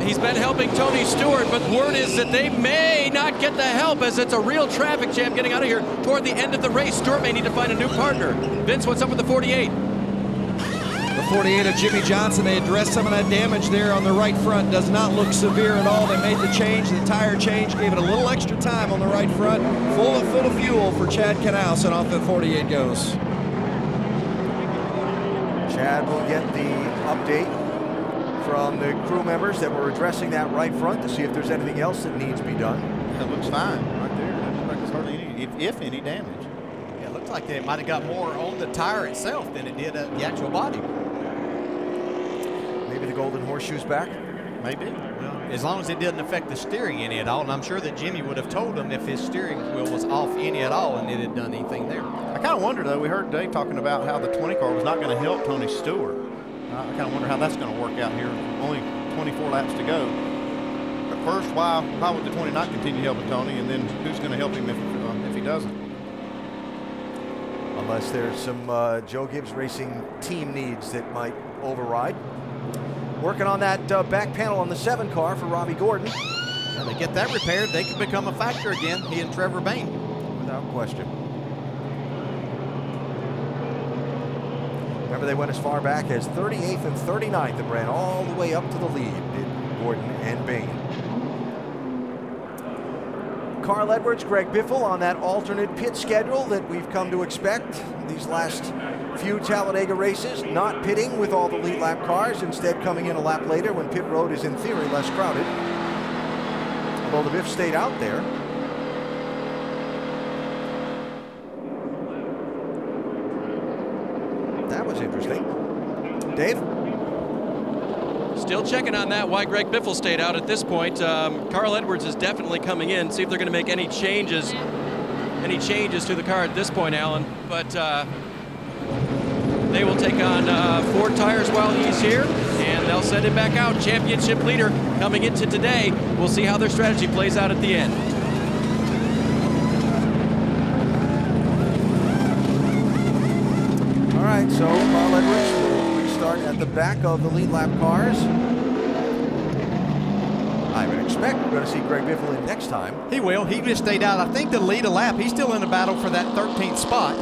He's been helping Tony Stewart, but word is that they may not get the help as it's a real traffic jam getting out of here toward the end of the race. Stewart may need to find a new partner. Vince, what's up with the 48? The 48 of Jimmy Johnson, they addressed some of that damage there on the right front. Does not look severe at all. They made the change, the tire change, gave it a little extra time on the right front. Full of fuel for Chad Knaus, and off the 48 goes. Chad will get the update from the crew members that were addressing that right front to see if there's anything else that needs to be done. It looks fine right there. It looks like there's hardly any, if any, damage. Yeah, it looks like it might have got more on the tire itself than it did the actual body. Maybe the golden horseshoe's back? Maybe. Well, as long as it didn't affect the steering any at all, and I'm sure that Jimmy would have told him if his steering wheel was off any at all and it had done anything there. I kind of wonder, though, we heard Dave talking about how the 20 car was not going to help Tony Stewart. I kind of wonder how that's going to work out here. Only 24 laps to go. But first, why would the 20 not continue helping Tony, and then who's going to help him if he doesn't? Unless there's some Joe Gibbs Racing team needs that might override. Working on that back panel on the 7 car for Robbie Gordon. When they get that repaired, they could become a factor again, he and Trevor Bayne. Without question. Remember, they went as far back as 38th and 39th and ran all the way up to the lead, did Gordon and Bayne. Carl Edwards, Greg Biffle on that alternate pit schedule that we've come to expect these last few Talladega races, not pitting with all the lead lap cars, instead coming in a lap later when pit road is in theory less crowded. Although the Biff stayed out there. That was interesting. Dave? Still checking on that, why Greg Biffle stayed out at this point. Carl Edwards is definitely coming in. See if they're going to make any changes to the car at this point, Alan. But they will take on 4 tires while he's here, and they'll send him back out. Championship leader coming into today. We'll see how their strategy plays out at the end. All right, so Carl Edwards will restart at the back of the lead lap cars. I would expect we're going to see Greg Biffle in next time. He will. He just stayed out. I think to lead a lap, he's still in the battle for that 13th spot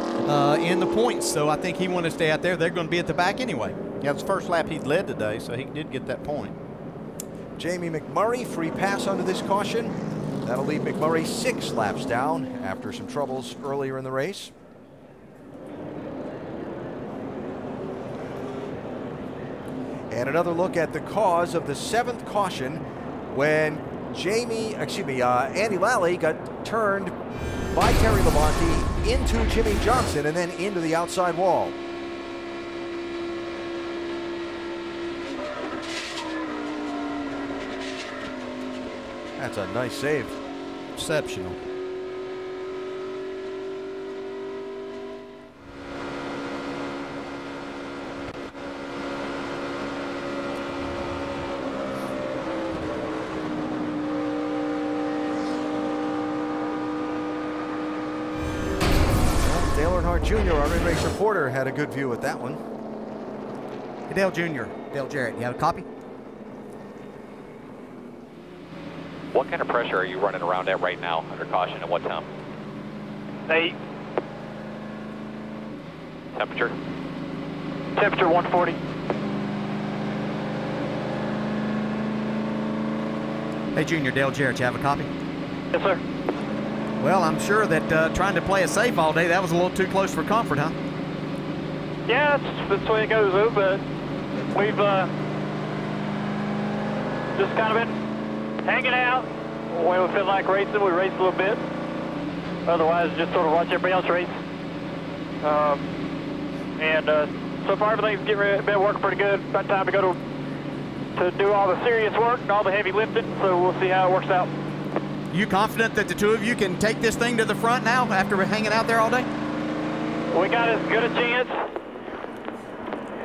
in the points. So I think he wanted to stay out there. They're going to be at the back anyway. Yeah, it's the first lap he led today, so he did get that point. Jamie McMurray, free pass under this caution. That'll leave McMurray 6 laps down after some troubles earlier in the race. And another look at the cause of the 7th caution when Andy Lally got turned by Terry Labonte into Jimmy Johnson and then into the outside wall. That's a nice save. Exceptional. Earnhardt Jr., our in-race reporter, had a good view at that one. Hey, Dale Jr., Dale Jarrett, you have a copy? What kind of pressure are you running around at right now under caution and what time? 8. Temperature? Temperature 140. Hey, Junior, Dale Jarrett, you have a copy? Yes, sir. Well, I'm sure that trying to play it safe all day, that was a little too close for comfort, huh? Yeah, that's the way it goes, though, but we've just kind of been hanging out. When we feel like racing, we race a little bit. Otherwise, just sort of watch everybody else race. So far, everything's been working pretty good. About time to go to do all the serious work and all the heavy lifting, so we'll see how it works out. You confident that the two of you can take this thing to the front now after hanging out there all day? We got as good a chance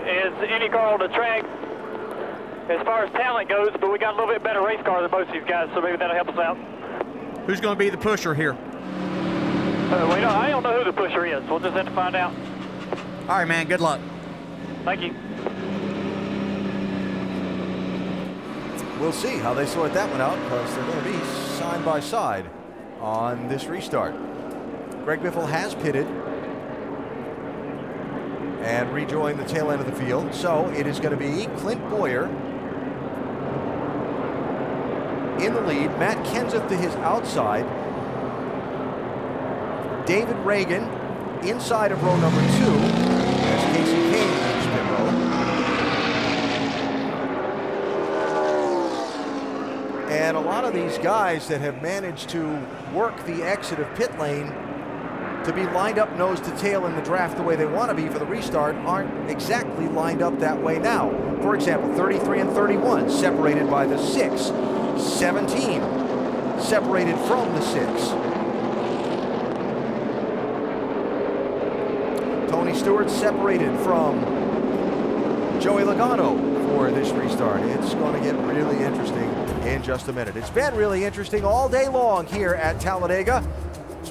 as any car on the track as far as talent goes, but we got a little bit better race car than most of these guys, so maybe that'll help us out. Who's going to be the pusher here? I don't know who the pusher is. We'll just have to find out. All right, man. Good luck. Thank you. We'll see how they sort that one out, because they're going to be side by side on this restart. Greg Biffle has pitted and rejoined the tail end of the field. So it is going to be Clint Bowyer in the lead, Matt Kenseth to his outside, David Reagan inside of row number 2 as Casey Kane leaves pit row. And a lot of these guys that have managed to work the exit of pit lane to be lined up nose to tail in the draft the way they want to be for the restart aren't exactly lined up that way now. For example, 33 and 31 separated by the 6. 17 separated from the 6. Tony Stewart separated from Joey Logano for this restart. It's going to get really interesting in just a minute. It's been really interesting all day long here at Talladega,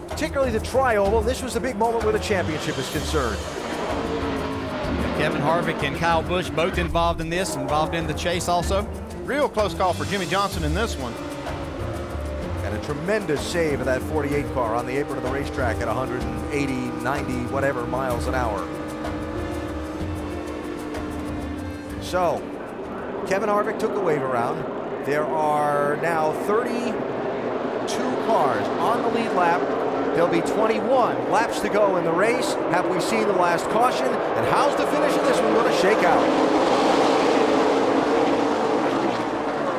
particularly the tri-oval. This was the big moment where the championship is concerned. Kevin Harvick and Kyle Busch both involved in this, involved in the chase also. Real close call for Jimmy Johnson in this one. And a tremendous save of that 48 car on the apron of the racetrack at 180, 90, whatever miles an hour. So, Kevin Harvick took the wave around. There are now 32 cars on the lead lap. There'll be 21 laps to go in the race. Have we seen the last caution? And how's the finish of this one going to shake out?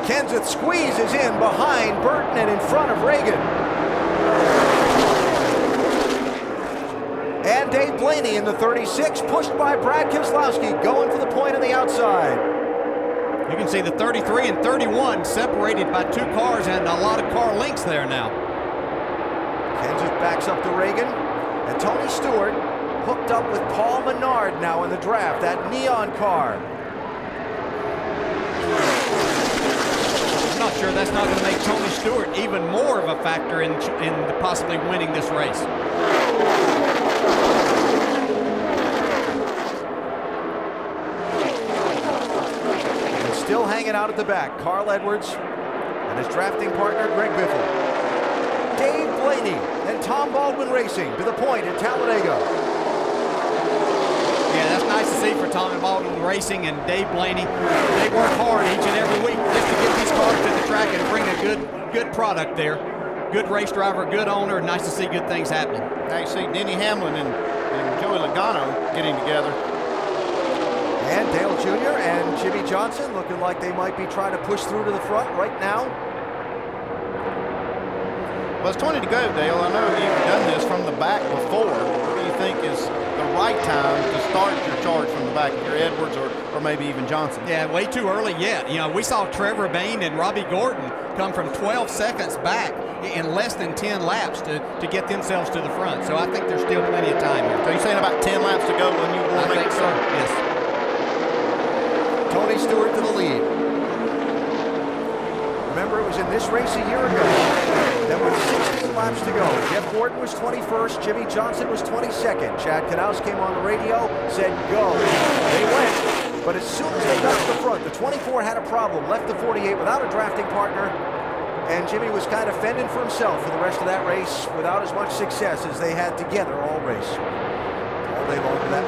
Kenseth squeezes in behind Burton and in front of Reagan. And Dave Blaney in the 36, pushed by Brad Keselowski, going for the point on the outside. You can see the 33 and 31 separated by 2 cars and a lot of car lengths there now. Kenseth backs up to Reagan, and Tony Stewart hooked up with Paul Menard now in the draft, that neon car. I'm not sure that's not going to make Tony Stewart even more of a factor in possibly winning this race. And still hanging out at the back, Carl Edwards and his drafting partner, Greg Biffle. Dave Blaney and Tom Baldwin Racing to the point at Talladega. Yeah, that's nice to see for Tom Baldwin Racing and Dave Blaney. They work hard each and every week just to get these cars to the track and bring a good product there. Good race driver, good owner, and nice to see good things happening. Now you see Denny Hamlin and Joey Logano getting together. And Dale Jr. and Jimmy Johnson looking like they might be trying to push through to the front right now. Well, it's 20 to go, Dale. I know you've done this from the back before. What do you think is the right time to start your charge from the back, either Edwards or maybe even Johnson? Yeah, way too early yet. You know, we saw Trevor Bayne and Robbie Gordon come from 12 seconds back in less than 10 laps to get themselves to the front. So I think there's still plenty of time here. So you're saying about 10 laps to go when you want to make it so? Yes. Tony Stewart to the lead. Remember, it was in this race a year ago that with 16 laps to go, Jeff Gordon was 21st, Jimmy Johnson was 22nd. Chad Knaus came on the radio, said go. They went, but as soon as they got to the front, the 24 had a problem, left the 48 without a drafting partner, and Jimmy was kind of fending for himself for the rest of that race without as much success as they had together all race. All day long for that.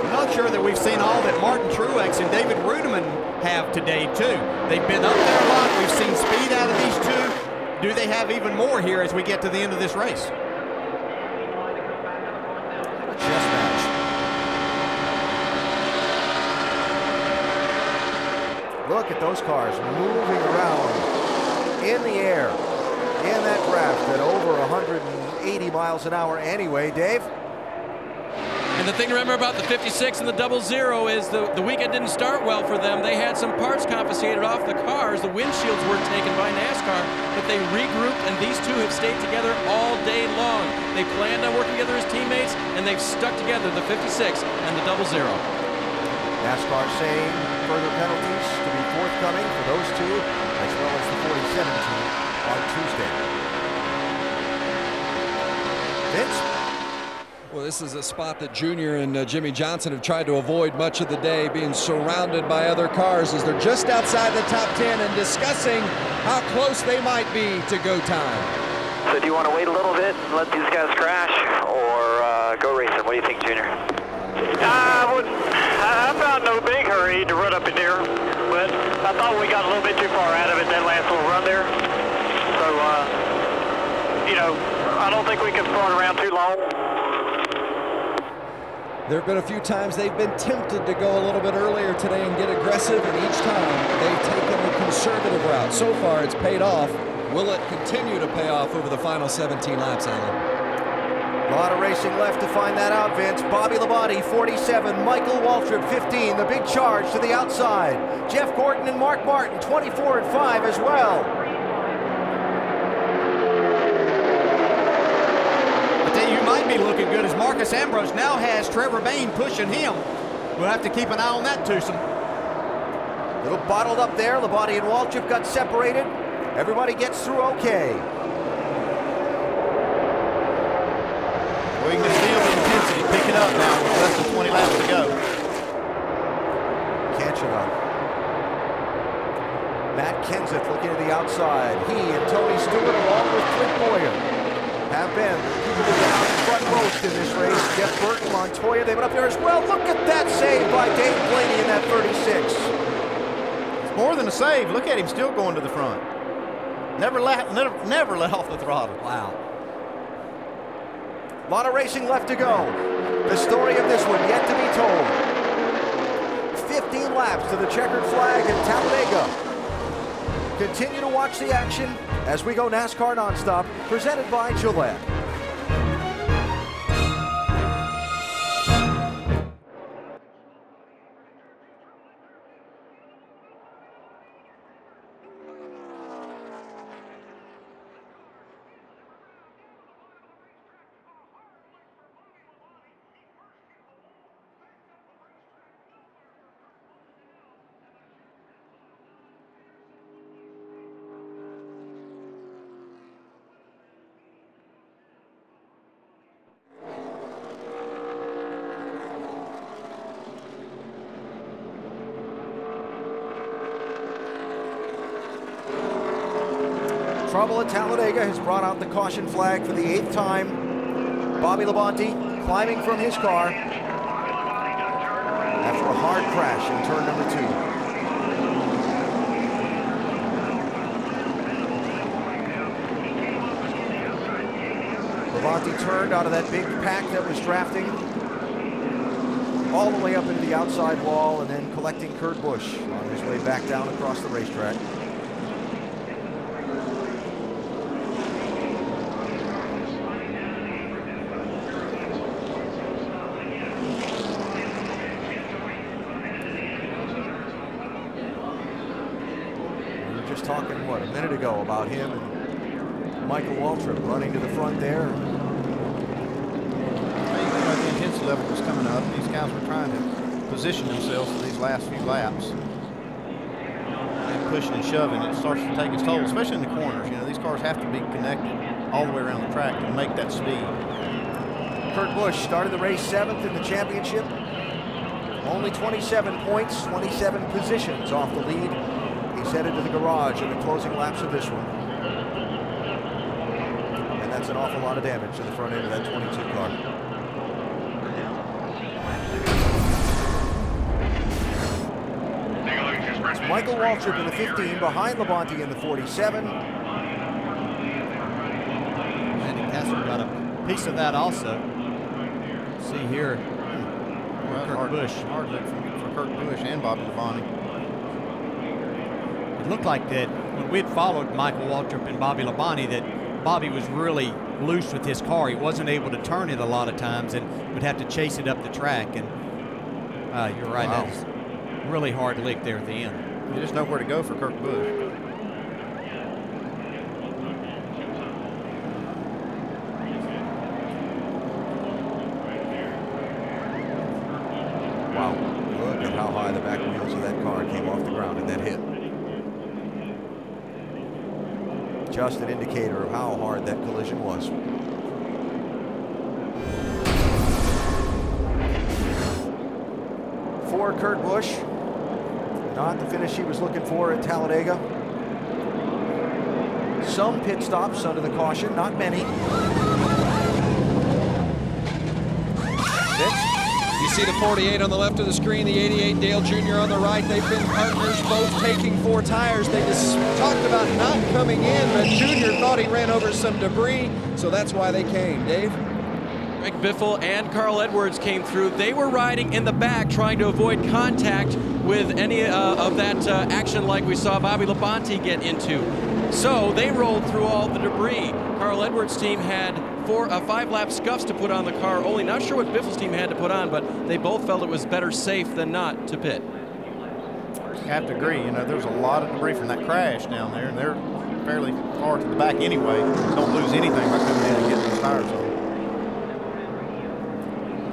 I'm not sure that we've seen all that Martin Truex and David Rudiman have today, too. They've been up there a lot. We've seen speed out of these two. Do they have even more here as we get to the end of this race? A chess match. Look at those cars moving around in the air in that draft at over 180 miles an hour anyway, Dave. And the thing to remember about the 56 and the 00 is the weekend didn't start well for them. They had some parts confiscated off the cars. The windshields were taken by NASCAR. NASCAR, but they regrouped, and these two have stayed together all day long. They planned on working together as teammates, and they've stuck together, the 56 and the 00. NASCAR saying further penalties to be forthcoming for those two, as well as the 47 team on Tuesday. Vince? Well, this is a spot that Junior and Jimmy Johnson have tried to avoid much of the day, being surrounded by other cars as they're just outside the top 10 and discussing how close they might be to go time. So do you want to wait a little bit and let these guys crash, or go racing? What do you think, Junior? I'm not in no big hurry to run up in there, but I thought we got a little bit too far out of it that last little run there. So, you know, I don't think we can start around too long. There have been a few times they've been tempted to go a little bit earlier today and get aggressive, and each time they've taken the conservative route. So far, it's paid off. Will it continue to pay off over the final 17 laps, Alan? A lot of racing left to find that out, Vince. Bobby Labonte, 47. Michael Waltrip, 15. The big charge to the outside. Jeff Gordon and Mark Martin, 24 and 5 as well. Might be looking good as Marcus Ambrose now has Trevor Bayne pushing him. We'll have to keep an eye on that twosome. A little bottled up there. Labonte and Waltrip got separated. Everybody gets through okay. We can just feel the intensity picking up now with less than 20 laps to go. Cancello. Matt Kenseth looking to the outside. He and Tony Stewart along with Clint Bowyer have been people who've been out in front most in this race. Jeff Burton, Montoya, they've been up there as well. Look at that save by Dave Blaney in that 36. It's more than a save. Look at him still going to the front. Never let off the throttle. Wow. A lot of racing left to go. The story of this one yet to be told. 15 laps to the checkered flag in Talladega. Continue to watch the action as we go NASCAR Nonstop, presented by Gillette. Trouble at Talladega has brought out the caution flag for the 8th time. Bobby Labonte climbing from his car after a hard crash in turn number 2. Labonte turned out of that big pack that was drafting all the way up into the outside wall and then collecting Kurt Busch on his way back down across the racetrack. Talking, what, a minute ago about him and Michael Waltrip running to the front there. The intensity level was coming up. These guys were trying to position themselves for these last few laps. And pushing and shoving, it starts to take its toll, especially in the corners. You know, these cars have to be connected all the way around the track to make that speed. Kurt Busch started the race 7th in the championship. Only 27 points, 27 positions off the lead. He's headed to the garage in the closing laps of this one. And that's an awful lot of damage to the front end of that 22 car. It's Michael Waltrip in the 15, behind Labonte in the 47. Andy Kessler got a piece of that also. See here, Kurt Busch. Hard look for Kurt Busch and Bobby Labonte. It looked like that when we had followed Michael Waltrip and Bobby Labonte, that Bobby was really loose with his car. He wasn't able to turn it a lot of times and would have to chase it up the track. And you're right, Wow. that's really hard lick there at the end. There's nowhere to go for Kurt Busch. Just an indicator of how hard that collision was. For Kurt Busch, not the finish he was looking for at Talladega. Some pit stops under the caution, not many. You see the 48 on the left of the screen, the 88 Dale Jr. on the right. They've been partners, both taking 4 tires. They just talked about not coming in, but Jr. thought he ran over some debris, so that's why they came. Dave? Greg Biffle and Carl Edwards came through. They were riding in the back trying to avoid contact with any of that action like we saw Bobby Labonte get into. So they rolled through all the debris. Carl Edwards' team had 5-lap scuffs to put on the car only. Not sure what Biffle's team had to put on, but they both felt it was better safe than not to pit. I have to agree. You know, there's a lot of debris from that crash down there, and they're fairly far to the back anyway. Don't lose anything by coming in and getting those tires on.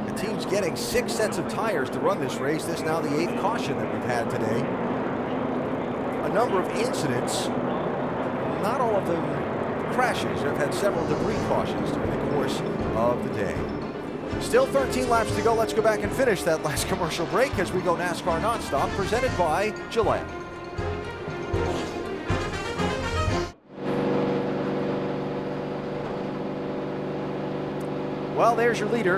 The team's getting 6 sets of tires to run this race. This is now the 8th caution that we've had today. A number of incidents, not all of them crashes. They've had several debris cautions during the course of the day. Still 13 laps to go. Let's go back and finish that last commercial break as we go NASCAR Nonstop, presented by Gillette. Well, there's your leader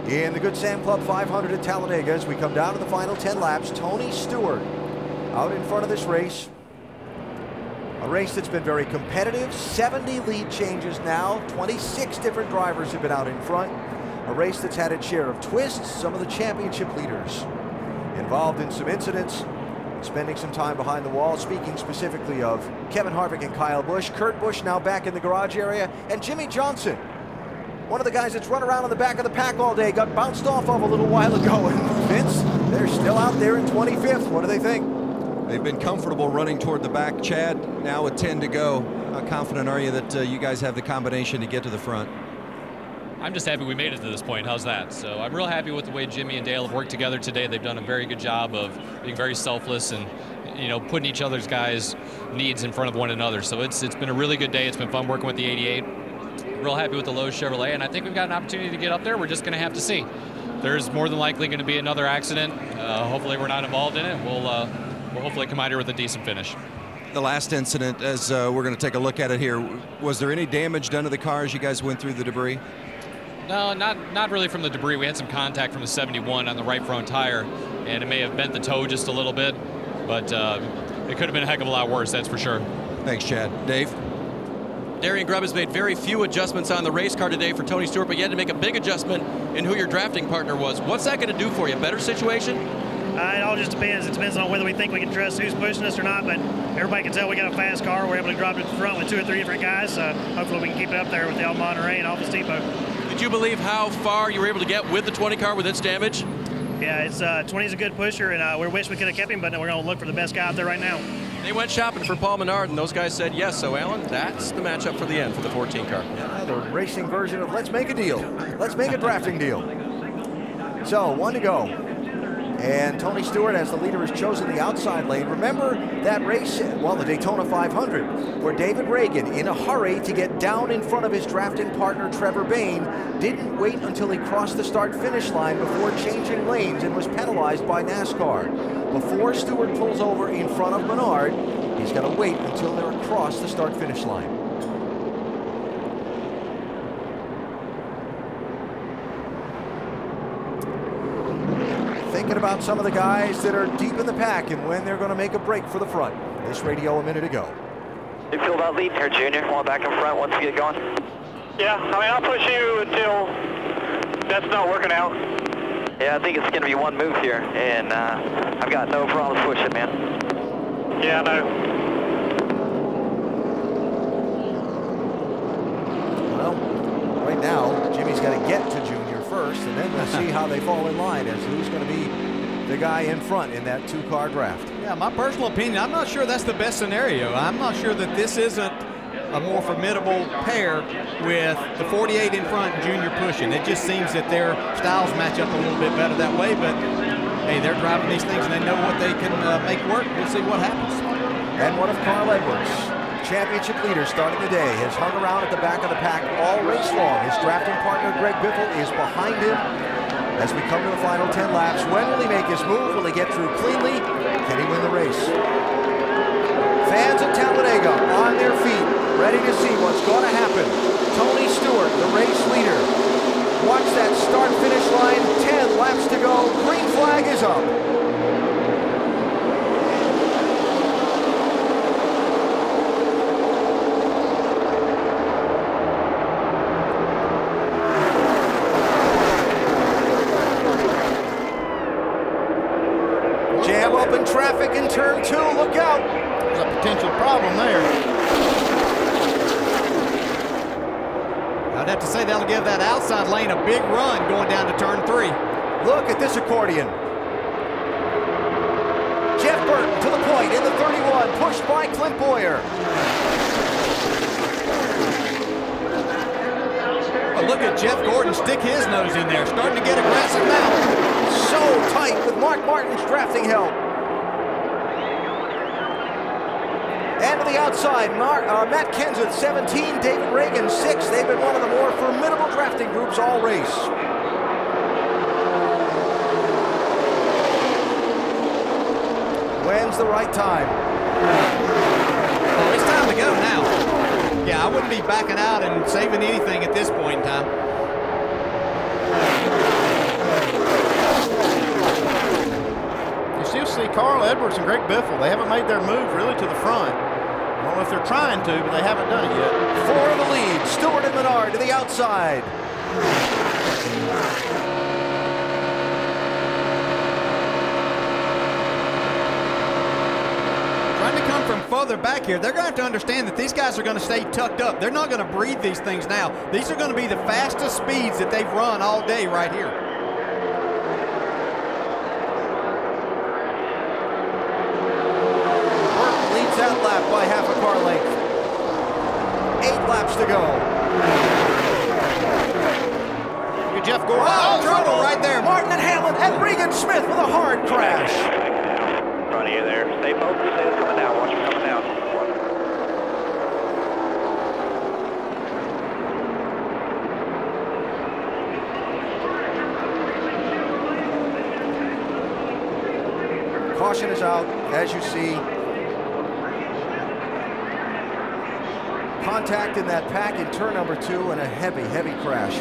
in the Good Sam Club 500 at Talladega as we come down to the final 10 laps. Tony Stewart out in front of this race. A race that's been very competitive, 70 lead changes now, 26 different drivers have been out in front. A race that's had its share of twists, some of the championship leaders involved in some incidents, spending some time behind the wall, speaking specifically of Kevin Harvick and Kyle Busch. Kurt Busch now back in the garage area, and Jimmy Johnson, one of the guys that's run around on the back of the pack all day, got bounced off of a little while ago. And Vince, they're still out there in 25th. What do they think? They've been comfortable running toward the back. Chad, now with 10 to go, how confident are you that you guys have the combination to get to the front? I'm just happy we made it to this point. How's that? So I'm real happy with the way Jimmy and Dale have worked together today. They've done a very good job of being very selfless and, you know, putting each other's guys' needs in front of one another. So it's been a really good day. It's been fun working with the 88. Real happy with the Lowe's Chevrolet, and I think we've got an opportunity to get up there. We're just going to have to see. There's more than likely going to be another accident. Hopefully we're not involved in it. We'll hopefully come out here with a decent finish. The last incident, as we're going to take a look at it here, was there any damage done to the car as you guys went through the debris? No, not really from the debris. We had some contact from the 71 on the right front tire, and it may have bent the toe just a little bit, but it could have been a heck of a lot worse, that's for sure. Thanks, Chad. Dave? Darian Grubb has made very few adjustments on the race car today for Tony Stewart, but you had to make a big adjustment in who your drafting partner was. What's that going to do for you? Better situation? It all just depends. It depends on whether we think we can trust who's pushing us or not, but everybody can tell we got a fast car. We're able to drop it to the front with 2 or 3 different guys. Hopefully we can keep it up there with El Monterey and Office Depot. Did you believe how far you were able to get with the 20 car with its damage? Yeah, 20's a good pusher, and we wish we could have kept him, but we're going to look for the best guy out there right now. They went shopping for Paul Menard, and those guys said yes. So, Alan, that's the matchup for the end for the 14 car. Yeah, the racing version of let's make a deal. Let's make a drafting deal. So, 1 to go. And Tony Stewart, as the leader, has chosen the outside lane. Remember that race, well, the Daytona 500, where David Reagan, in a hurry to get down in front of his drafting partner, Trevor Bayne, didn't wait until he crossed the start-finish line before changing lanes and was penalized by NASCAR. Before Stewart pulls over in front of Menard, he's got to wait until they're across the start-finish line. Thinking about some of the guys that are deep in the pack and when they're going to make a break for the front. This radio a minute ago. You feel about leading here, Junior? Want back in front once you get going? Yeah, I mean, I'll push you until that's not working out. Yeah, I think it's going to be one move here, and I've got no problems pushing, man. Yeah, I know. Well, right now, Jimmy's got to get to Junior first, and then we'll see how they fall in line as who's going to be the guy in front in that 2-car draft. Yeah, my personal opinion, I'm not sure that's the best scenario. I'm not sure that this isn't a more formidable pair with the 48 in front and Junior pushing. It just seems that their styles match up a little bit better that way, but hey, they're driving these things and they know what they can make work. We'll see what happens. And what of Carl Edwards? championship leader starting the day, has hung around at the back of the pack all race long. His drafting partner, Greg Biffle, is behind him. As we come to the final 10 laps, when will he make his move? Will he get through cleanly? Can he win the race? Fans of Talladega on their feet, ready to see what's going to happen. Tony Stewart, the race leader. Watch that start-finish line, 10 laps to go, green flag is up. Jam up in traffic in turn 2, look out. There's a potential problem there. I'd have to say that'll give that outside lane a big run going down to turn 3. Look at this accordion. Jeff Burton to the point in the 31, pushed by Clint Bowyer. Oh, look at Jeff Gordon stick his nose in there, starting to get aggressive now. So tight with Mark Martin's drafting help. And to the outside, Matt Kenseth, 17, David Reagan, 6. They've been one of the more formidable drafting groups all race. When's the right time? Oh, it's time to go now. Yeah, I wouldn't be backing out and saving anything at this point in time. You still see Carl Edwards and Greg Biffle. They haven't made their move really to the front. I don't know if they're trying to, but they haven't done it yet. 4 in the lead. Stewart and Menard to the outside. Trying to come from further back here, they're going to have to understand that these guys are going to stay tucked up. They're not going to breathe these things now. These are going to be the fastest speeds that they've run all day right here. That lap by half a car length. 8 laps to go. Good Jeff Gordon. Oh, trouble right there. Martin and Hamlin and Regan Smith with a hard crash. In front of you there. Stay focused. Stay coming down. Watch him coming down. Caution is out, as you see. Contact in that pack in turn number 2 and a heavy, heavy crash.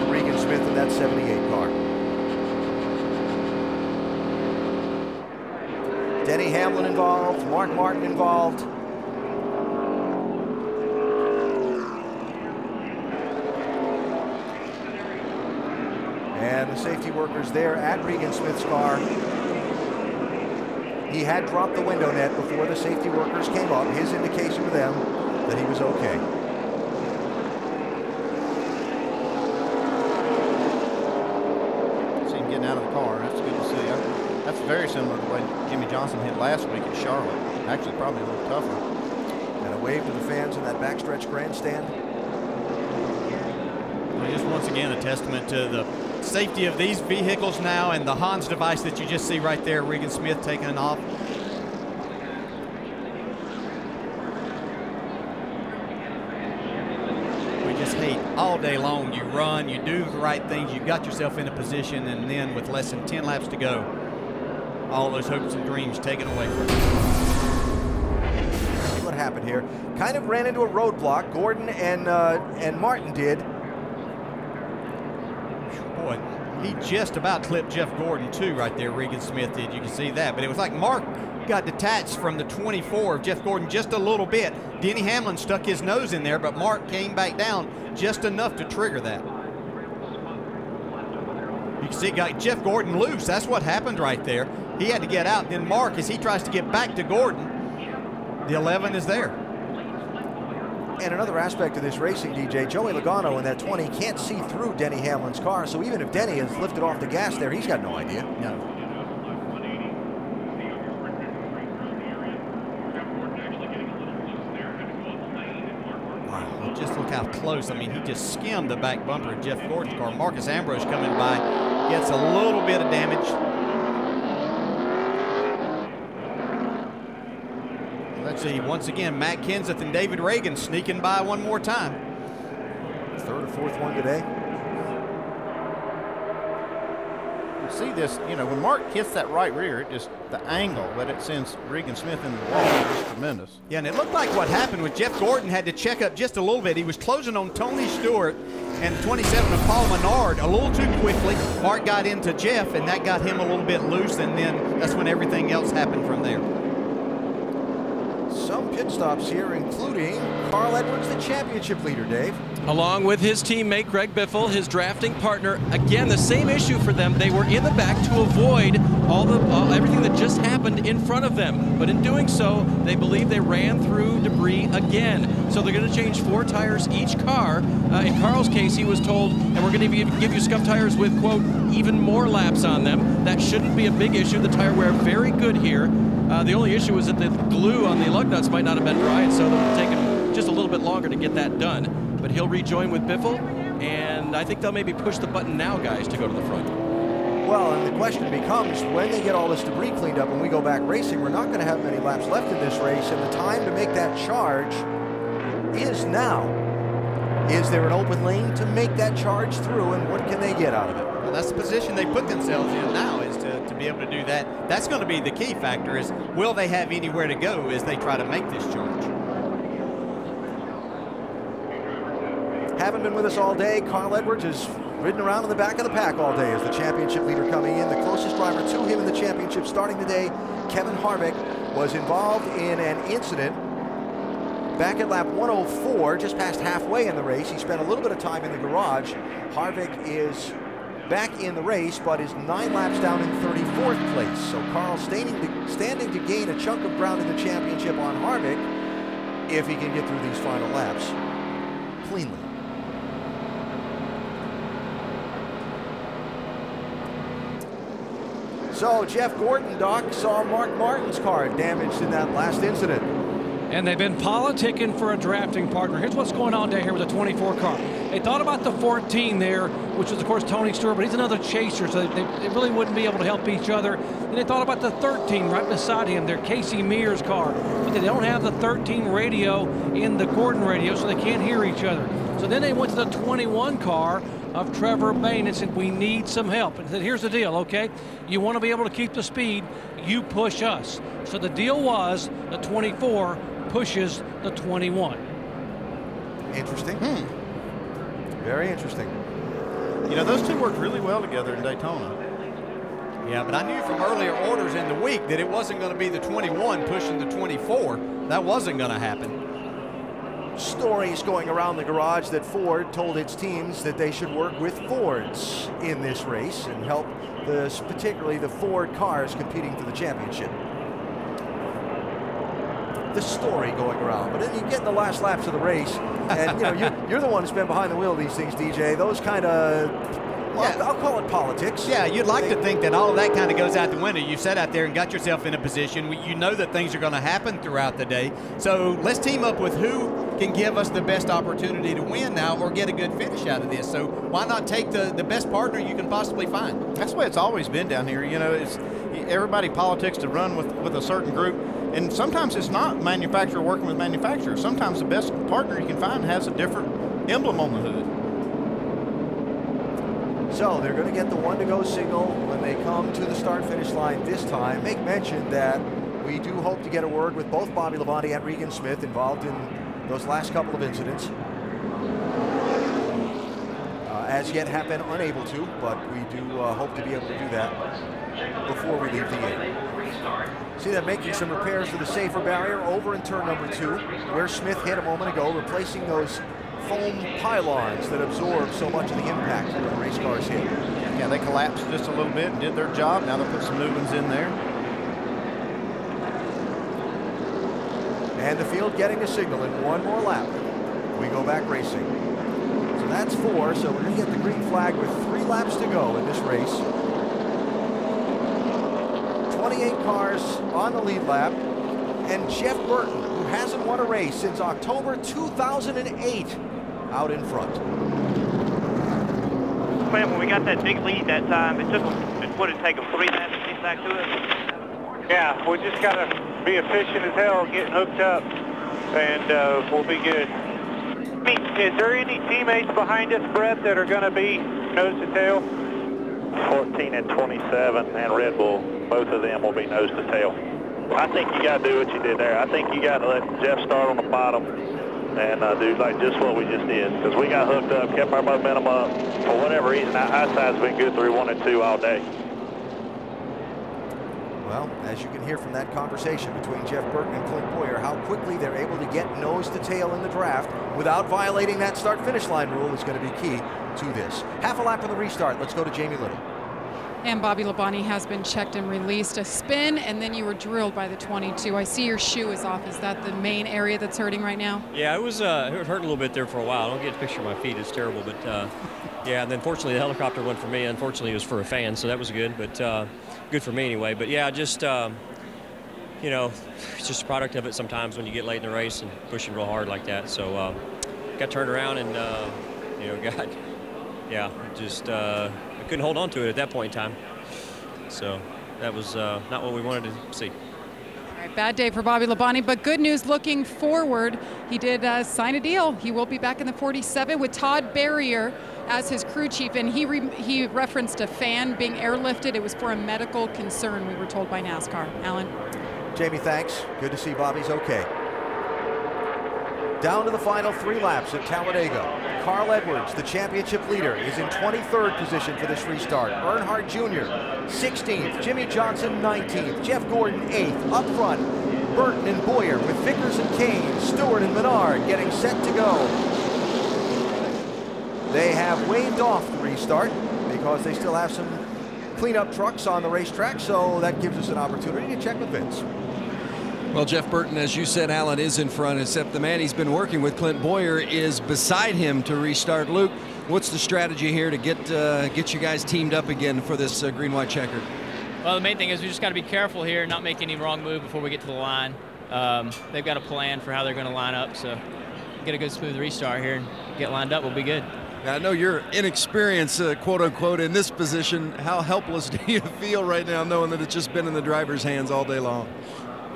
Regan Smith in that 78 car. Denny Hamlin involved, Mark Martin involved. And the safety workers there at Regan Smith's car. He had dropped the window net before the safety workers came up. His indication to them that he was okay. See him getting out of the car. That's good to see. That's very similar to the way Jimmy Johnson hit last week at Charlotte. Actually, probably a little tougher. And a wave to the fans in that backstretch grandstand. Well, just once again, a testament to the safety of these vehicles now and the Hans device that you just see right there, Regan Smith taking it off. Hate all day long. You run, you do the right things, you got yourself in a position, and then with less than 10 laps to go, all those hopes and dreams taken away from you. What happened here? Kind of ran into a roadblock. Gordon and Martin did. Boy, he just about clipped Jeff Gordon too right there. Regan Smith did. You can see that, but it was like Mark got detached from the 24 of Jeff Gordon just a little bit. Denny Hamlin stuck his nose in there, but Mark came back down just enough to trigger that. You can see it got Jeff Gordon loose. That's what happened right there. He had to get out. Then Mark, as he tries to get back to Gordon, the 11 is there. And another aspect of this racing, DJ, Joey Logano in that 20 can't see through Denny Hamlin's car, so even if Denny has lifted off the gas there, he's got no idea. No. Wow, just look how close. I mean, he just skimmed the back bumper of Jeff Gordon's car. Marcus Ambrose coming by, gets a little bit of damage. That's See, once again, Matt Kenseth and David Reagan sneaking by one more time. Third or fourth one today. See this, you know, when Mark hits that right rear, it just, the angle that it sends Regan Smith into the wall is tremendous. Yeah, and it looked like what happened was Jeff Gordon had to check up just a little bit. He was closing on Tony Stewart and 27 of Paul Menard a little too quickly. Mark got into Jeff, and that got him a little bit loose, and then that's when everything else happened from there. Some pit stops here, including Carl Edwards, the championship leader, Dave. Along with his teammate Greg Biffle, his drafting partner. Again, the same issue for them. They were in the back to avoid everything that just happened in front of them. But in doing so, they believe they ran through debris again. So they're going to change 4 tires each car. In Carl's case, he was told, and we're going to give you scuff tires with, quote, even more laps on them. That shouldn't be a big issue. The tire wear very good here. The only issue is that the glue on the lug nuts might not have been dry, and so it'll take him just a little bit longer to get that done. But he'll rejoin with Biffle, and I think they'll maybe push the button now, guys, to go to the front. Well, and the question becomes, when they get all this debris cleaned up and we go back racing, we're not going to have many laps left in this race, and the time to make that charge is now. Is there an open lane to make that charge through, and what can they get out of it? Well, that's the position they put themselves in now, is to be able to do that. That's going to be the key factor, is will they have anywhere to go as they try to make this charge? Haven't been with us all day. Carl Edwards has ridden around in the back of the pack all day as the championship leader coming in. The closest driver to him in the championship starting today, Kevin Harvick, was involved in an incident back at lap 104, just past halfway in the race. He spent a little bit of time in the garage. Harvick is back in the race, but is 9 laps down in 34th place. So Carl standing to gain a chunk of ground in the championship on Harvick if he can get through these final laps cleanly. So Jeff Gordon, Doc, saw Mark Martin's car damaged in that last incident. And they've been politicking for a drafting partner. Here's what's going on down here with the 24 car. They thought about the 14 there, which was, of course, Tony Stewart, but he's another chaser, so they really wouldn't be able to help each other. And they thought about the 13 right beside him, their Casey Mears car. But they don't have the 13 radio in the Gordon radio, so they can't hear each other. So then they went to the 21 car of Trevor Bayne and said, we need some help. And said, here's the deal, okay? You want to be able to keep the speed, you push us. So the deal was the 24 pushes the 21. Interesting. Very interesting. You know, those two worked really well together in Daytona. Yeah, but I knew from earlier orders in the week that it wasn't going to be the 21 pushing the 24. That wasn't going to happen. Stories going around the garage that Ford told its teams that they should work with Fords in this race and help particularly the Ford cars competing for the championship. The story going around, but then you get in the last laps of the race, and you know you're the one who's been behind the wheel of these things, DJ. Those kind of, well, yeah, I'll call it politics. Yeah, you'd like to think that all of that kind of goes out the window. You sat out there and got yourself in a position where you know that things are going to happen throughout the day. So let's team up with who can give us the best opportunity to win now or get a good finish out of this. So why not take the best partner you can possibly find? That's the way it's always been down here. You know, it's everybody politics to run with a certain group. And sometimes it's not manufacturer working with manufacturer. Sometimes the best partner you can find has a different emblem on the hood. So they're going to get the 1-to-go signal when they come to the start-finish line this time. Make mention that we do hope to get a word with both Bobby Labonte and Regan Smith involved in those last couple of incidents. As yet have been unable to, but we do hope to be able to do that before we leave the gate. See them making some repairs to the safer barrier over in turn number 2, where Smith hit a moment ago, replacing those foam pylons that absorb so much of the impact when the race cars hit. Yeah, they collapsed just a little bit and did their job. Now they'll put some new ones in there. And the field getting a signal in one more lap. We go back racing. So that's 4, so we're going to get the green flag with 3 laps to go in this race. 28 cars on the lead lap, and Jeff Burton, who hasn't won a race since October 2008, out in front. Clint, when we got that big lead that time, it would have taken 3 laps to get back to us. Yeah, we just got to be efficient as hell getting hooked up, and we'll be good. Is there any teammates behind us, Brett, that are going to be nose to tail? 14 and 27 and Red Bull, both of them will be nose to tail. I think you got to do what you did there. I think you got to let Jeff start on the bottom and do like just what we just did, because we got hooked up, kept our momentum up. For whatever reason, our eyeside's been good through 1 and 2 all day. Well, as you can hear from that conversation between Jeff Burton and Clint Bowyer, how quickly they're able to get nose to tail in the draft without violating that start-finish line rule is going to be key to this. Half a lap on the restart. Let's go to Jamie Little. And Bobby Labonte has been checked and released. A spin, and then you were drilled by the 22. I see your shoe is off. Is that the main area that's hurting right now? Yeah, it hurt a little bit there for a while. I don't get a picture of my feet. It's terrible, but yeah. And then fortunately, the helicopter went for me. Unfortunately, it was for a fan, so that was good. But good for me anyway. But yeah, just you know, it's just a product of it sometimes when you get late in the race and pushing real hard like that. So got turned around and you know, I couldn't hold on to it at that point in time. So that was not what we wanted to see. All right, bad day for Bobby Labonte, but good news looking forward. He did sign a deal. He will be back in the 47 with Todd Bowyer as his crew chief, and he referenced a fan being airlifted. It was for a medical concern, we were told by NASCAR. Alan? Jamie, thanks. Good to see Bobby's okay. Down to the final 3 laps at Talladega. Carl Edwards, the championship leader, is in 23rd position for this restart. Earnhardt Jr., 16th. Jimmy Johnson, 19th. Jeff Gordon, 8th. Up front, Burton and Bowyer with Vickers and Kane, Stewart and Menard getting set to go. They have waved off the restart because they still have some cleanup trucks on the racetrack, so that gives us an opportunity to check with Vince. Well, Jeff Burton, as you said, Alan, is in front, except the man he's been working with, Clint Bowyer, is beside him to restart. Luke, what's the strategy here to get you guys teamed up again for this green-white checkered? Well, the main thing is we just got to be careful here, not make any wrong move before we get to the line. They've got a plan for how they're going to line up, so get a good smooth restart here and get lined up, we'll be good. Now, I know you're inexperienced, quote-unquote, in this position. How helpless do you feel right now knowing that it's just been in the driver's hands all day long?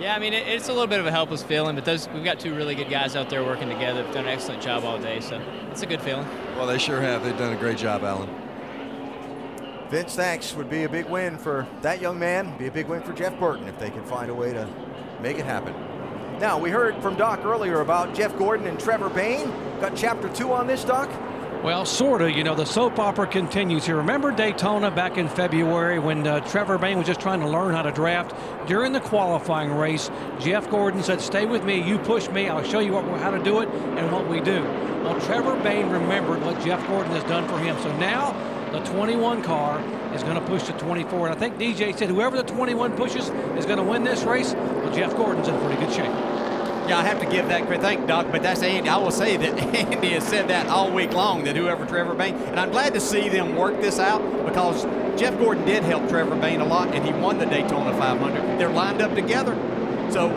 Yeah, I mean, it's a little bit of a helpless feeling, but we've got 2 really good guys out there working together. They've done an excellent job all day, so it's a good feeling. Well, they sure have. They've done a great job, Alan. Vince, thanks. Would be a big win for that young man. Be a big win for Jeff Burton if they can find a way to make it happen. Now, we heard from Doc earlier about Jeff Gordon and Trevor Bayne. Got Chapter 2 on this, Doc? Well, sort of. You know, the soap opera continues here. Remember Daytona back in February when Trevor Bayne was just trying to learn how to draft? During the qualifying race, Jeff Gordon said, stay with me, you push me, I'll show you how to do it and what we do. Well, Trevor Bayne remembered what Jeff Gordon has done for him. So now the 21 car is going to push the 24. And I think DJ said whoever the 21 pushes is going to win this race. Well, Jeff Gordon's in pretty good shape. Yeah, I have to give that credit. Thank you, Doc, but that's Andy. I will say that Andy has said that all week long, that whoever Trevor Bayne, and I'm glad to see them work this out because Jeff Gordon did help Trevor Bayne a lot, and he won the Daytona 500. They're lined up together, so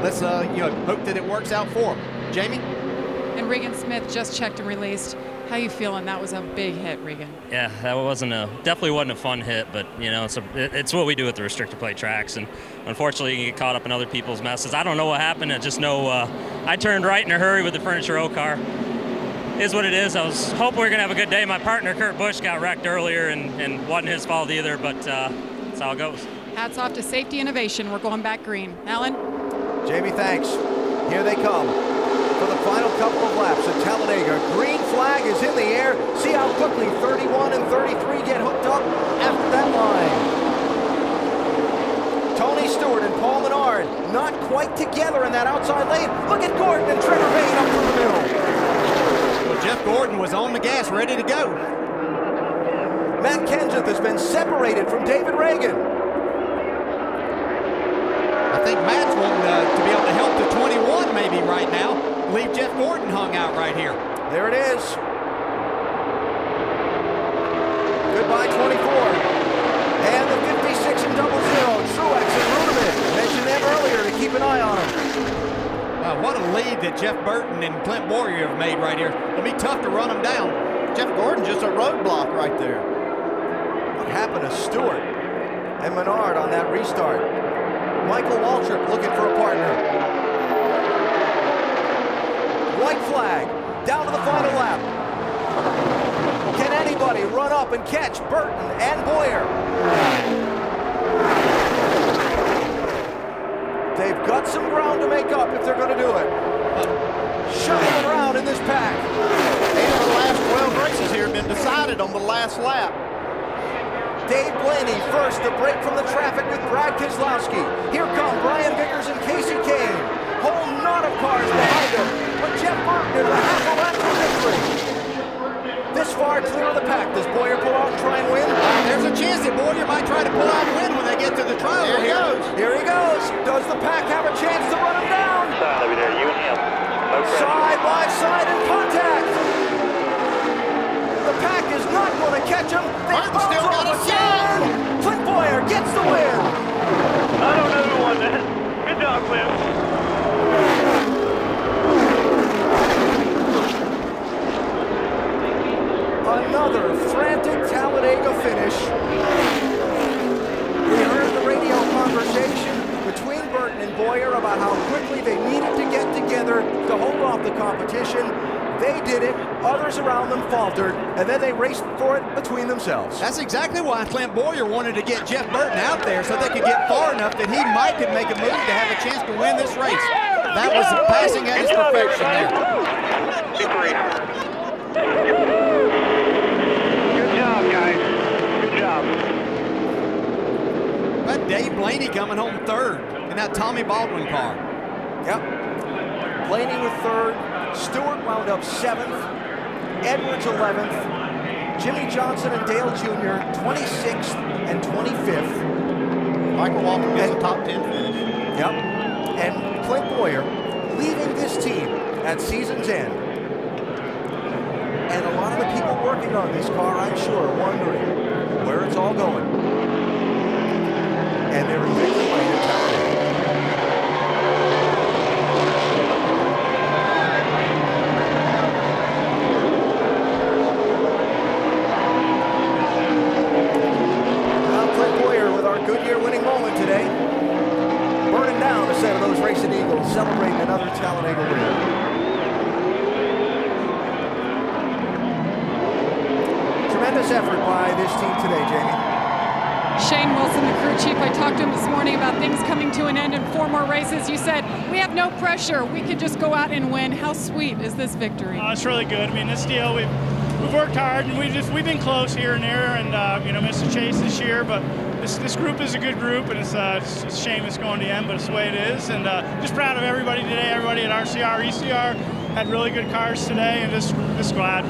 let's hope that it works out for them. Jamie? And Regan Smith just checked and released. How you feeling? That was a big hit, Regan. Yeah, that definitely wasn't a fun hit, but you know, it's what we do with the restrictor plate tracks, and unfortunately you get caught up in other people's messes. I don't know what happened. I just know I turned right in a hurry with the Furniture Row car. It is what it is. I was hoping we were gonna have a good day. My partner Kurt Busch got wrecked earlier, and wasn't his fault either, but that's how it goes. Hats off to Safety Innovation. We're going back green. Alan? Jamie, thanks. Here they come. For the final couple of laps at Talladega, green flag is in the air. See how quickly 31 and 33 get hooked up after that line. Tony Stewart and Paul Menard not quite together in that outside lane. Look at Gordon and Trevor Bayne up through the middle. Well, Jeff Gordon was on the gas, ready to go. Matt Kenseth has been separated from David Reagan. I think Matt's wanting to be able to help the 21 maybe right now. Leave Jeff Gordon hung out right here. There it is. Goodbye 24. And the 56 and 00, Truex and Ruderman. Mentioned them earlier to keep an eye on them. What a lead that Jeff Burton and Clint Bowyer have made right here. It'll be tough to run them down. Jeff Gordon just a roadblock right there. What happened to Stewart and Menard on that restart? Michael Waltrip looking for a partner. White flag, down to the final lap. Can anybody run up and catch Burton and Bowyer? They've got some ground to make up if they're going to do it. Shuffling around in this pack. 8 of the last 12 races here have been decided on the last lap. Dave Blaney first to break from the traffic with Brad Keselowski. Here come Brian Vickers and Casey Kane. Whole knot of cars behind them, but Jeff Burton is a half a lap for victory. This far clear of the pack. Does Bowyer pull out and try and win? There's a chance that Bowyer might try to pull out and win when they get to the trial. There he goes. Here he goes. Does the pack have a chance to run him down? Side over there, you and him. No pressure. Side by side in contact. The pack is not going to catch him. They still got a shot. Clint Bowyer gets the win. I don't know who won that. Good job, Clint. Another frantic Talladega finish. We heard the radio conversation between Burton and Bowyer about how quickly they needed to get together to hold off the competition. They did it, others around them faltered, and then they raced for it between themselves. That's exactly why Clint Bowyer wanted to get Jeff Burton out there so they could get far enough that he might could make a move to have a chance to win this race. That was passing at his perfection there. Good job, guys. Good job. But Dave Blaney coming home third in that Tommy Baldwin car. Yep. Blaney with third. Stewart wound up 7th, Edwards 11th, Jimmy Johnson and Dale Jr. 26th and 25th. Michael Walker gets a top 10 finish. Yep. And Clint Bowyer leaving this team at season's end. And a lot of the people working on this car, I'm sure, are wondering where it's all going. And they're in victory lane in Talladega. Goodyear winning moment today. Burning down a set of those Racing Eagles, celebrating another Talladega win. Tremendous effort by this team today, Jamie. Shane Wilson, the crew chief, I talked to him this morning about things coming to an end in 4 more races. You said, we have no pressure. We can just go out and win. How sweet is this victory? It's really good. I mean, this deal, we've worked hard, and we've been close here and there, and missed a chase this year, but this group is a good group, and it's a shame it's going to the end, but it's the way it is. And just proud of everybody today. Everybody at RCR, ECR had really good cars today, and just glad.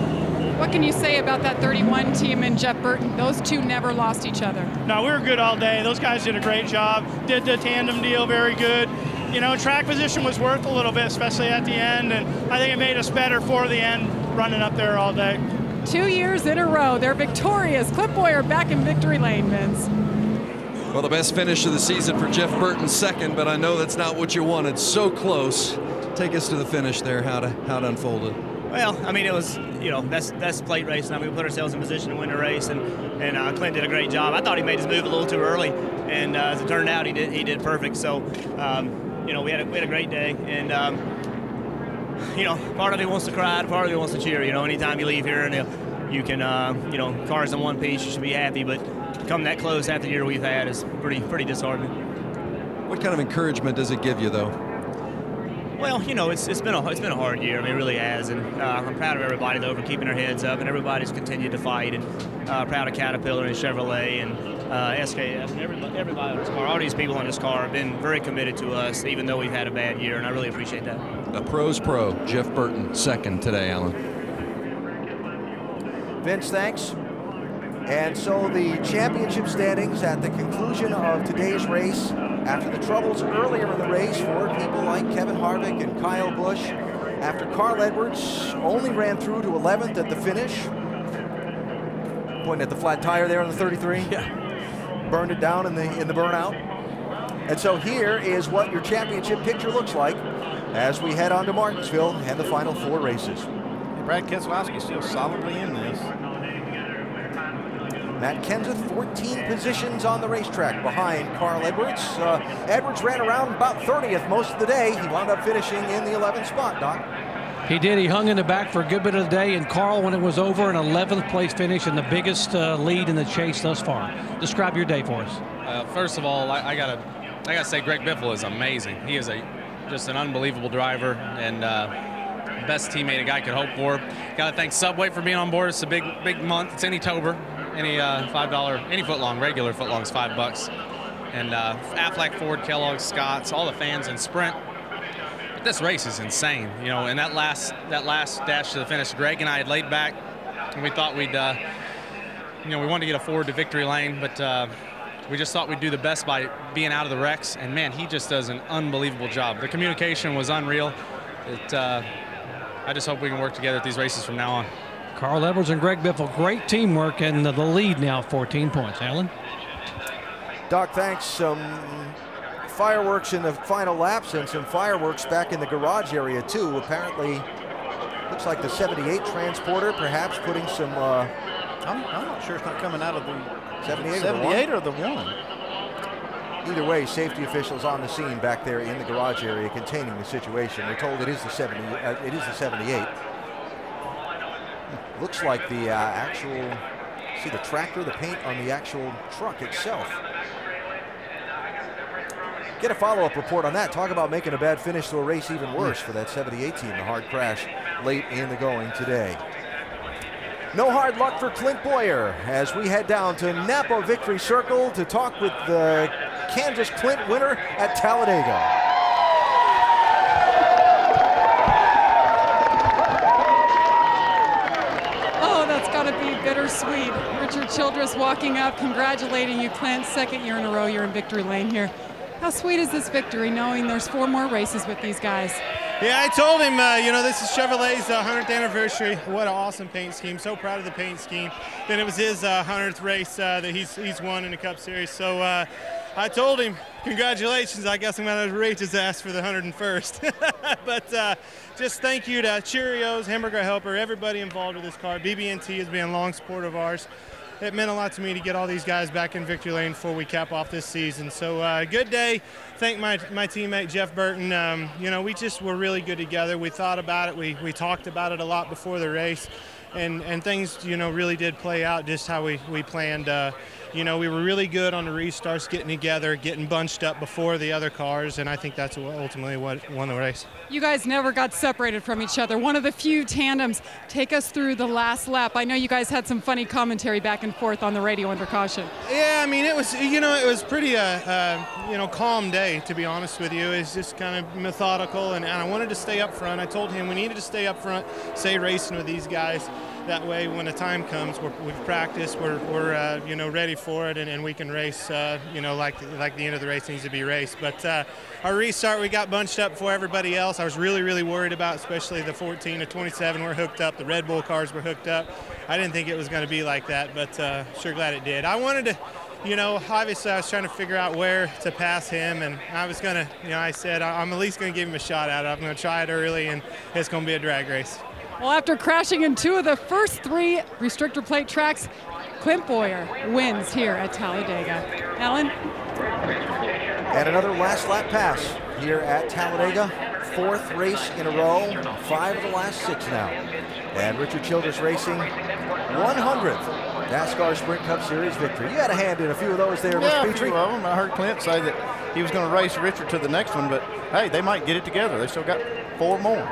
What can you say about that 31 team and Jeff Burton? Those two never lost each other. No, we were good all day. Those guys did a great job. Did the tandem deal very good. You know, track position was worth a little bit, especially at the end, and I think it made us better for the end, running up there all day. 2 years in a row, they're victorious. Clint Bowyer back in victory lane, Vince. Well, the best finish of the season for Jeff Burton, second, but I know that's not what you wanted. So close. Take us to the finish there, how it unfolded. Well, I mean, it was, that's plate racing. I mean, we put ourselves in position to win the race, and Clint did a great job. I thought he made his move a little too early, and as it turned out, he did perfect. So, we had a great day, and part of it wants to cry, part of it wants to cheer. Anytime you leave here and you can, cars in one piece, you should be happy, but come that close after the year we've had is pretty disheartening. What kind of encouragement does it give you, though? Well, it's been a hard year. I mean, it really has, and I'm proud of everybody though for keeping their heads up, and everybody's continued to fight. And proud of Caterpillar and Chevrolet and SKF and everybody on this car. All these people on this car have been very committed to us, even though we've had a bad year, and I really appreciate that. A pro's pro, Jeff Burton, second today, Alan. Vince, thanks. And so the championship standings at the conclusion of today's race, after the troubles earlier in the race for people like Kevin Harvick and Kyle Busch, after Carl Edwards only ran through to 11th at the finish, pointing at the flat tire there on the 33, burned it down in the burnout. And so here is what your championship picture looks like as we head on to Martinsville and the final 4 races. Brad Keselowski still solidly in this. Matt Kenseth, 14 positions on the racetrack behind Carl Edwards. Edwards ran around about 30th most of the day. He wound up finishing in the 11th spot, Doc. He did. He hung in the back for a good bit of the day, and Carl, when it was over, an 11th place finish and the biggest lead in the chase thus far. Describe your day for us. First of all, I gotta say Greg Biffle is amazing. He is just an unbelievable driver and best teammate a guy could hope for. Got to thank Subway for being on board. It's a big month. It's any Tober, any $5, any footlong, regular footlong is $5. And Aflac, Ford, Kellogg, Scott's, all the fans in Sprint. But this race is insane, you know. And that last dash to the finish, Greg and I had laid back, and we thought we'd, we wanted to get a forward to victory lane, but we just thought we'd do the best by being out of the wrecks. And man, he just does an unbelievable job. The communication was unreal. I just hope we can work together at these races from now on. Carl Edwards and Greg Biffle, great teamwork, and the lead now 14 points. Alan? Doc, thanks. Some fireworks in the final laps and some fireworks back in the garage area, too. Apparently, looks like the 78 transporter perhaps putting some... I'm not sure it's not coming out of the 78 or the one. Either way, safety officials on the scene back there in the garage area containing the situation. We're told it is the 78. Looks like the actual, see the tractor, the paint on the actual truck itself. Get a follow-up report on that. Talk about making a bad finish to a race even worse for that 78 team. The hard crash late in the going today. No hard luck for Clint Bowyer as we head down to Napa Victory Circle to talk with the Kansas Clint winner at Talladega. Oh, that's got to be bittersweet. Richard Childress walking up, congratulating you, Clint. Second year in a row you're in victory lane here. How sweet is this victory, knowing there's 4 more races with these guys? Yeah, I told him, this is Chevrolet's 100th anniversary. What an awesome paint scheme. So proud of the paint scheme. Then it was his 100th race that he's won in the Cup Series. So I told him, congratulations. I guess I'm going to reach his ass for the 101st. But just thank you to Cheerios, Hamburger Helper, everybody involved with this car. BB&T has been a long support of ours. It meant a lot to me to get all these guys back in victory lane before we cap off this season. So good day. Thank my teammate Jeff Burton. We just were really good together. We thought about it. We talked about it a lot before the race, and things really did play out just how we planned. We were really good on the restarts, getting together, getting bunched up before the other cars, and I think that's ultimately what won the race. You guys never got separated from each other. One of the few tandems. Take us through the last lap. I know you guys had some funny commentary back and forth on the radio under caution. Yeah, I mean, it was, it was pretty, calm day, to be honest with you. It's just kind of methodical, and I wanted to stay up front. I told him we needed to stay up front, stay racing with these guys. That way, when the time comes, we've practiced, we're ready for it, and we can race, like the end of the race needs to be raced. But our restart, we got bunched up before everybody else. I was really, really worried about, especially the 14 to 27 were hooked up. The Red Bull cars were hooked up. I didn't think it was going to be like that, but sure glad it did. I wanted to, obviously I was trying to figure out where to pass him, and I was going to, I said I'm at least going to give him a shot at it. I'm going to try it early, and it's going to be a drag race. Well, after crashing in 2 of the first 3 restrictor plate tracks, Clint Bowyer wins here at Talladega. Alan? And another last lap pass here at Talladega. 4th race in a row, 5 of the last 6 now. And Richard Childress Racing, 100th NASCAR Sprint Cup Series victory. You had a hand in a few of those there, Mr. Yeah, Petrie. a few of them. I heard Clint say that he was going to race Richard to the next one, but hey, they might get it together. They still got 4 more.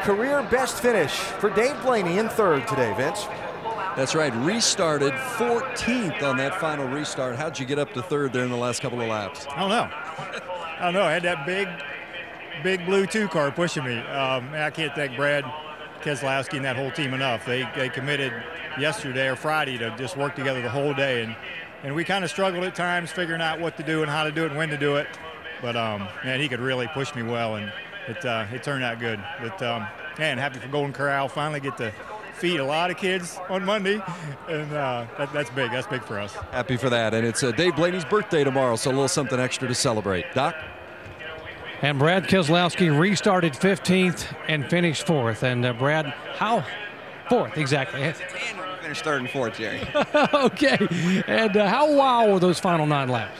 Career best finish for Dave Blaney in 3rd today, Vince. That's right, restarted 14th on that final restart. How'd you get up to 3rd there in the last couple of laps? I don't know. I had that big blue 2 car pushing me. I can't thank Brad Keselowski and that whole team enough. They committed yesterday or Friday to just work together the whole day, and we kind of struggled at times figuring out what to do and how to do it and when to do it. But man, he could really push me well, and it turned out good. But man, happy for Golden Corral. Finally get to feed a lot of kids on Monday, and that's big. That's big for us. Happy for that, and it's Dave Blaney's birthday tomorrow, so a little something extra to celebrate. Doc? And Brad Keselowski restarted 15th and finished 4th. And Brad, how? 4th, exactly. finished third and fourth, Jerry. Okay. And how wild were those final 9 laps?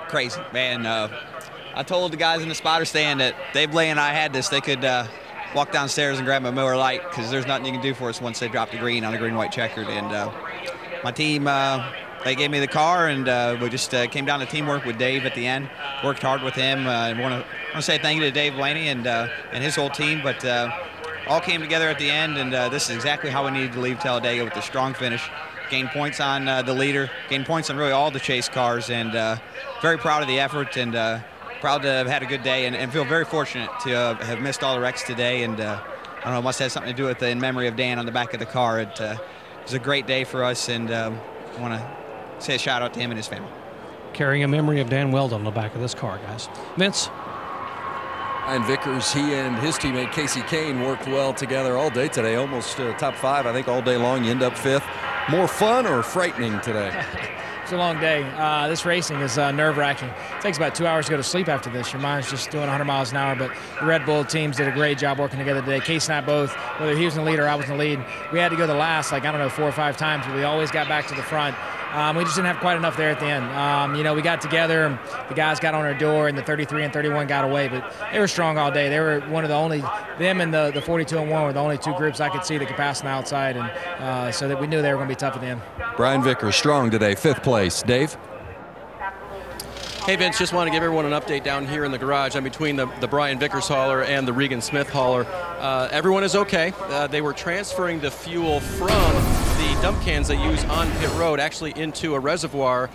Crazy, man. I told the guys in the spotter stand that Dave Blay and I had this. They could walk downstairs and grab a Miller Lite because there's nothing you can do for us once they drop the green on the green-white checkered. And my team, they gave me the car, and we just came down to teamwork with Dave at the end. Worked hard with him. I want to say thank you to Dave Blaney and his whole team, but all came together at the end, and this is exactly how we needed to leave Talladega with a strong finish. Gained points on the leader, gained points on really all the chase cars, and very proud of the effort, and proud to have had a good day, and feel very fortunate to have missed all the wrecks today. And I don't know, it must have something to do with the in memory of Dan on the back of the car. It was a great day for us, and I want to say a shout out to him and his family. Carrying a memory of Dan Weldon on the back of this car, guys. Vince? Ryan Vickers, he and his teammate Casey Kane worked well together all day today, almost top 5, I think, all day long. You end up 5th. More fun or frightening today? It's a long day. This racing is nerve-wracking. It takes about 2 hours to go to sleep after this. Your mind's just doing 100 miles an hour, but the Red Bull teams did a great job working together today. Casey and I both, whether he was in the lead or I was in the lead, we had to go the last, 4 or 5 times, but we always got back to the front. We just didn't have quite enough there at the end. We got together, and the guys got on our door, and the 33 and 31 got away, but they were strong all day. They were one of the only, them and the 42 and 1 were the only 2 groups I could see that could pass on the outside, and so that we knew they were going to be tough at the end. Brian Vickers, strong today, 5th place. Dave? Hey, Vince, just want to give everyone an update down here in the garage. I'm between the Brian Vickers hauler and the Regan Smith hauler. Everyone is okay. They were transferring the fuel from the dump cans they use on pit road actually into a reservoir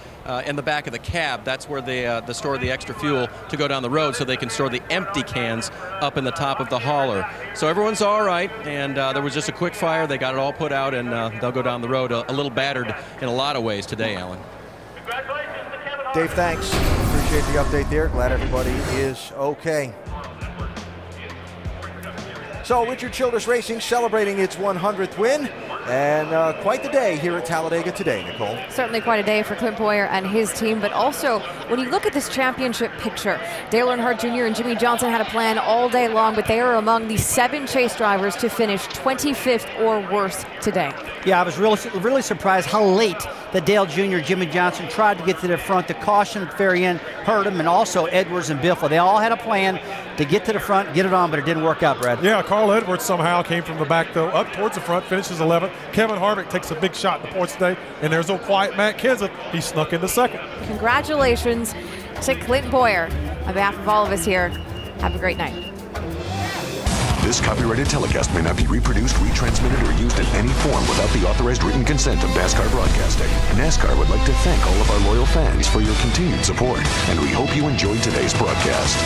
in the back of the cab. That's where they store the extra fuel to go down the road so they can store the empty cans up in the top of the hauler. So everyone's all right, and there was just a quick fire. They got it all put out, and they'll go down the road a little battered in a lot of ways today, Alan. Dave, thanks. Appreciate the update there. Glad everybody is okay. So Richard Childress Racing celebrating its 100th win, and quite the day here at Talladega today, Nicole. Certainly quite a day for Clint Bowyer and his team, but also when you look at this championship picture, Dale Earnhardt Jr. and Jimmy Johnson had a plan all day long, but they are among the 7 chase drivers to finish 25th or worse today. Yeah, I was really surprised how late that Dale Jr. Jimmy Johnson tried to get to the front. The caution at the very end hurt him, and also Edwards and Biffle. They all had a plan to get to the front, get it on, but it didn't work out, Brad. Yeah, Carl Edwards somehow came from the back, though, up towards the front, finishes 11th. Kevin Harvick takes a big shot in the points today, and there's old quiet Matt Kenseth. He snuck into 2nd. Congratulations to Clint Bowyer. On behalf of all of us here, have a great night. This copyrighted telecast may not be reproduced, retransmitted, or used in any form without the authorized written consent of NASCAR Broadcasting. NASCAR would like to thank all of our loyal fans for your continued support, and we hope you enjoyed today's broadcast.